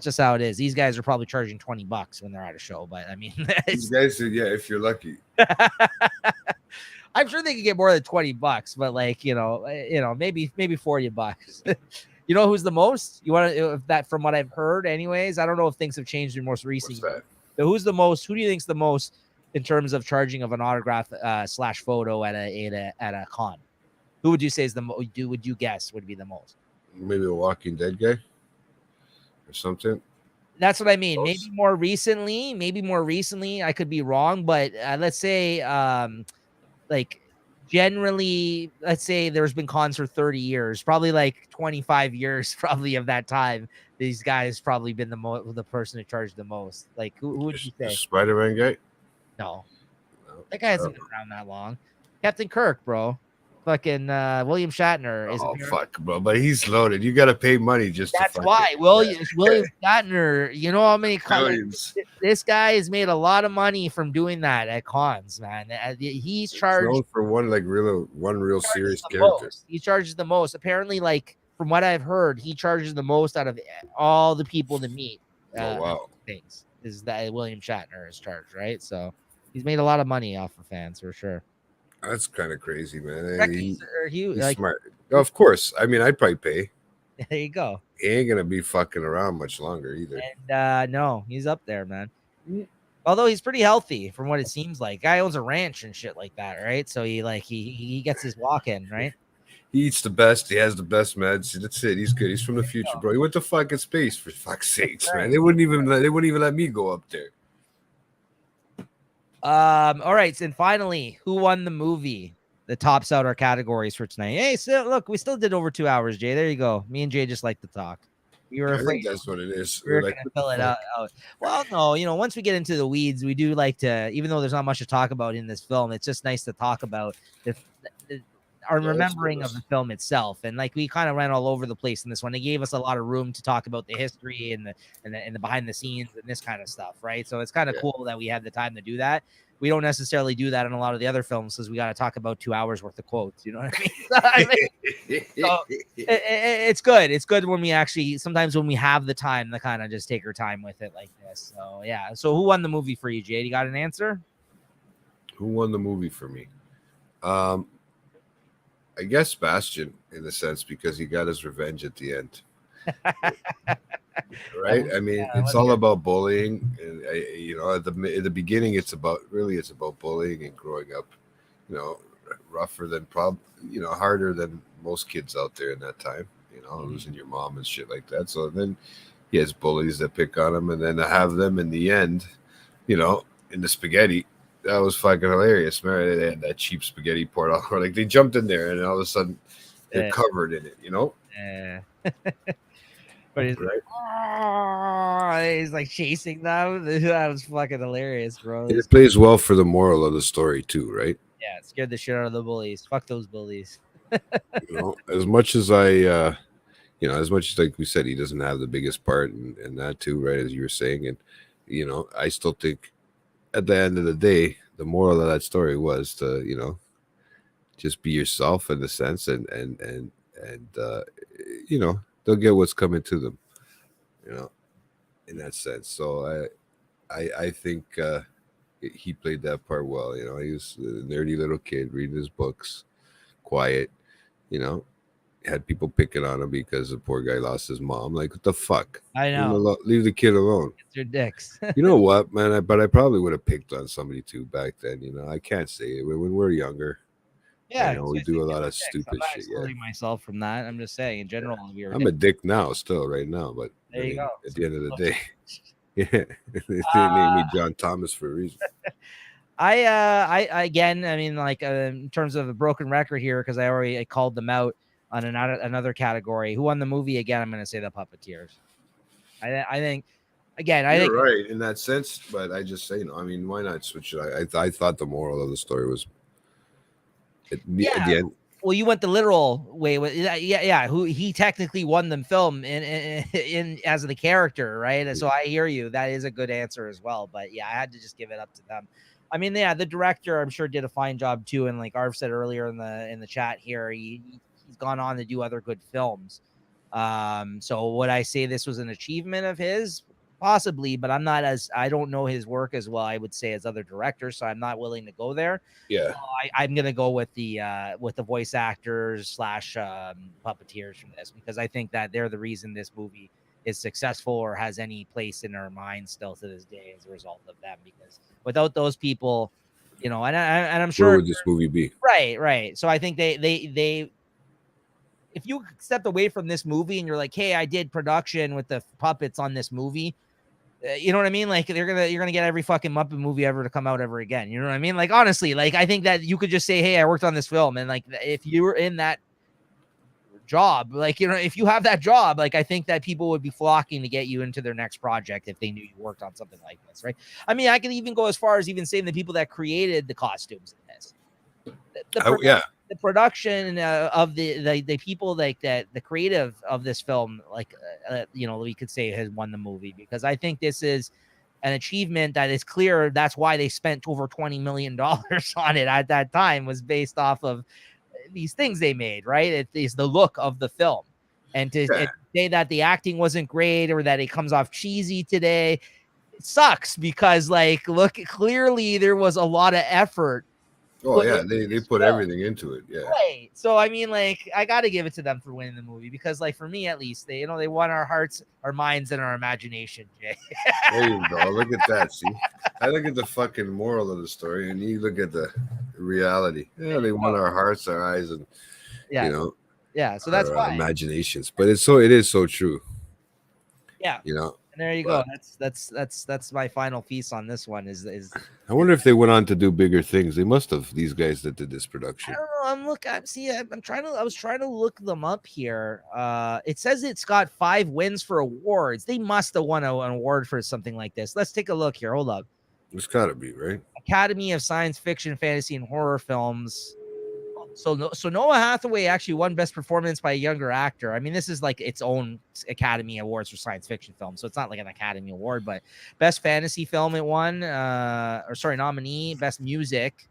just how it is. These guys are probably charging $20 when they're at a show. But I mean, these guys, if you're lucky. I'm sure they could get more than $20, but like maybe $40. You know who's the most? You want to that from what I've heard, anyways. I don't know if things have changed in most recent. So who's the most? Who do you think's the most in terms of charging of an autograph / photo at a con? Who would you say is the most? Would you guess would be the most? Maybe a Walking Dead guy or something. That's what I mean. Close. Maybe more recently, I could be wrong, but let's say like generally, let's say there's been cons for 30 years, probably like 25 years probably of that time. These guys probably been the person who charged the most. Like who would you The say? Spider-Man guy. No. No. That guy hasn't been around that long. Captain Kirk, bro. Fucking William Shatner is Oh apparently. fuck, bro! But he's loaded. You got to pay money just That's to fuck why it. William Shatner. You know how many Millions. this guy has made a lot of money from doing that at cons, man. He's He's charged known for one real charges serious the character. most. He charges the most. Apparently, like from what I've heard, he charges the most out of all the people to meet. Oh wow. Things is that William Shatner is charged, right? So he's made a lot of money off of fans for sure. That's kind of crazy, man. He's like, Smart. Of course. I mean, I'd probably pay. there you go. He ain't gonna be fucking around much longer either. And no, he's up there, man. Although he's pretty healthy from what it seems like. Guy owns a ranch and shit like that, right? So he gets his walk in, right? He eats the best. He has the best meds. That's it. He's good. He's from the future, bro. He went to fucking space for fuck's sakes, man. They wouldn't even let me go up there. All right, and finally, who won the movie? The tops out our categories for tonight. Hey, so look, we still did over 2 hours, Jay. There you go. Me and Jay just like to talk. We were I afraid think that's what it is. we were Like, gonna fill it out. Well, no, once we get into the weeds, we do like to, even though there's not much to talk about in this film, it's just nice to talk about our remembering of the film itself. And like we kind of ran all over the place in this one. It gave us a lot of room to talk about the history and the behind the scenes and this kind of stuff, right? So it's kind of cool that we had the time to do that. We don't necessarily do that in a lot of the other films because we got to talk about 2 hours worth of quotes. You know what I mean? So it's good. It's good when we actually, sometimes when we have the time to kind of just take our time with it like this. So yeah. So who won the movie for you, Jade? You got an answer? Who won the movie for me? I guess Bastion, in a sense, because he got his revenge at the end. Right? I mean, it's all about bullying, and at the beginning, it's about bullying and growing up, rougher than harder than most kids out there in that time. Losing your mom and shit like that. So then he has bullies that pick on him, and then to have them in the end, in the spaghetti. That was fucking hilarious, man. They had that cheap spaghetti poured out. Like they jumped in there, and all of a sudden they're covered in it. Yeah. But he's he's like chasing them. That was fucking hilarious, bro. It plays well for the moral of the story too, right? Yeah, it scared the shit out of the bullies. Fuck those bullies. As much as as much as like we said, he doesn't have the biggest part in that too, right? As you were saying, and I still think at the end of the day, the moral of that story was to just be yourself in the sense, and they'll get what's coming to them, in that sense. So I think he played that part well. He was a nerdy little kid reading his books, quiet, had people picking on him because the poor guy lost his mom. Like, what the fuck? I know. Leave the kid alone. It's your dicks. You know what, man? But I probably would have picked on somebody too back then. I can't say it. When we're younger, Yeah, we do a lot of stupid I'm shit. excluding myself from that. I'm just saying, in general, I'm a dick now, still right now. But there you go. At the end of the day, yeah, they named me John Thomas for a reason. I again, I mean, like in terms of a broken record here, because I called them out on another category. Who won the movie again? I'm going to say the Puppeteers. I think again, You're right in that sense, but I just say I mean, why not switch it? I thought the moral of the story was at the end. Well, you went the literal way with who he technically won the film in as the character, right? So I hear you. That is a good answer as well. But yeah, I had to just give it up to them. I mean, yeah, the director I'm sure did a fine job too. And like Arv said earlier in the chat here, he's gone on to do other good films. So would I say this was an achievement of his? Possibly, but I don't know his work as well, I would say, as other directors, so I'm not willing to go there. Yeah. I'm gonna go with the voice actors / puppeteers from this, because I think that they're the reason this movie is successful or has any place in our minds still to this day as a result of them, because without those people, and I'm sure, where would this movie be? Right. So I think they if you stepped away from this movie and you're like, hey, I did production with the puppets on this movie, You know what I mean? Like you're gonna get every fucking Muppet movie ever to come out ever again. You know what I mean? Like honestly, like I think that you could just say, "Hey, I worked on this film," and like if you were in that job, like if you have that job, like I think that people would be flocking to get you into their next project if they knew you worked on something like this, right? I mean, I could even go as far as even saying the people that created the costumes in this, the production of the people like that, the creative of this film, like we could say has won the movie, because I think this is an achievement that is clear. That's why they spent over $20 million on it at that time, was based off of these things they made, right? It is the look of the film. And to say that the acting wasn't great or that it comes off cheesy today, it sucks, because like, look, clearly there was a lot of effort. Oh yeah, they put everything into it. Yeah. Right. So I mean, like, I got to give it to them for winning the movie, because like for me at least, they they won our hearts, our minds, and our imagination, Jay. There you go. Look at that. See, I look at the fucking moral of the story, and you look at the reality. Yeah, they won our hearts, our eyes, and yeah. So that's why imaginations. But it is so true. Yeah. And there you go. That's my final piece on this one. Is I wonder if they went on to do bigger things. They must have, these guys that did this production. I don't know. I was trying to look them up here. It says it's got 5 wins for awards. They must have won an award for something like this. Let's take a look here. Hold up. It's gotta be, right? Academy of Science Fiction, Fantasy, and Horror Films. So Noah Hathaway actually won Best Performance by a Younger Actor. I mean, this is like its own Academy Awards for science fiction film, so it's not like an Academy Award. But Best Fantasy Film it won, nominee. Best Music,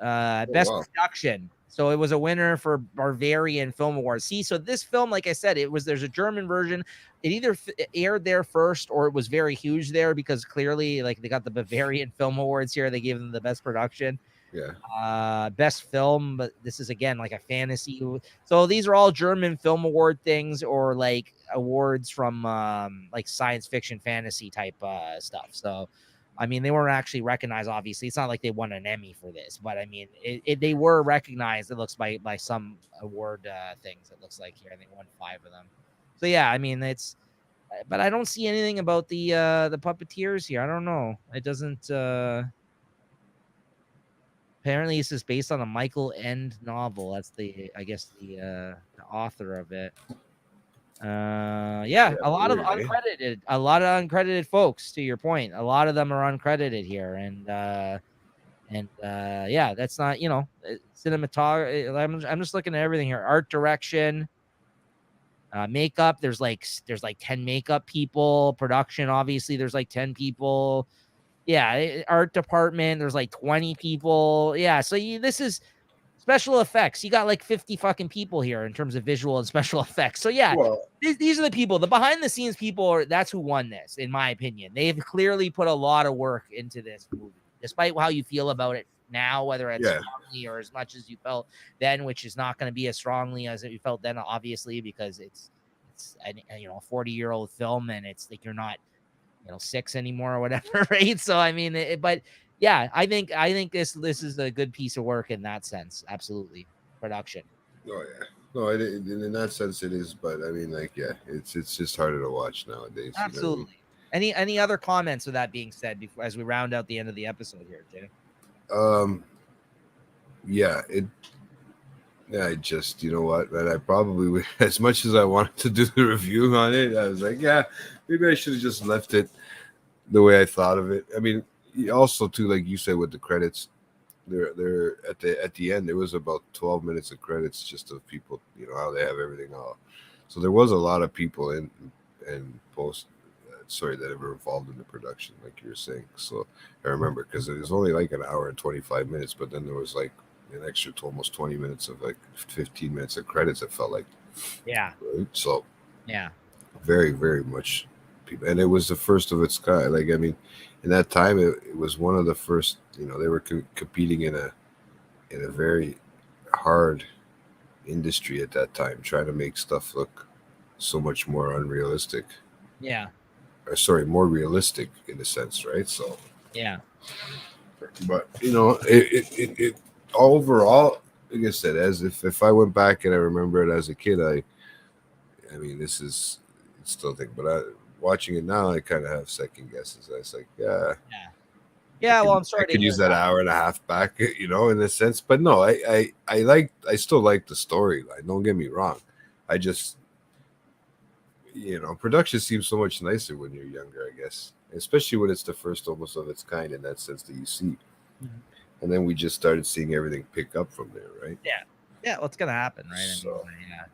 Best Production. So it was a winner for Bavarian Film Awards. See, so this film, like I said, there's a German version. It either aired there first or it was very huge there, because clearly, like, they got the Bavarian Film Awards here. They gave them the best production. Yeah. Best film, but this is again like a fantasy. So these are all German Film Award things, or like awards from like science fiction, fantasy type stuff. So I mean, they weren't actually recognized. Obviously, it's not like they won an Emmy for this, but I mean, they were recognized. It looks by some award things. It looks like here, and they won 5 of them. So yeah, I mean, but I don't see anything about the puppeteers here. I don't know. It doesn't. Apparently, this is based on a Michael End novel. That's the author of it. A lot of uncredited folks. To your point, a lot of them are uncredited here, and that's not cinematography. I'm just looking at everything here. Art direction, makeup. There's like 10 makeup people. Production, obviously, there's like 10 people. Yeah, art department, there's like 20 people. Yeah, so this is special effects. You got like 50 fucking people here in terms of visual and special effects. So yeah, these are the people, the behind the scenes people. That's who won this, in my opinion. They've clearly put a lot of work into this movie, despite how you feel about it now, whether it's strongly or as much as you felt then, which is not going to be as strongly as you felt then, obviously, because it's a 40-year-old film, and it's like you're not 6 anymore or whatever, right? So I mean, but yeah, I think this is a good piece of work in that sense. Absolutely, production. Oh yeah, no, in that sense it is. But I mean, like, yeah, it's just harder to watch nowadays. Absolutely. Any other comments with that being said before, as we round out the end of the episode here, Jay? I just, you know what, man, I probably would, as much as I wanted to do the review on it, I was like, yeah, maybe I should have just left it the way I thought of it. I mean, also too, like you said, with the credits, they're at the end, there was about 12 minutes of credits just of people, how they have everything all. So there was a lot of people in post, that were involved in the production, like you were saying. So I remember, because it was only like an hour and 25 minutes, but then there was like an extra to almost 20 minutes of like 15 minutes of credits. It felt like, yeah. Right? So yeah, very, very much people, and it was the first of its kind. Like, I mean, in that time, it was one of the first. They were competing in a very hard industry at that time, trying to make stuff look so much more unrealistic. Yeah. Or sorry, more realistic in a sense, right? So yeah. But it overall, like I said, as if I went back and I remember it as a kid, I mean, this is still thing, but watching it now, I kind of have second guesses. I was like, yeah, Yeah, well, I'm I sorry to could hear use that hour and a half back, in a sense. But no, I still like the storyline. Don't get me wrong. I just, production seems so much nicer when you're younger, I guess, especially when it's the first almost of its kind in that sense that you see. Mhm. And then we just started seeing everything pick up from there, right? Yeah, what's gonna happen, right? So,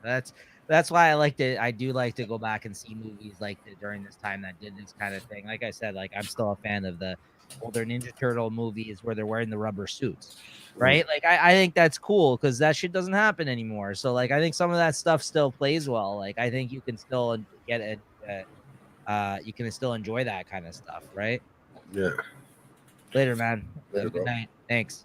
Yeah, that's why I do like to go back and see movies like during this time that did this kind of thing. Like I said, like I'm still a fan of the older Ninja Turtle movies where they're wearing the rubber suits, right? Like I think that's cool because that shit doesn't happen anymore. So like I think some of that stuff still plays well. Like I think you can still get it. You can still enjoy that kind of stuff, right? yeah. Later, man. Have Later, a good bro. night. Thanks.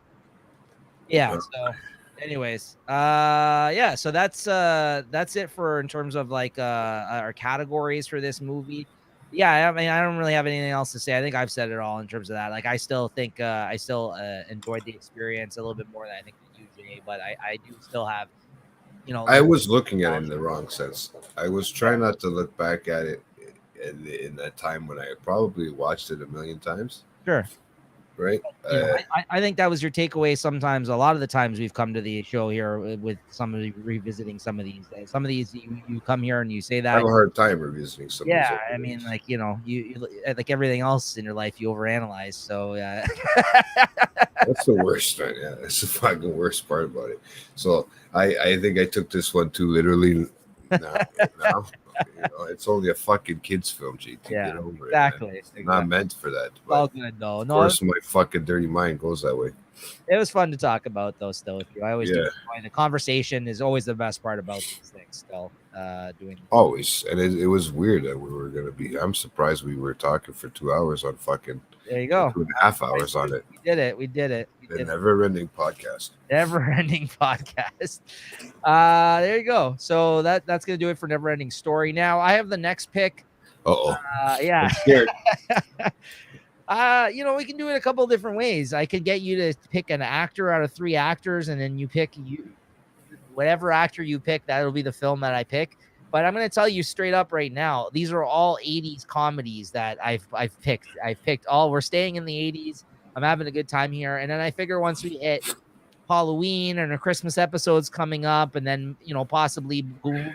Yeah. Uh, So, anyways, yeah. So that's it for in terms of like our categories for this movie. Yeah, I mean, I don't really have anything else to say. I think I've said it all in terms of that. Like, I still think I still enjoyed the experience a little bit more than I think than you, Jay. But I do still have a I little was looking at it in the wrong sense. I was trying not to look back at it in that time when I probably watched it a million times, sure. right? I think that was your takeaway. Sometimes, a lot of the times we've come to the show here with somebody revisiting some of these. Some of these you come here and you say I that. have a hard time revisiting some of these. Yeah, I mean, like you like everything else in your life, you overanalyze. So yeah, That's the worst, man. Yeah, that's the fucking worst part about it. So I think I took this one too literally. Now, it's only a fucking kids film, GT. yeah, Get over exactly. it, man. It's not meant for that. It's all But good though. of No, course, my fucking dirty mind goes that way. it was fun to talk about those still with you. I always do Yeah. enjoy the conversation. Is always the best part about these things. Still, doing. Always, and it was weird that we were gonna be. I'm surprised we were talking for 2 hours on fucking There you go. 2.5 hours on it. We did it. We did it. We The did it. never-ending podcast. Never-ending podcast. There you go. So that's gonna do it for Never-ending Story. Now I have the next pick. Uh-oh. Yeah. I'm scared. We can do it a couple of different ways. I could get you to pick an actor out of 3 actors, and then you pick whatever actor you pick, that'll be the film that I pick. But I'm going to tell you straight up right now, these are all 80s comedies that I've picked. I've picked all. We're staying in the 80s. I'm having a good time here. And then I figure once we hit Halloween and a Christmas episode's coming up, and then possibly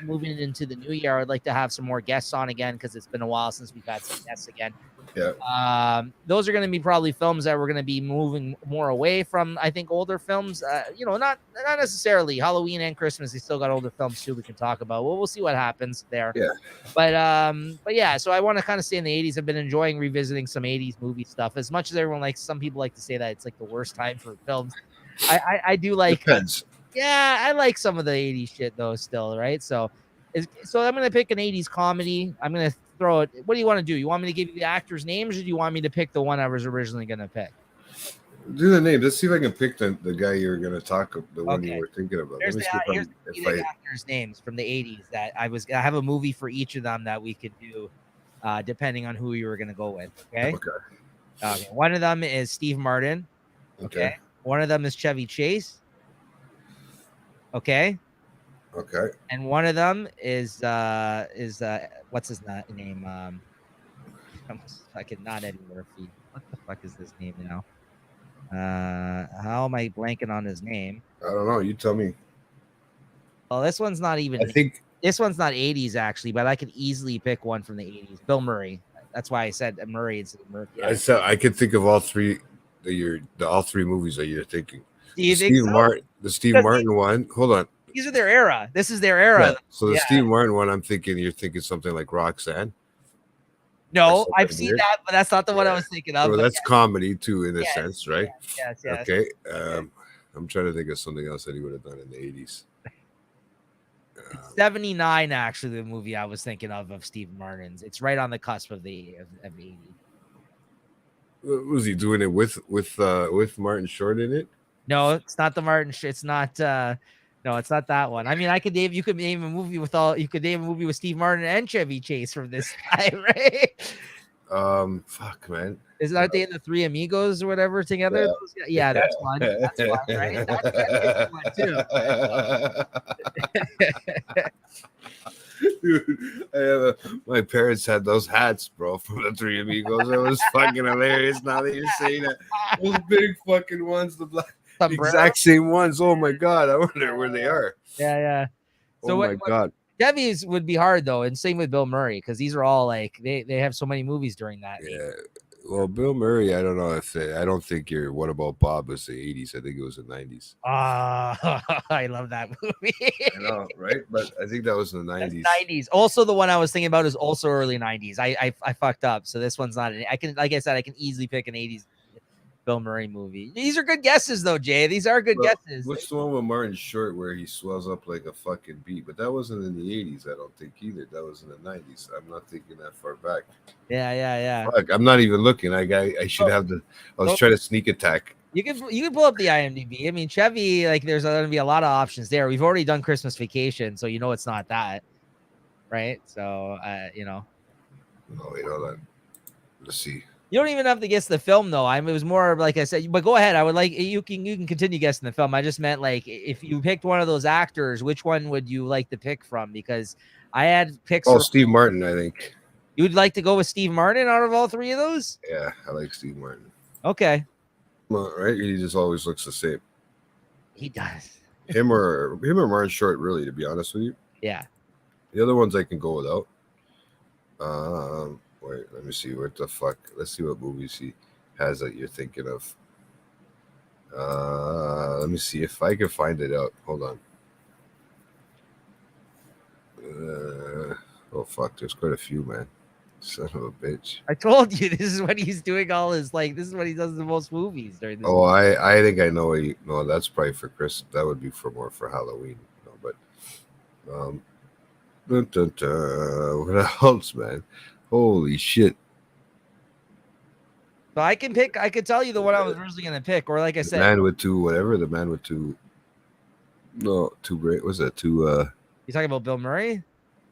moving into the new year, I'd like to have some more guests on again because it's been a while since we've had some guests again. Yeah. Those are going to be probably films that we're going to be moving more away from. I think older films. Not necessarily Halloween and Christmas. They still got older films too we can talk about. We'll see what happens there. Yeah. But yeah. So I want to kind of stay in the 80s. I've been enjoying revisiting some 80s movie stuff. As much as everyone likes, some people like to say that it's like the worst time for films. I do like. Depends. Yeah, I like some of the 80s shit though still, right? So I'm going to pick an 80s comedy. I'm going to throw it. What do you want to do? You want me to give you the actors' names, or do you want me to pick the one I was originally going to pick? Do the name. Let's see if I can pick the guy you're going to talk about, the one you were thinking about. Here's the actors' names from the 80s that I have a movie for each of them that we could do depending on who you were going to go with. Okay. One of them is Steve Martin. Okay. One of them is Chevy Chase. Okay. And one of them is what's his name? Fucking not Eddie Murphy. What the fuck is his name now? How am I blanking on his name? I don't know. You tell me. Oh, this one's not even. I think this one's not 80s actually, but I could easily pick one from the 80s. Bill Murray. That's why I said Murray instead of Murphy. Yeah. I could think of all three. All 3 movies that you're thinking. Do you think so? The Steve Martin one. Hold on. These are their era. This is their era. Yeah. So the Steve Martin one, you're thinking something like Roxanne. No, I've seen that, but that's not the one I was thinking of. Well, that's comedy too, in a sense, right? Yes. Okay. I'm trying to think of something else that he would have done in the 80s. 79, actually, the movie I was thinking of Steve Martin's. It's right on the cusp of the 80s. Was he doing it with Martin Short in it? No, it's not the Martin. It's not. No, it's not that one. I mean, you could name a movie with Steve Martin and Chevy Chase from this guy, right? Fuck, man. Aren't they in the Three Amigos or whatever together? Yeah, that's one. That's one, right? That's one too. Dude, my parents had those hats, bro, from the Three Amigos. It was fucking hilarious. Now that you're saying that, those big fucking ones, the Sombrero. exact same ones. Oh my god, I wonder where they are. Yeah. So Oh my god. Chevy's would be hard though, and same with Bill Murray because these are all like they have so many movies during that. Yeah. Well, Bill Murray, I don't know if I don't think your What About Bob was the 80s. I think it was the 90s. I love that movie. I know, right? But I think that was in the 90s. 90s. Also, the one I was thinking about is also early 90s. I fucked up, so this one's not. I can, like I said, I can easily pick an 80s Bill Murray movie. These are good guesses, though, Jay. These are good guesses. What's the one with Martin Short where he swells up like a fucking bee? But that wasn't in the 80s, I don't think either. That was in the 90s. I'm not thinking that far back. Yeah. Fuck, I'm not even looking. I should have the. I was trying to sneak attack. You can pull up the IMDb. I mean, Chevy, like, there's going to be a lot of options there. We've already done Christmas Vacation, so you know it's not that, right? So, you know. Oh, wait, hold on. Let's see. You don't even have to guess the film, though. It was more like I said. But go ahead. I would like you can continue guessing the film. I just meant like if you picked one of those actors, which one would you like to pick from? Because I had picks. Oh, Steve Martin, I think. You would like to go with Steve Martin out of all three of those? Yeah, I like Steve Martin. Okay. Well, right? He just always looks the same. He does. Him or Martin Short, really, to be honest with you. Yeah. The other ones I can go without. Wait, let me see. What the fuck? Let's see what movies he has that you're thinking of. Let me see if I can find it out. Hold on. Oh fuck, there's quite a few, man. Son of a bitch. I told you this is what he's doing all his this is what he does the most movies during this. Oh, I think I know what no, that's probably for Chris. That would be more for Halloween. No, but what else, man? Holy shit. So I could tell you the one I was originally gonna pick, or like I said, the man with two great was that two you talking about Bill Murray?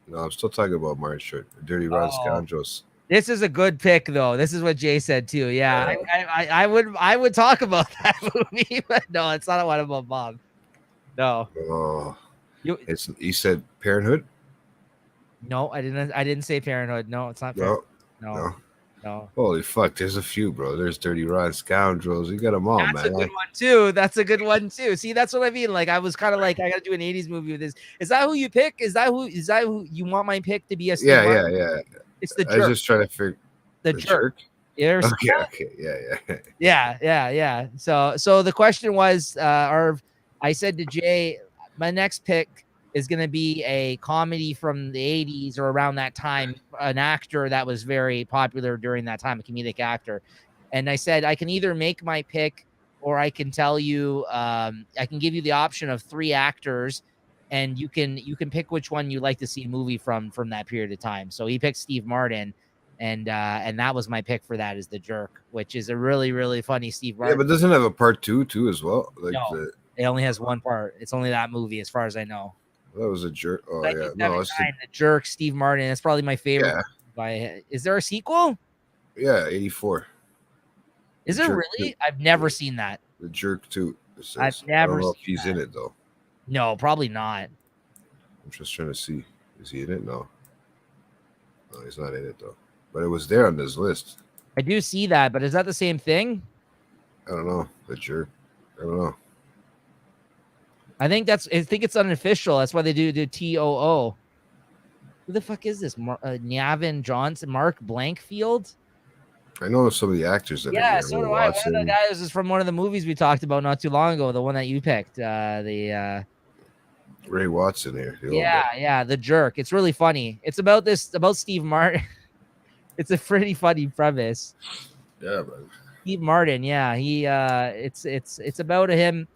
No, I'm still talking about Martin Short. Dirty Rotten Scoundrels. This is a good pick, though. This is what Jay said too. Yeah, I would talk about that movie, but no, it's not a What About Bob. No. Oh, you said Parenthood? No, I didn't say Parenthood. No, it's not Parenthood. No. Holy fuck, there's a few, bro. There's Dirty Rotten Scoundrels. You got them all, man. That's a good one too. That's a good one too. See, that's what I mean. Like, I was kind of like, I got to do an 80s movie with this. Is that who you pick? Is that who you want my pick to be? A yeah. It's the jerk. I was just trying to figure the jerk. Okay. Yeah. So the question was, I said to Jay, my next pick is going to be a comedy from the 80s or around that time, an actor that was very popular during that time, a comedic actor. And I said, I can either make my pick or I can tell you, I can give you the option of three actors and you can pick which one you like to see a movie from that period of time. So he picked Steve Martin. And that was my pick for that, is The Jerk, which is a really, really funny Steve Martin. Yeah, but doesn't it have a part two too as well? Like no, it only has one part. It's only that movie as far as I know. That was a jerk. Oh yeah, no, The Jerk, Steve Martin. That's probably my favorite. Yeah. Is there a sequel? Yeah, 84. Is there really? I've never seen that. The Jerk 2. I've never. I don't know if he's in it though. No, probably not. I'm just trying to see. Is he in it? No, he's not in it though. But it was there on this list. I do see that, but is that the same thing? I don't know. The Jerk. I don't know. I think it's unofficial. That's why they do the TOO. Who the fuck is this? Navin Johnson, Mark Blankfield? I know some of the actors that. Yeah, so do I. One of the guys is from one of the movies we talked about not too long ago. The one that you picked, Ray Watson here. Yeah, The Jerk. It's really funny. It's about Steve Martin. It's a pretty funny premise. Yeah, man. Steve Martin. Yeah, it's about him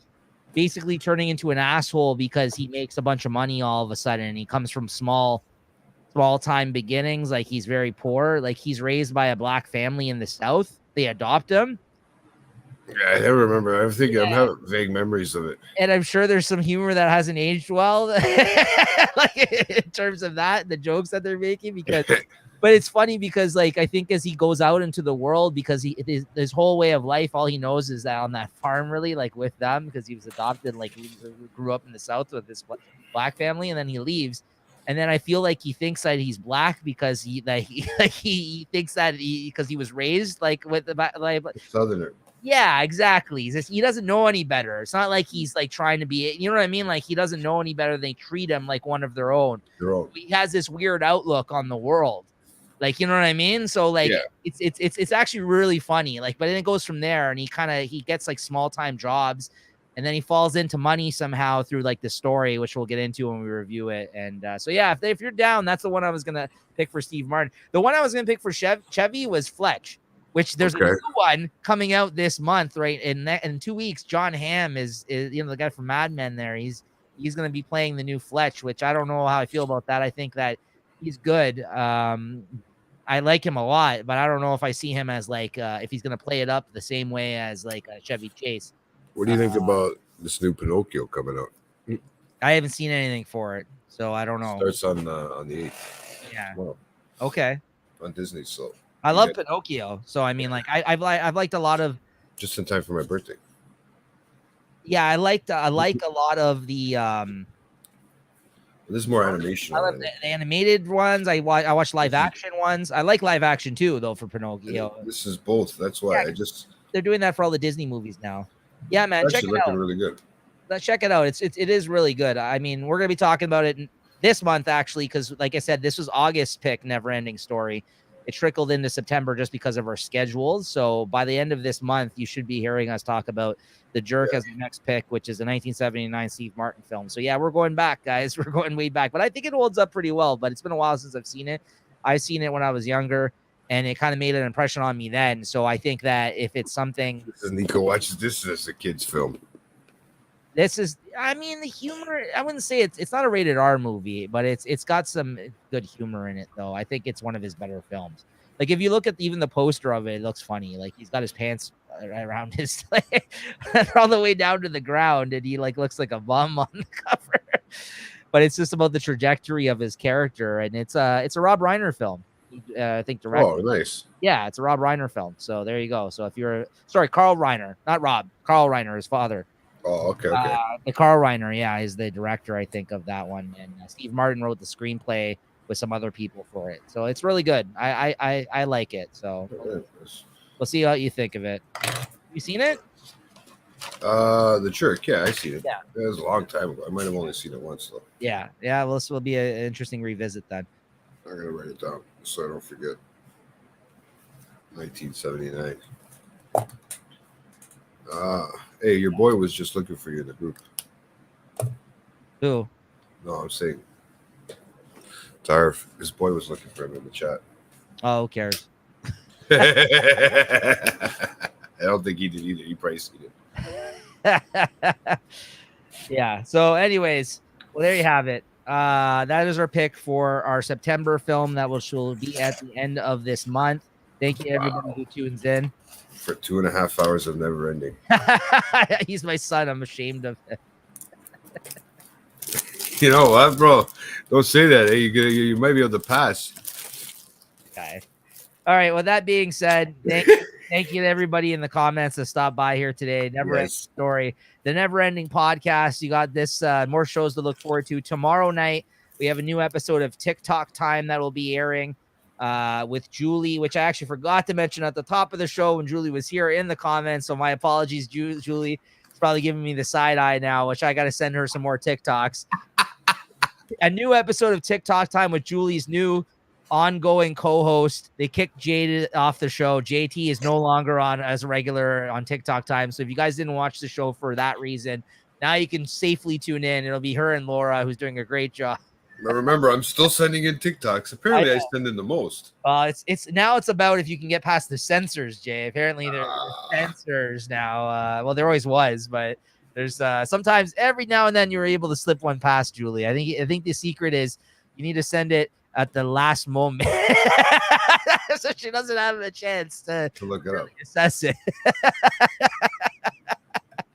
basically turning into an asshole because he makes a bunch of money all of a sudden, and he comes from small time beginnings. Like, he's very poor. Like, he's raised by a black family in the South. They adopt him. Yeah, I never remember. I'm thinking I'm having vague memories of it. And I'm sure there's some humor that hasn't aged well, like in terms of that, the jokes that they're making, because but it's funny because, like, I think as he goes out into the world, because his whole way of life, all he knows is that on that farm, really, like with them, because he was adopted, like he grew up in the South with this black family, and then he leaves. And then I feel like he thinks that he's black because he he thinks that because he was raised like with the like Southerner. yeah, exactly. He doesn't know any better. It's not like he's like trying to be, you know what I mean? Like he doesn't know any better. They treat him like one of their own. Their own. He has this weird outlook on the world. Like, you know what I mean? So like Yeah. it's actually really funny. Like, but then it goes from there and he gets like small time jobs and then he falls into money somehow through like the story, which we'll get into when we review it. And so yeah, if you're down, that's the one I was gonna pick for Steve Martin. The one I was gonna pick for Chevy was Fletch, which there's a new one coming out this month, right? In 2 weeks, John Hamm is you know the guy from Mad Men. There, he's going to be playing the new Fletch, which I don't know how I feel about that. I think that he's good. I like him a lot, but I don't know if I see him as like if he's going to play it up the same way as like Chevy Chase. What do you think about this new Pinocchio coming out? I haven't seen anything for it, so I don't know. Starts on the 8th. Yeah. Well, okay. On Disney, so I love Pinocchio, so I mean, like I've liked a lot of. Just in time for my birthday. Yeah, I like a lot of the. This is more animation. I love the animated ones. I watch live action ones. I like live action too, though, for Pinocchio. This is both. That's why they're doing that for all the Disney movies now. Yeah, man, check it out. Really good. Check it out. It is really good. I mean, we're gonna be talking about it this month actually, because like I said, this was August pick, Never-Ending Story. It trickled into September just because of our schedules. So by the end of this month, you should be hearing us talk about The Jerk as the next pick, which is a 1979 Steve Martin film. So yeah, we're going back, guys. We're going way back, but I think it holds up pretty well. But it's been a while since I've seen it. I've seen it when I was younger, and it kind of made an impression on me then. So I think that if it's something, Nico watches this as a kid's film. This is, I mean, the humor, I wouldn't say it's not a rated R movie, but it's got some good humor in it, though. I think it's one of his better films. Like, if you look at even the poster of it, it looks funny. Like, he's got his pants around his leg all the way down to the ground, and he, like, looks like a bum on the cover. But it's just about the trajectory of his character, and it's a Rob Reiner film. I think directed. Oh, nice. Yeah, it's a Rob Reiner film. So there you go. So if you're, sorry, Carl Reiner, not Rob, Carl Reiner, his father. Oh, okay. The Carl Reiner, yeah, is the director, I think, of that one. And Steve Martin wrote the screenplay with some other people for it. So it's really good. I like it. So we'll see what you think of it. You seen it? The Jerk, yeah, I seen it. Yeah. It was a long time ago. I might have only seen it once, though. Yeah. Well, this will be an interesting revisit then. I'm going to write it down so I don't forget. 1979. Hey, your boy was just looking for you in the group. Who? No, I'm saying Tarv. His boy was looking for him in the chat. Oh, who cares? I don't think he did either. He probably seen it. Yeah. So, anyways, well, there you have it. That is our pick for our September film that will be at the end of this month. Thank you, everybody who tunes in. For 2.5 hours of never ending. He's my son. I'm ashamed of him. You know what, bro? Don't say that. Hey, you might be able to pass. Okay. All right. Well, that being said, thank you to everybody in the comments that stopped by here today. Never-Ending Story, the Never-Ending Podcast. You got this more shows to look forward to. Tomorrow night, we have a new episode of TikTok Time that will be airing with Julie, which I actually forgot to mention at the top of the show when Julie was here in the comments. So my apologies, Julie. It's probably giving me the side eye now, which I got to send her some more TikToks. A new episode of TikTok Time with Julie's new ongoing co-host. They kicked Jade off the show. JT is no longer on as a regular on TikTok Time. So if you guys didn't watch the show for that reason, now you can safely tune in. It'll be her and Laura, who's doing a great job. Now remember, I'm still sending in TikToks. Apparently, I send in the most. It's about if you can get past the censors, Jay. Apparently, there are censors now. Well, there always was, but there's sometimes every now and then you're able to slip one past Julie. I think the secret is you need to send it at the last moment, so she doesn't have a chance to look it up, assess it.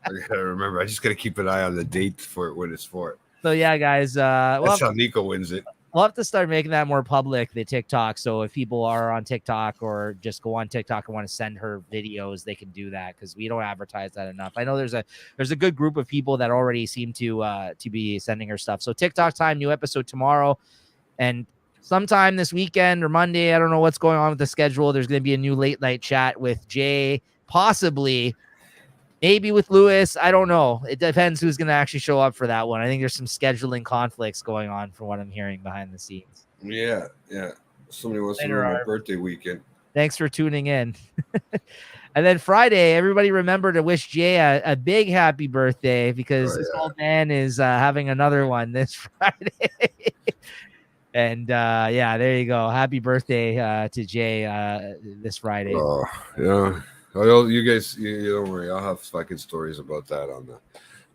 I gotta remember. I just gotta keep an eye on the date for it when it's for. So yeah, guys, that's how Nico wins it. We'll have to start making that more public, the TikTok. So if people are on TikTok or just go on TikTok and want to send her videos, they can do that because we don't advertise that enough. I know there's a good group of people that already seem to be sending her stuff. So TikTok Time, new episode tomorrow. And sometime this weekend or Monday, I don't know what's going on with the schedule. There's going to be a new late night chat with Jay, possibly, maybe with Lewis. I don't know. It depends who's going to actually show up for that one. I think there's some scheduling conflicts going on from what I'm hearing behind the scenes. Yeah. Somebody wants to Later, ruin my Arv. birthday weekend. Thanks for tuning in. And then Friday, everybody remember to wish Jay a big happy birthday because this old man is having another one this Friday. And yeah, there you go. Happy birthday to Jay this Friday. Oh, yeah. Well, you guys, you don't worry. I'll have fucking stories about that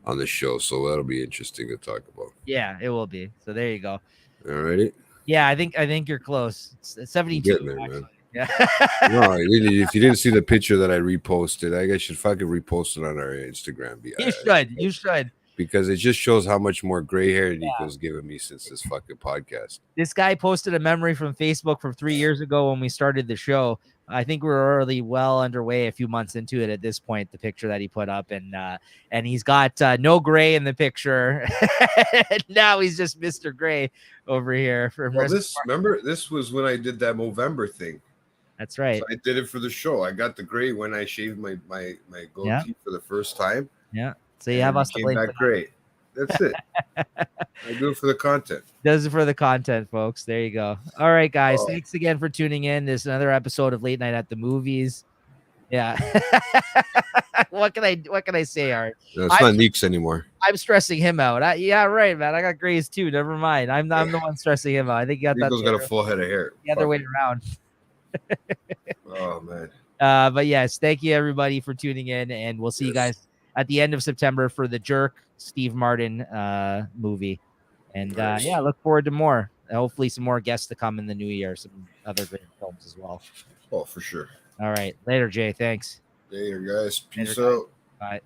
on the show, so that'll be interesting to talk about. Yeah, it will be. So there you go. Alrighty. Yeah, I think you're close. It's 72. Getting there, man. Yeah. No, if you didn't see the picture that I reposted, I guess you should fucking repost it on our Instagram. You should. Because it just shows how much more gray hair Nico's given me since this fucking podcast. This guy posted a memory from Facebook from 3 years ago when we started the show. I think we're already well underway a few months into it at this point, the picture that he put up. And he's got no gray in the picture. Now he's just Mr. Gray over here. Remember, this was when I did that Movember thing. That's right. So I did it for the show. I got the gray when I shaved my goatee for the first time. Yeah. So you have us to blame. Back great. That's it. I do it for the content. Does it for the content, folks. There you go. All right, guys. Thanks again for tuning in. This is another episode of Late Night at the Movies. Yeah. What can I say, Art? No, it's not Neeks anymore. I'm stressing him out. Yeah, right, man. I got grays too. Never mind. I'm the one stressing him out. I think you got Nico's got a full head of hair. The other way around. Oh man. But yes, thank you everybody for tuning in, and we'll see you guys at the end of September for the Jerk Steve Martin movie. And yeah, look forward to more. Hopefully some more guests to come in the new year, some other great films as well. Oh, for sure. All right. Later, Jay. Thanks. Later, guys. Peace Later, out. guys. Bye.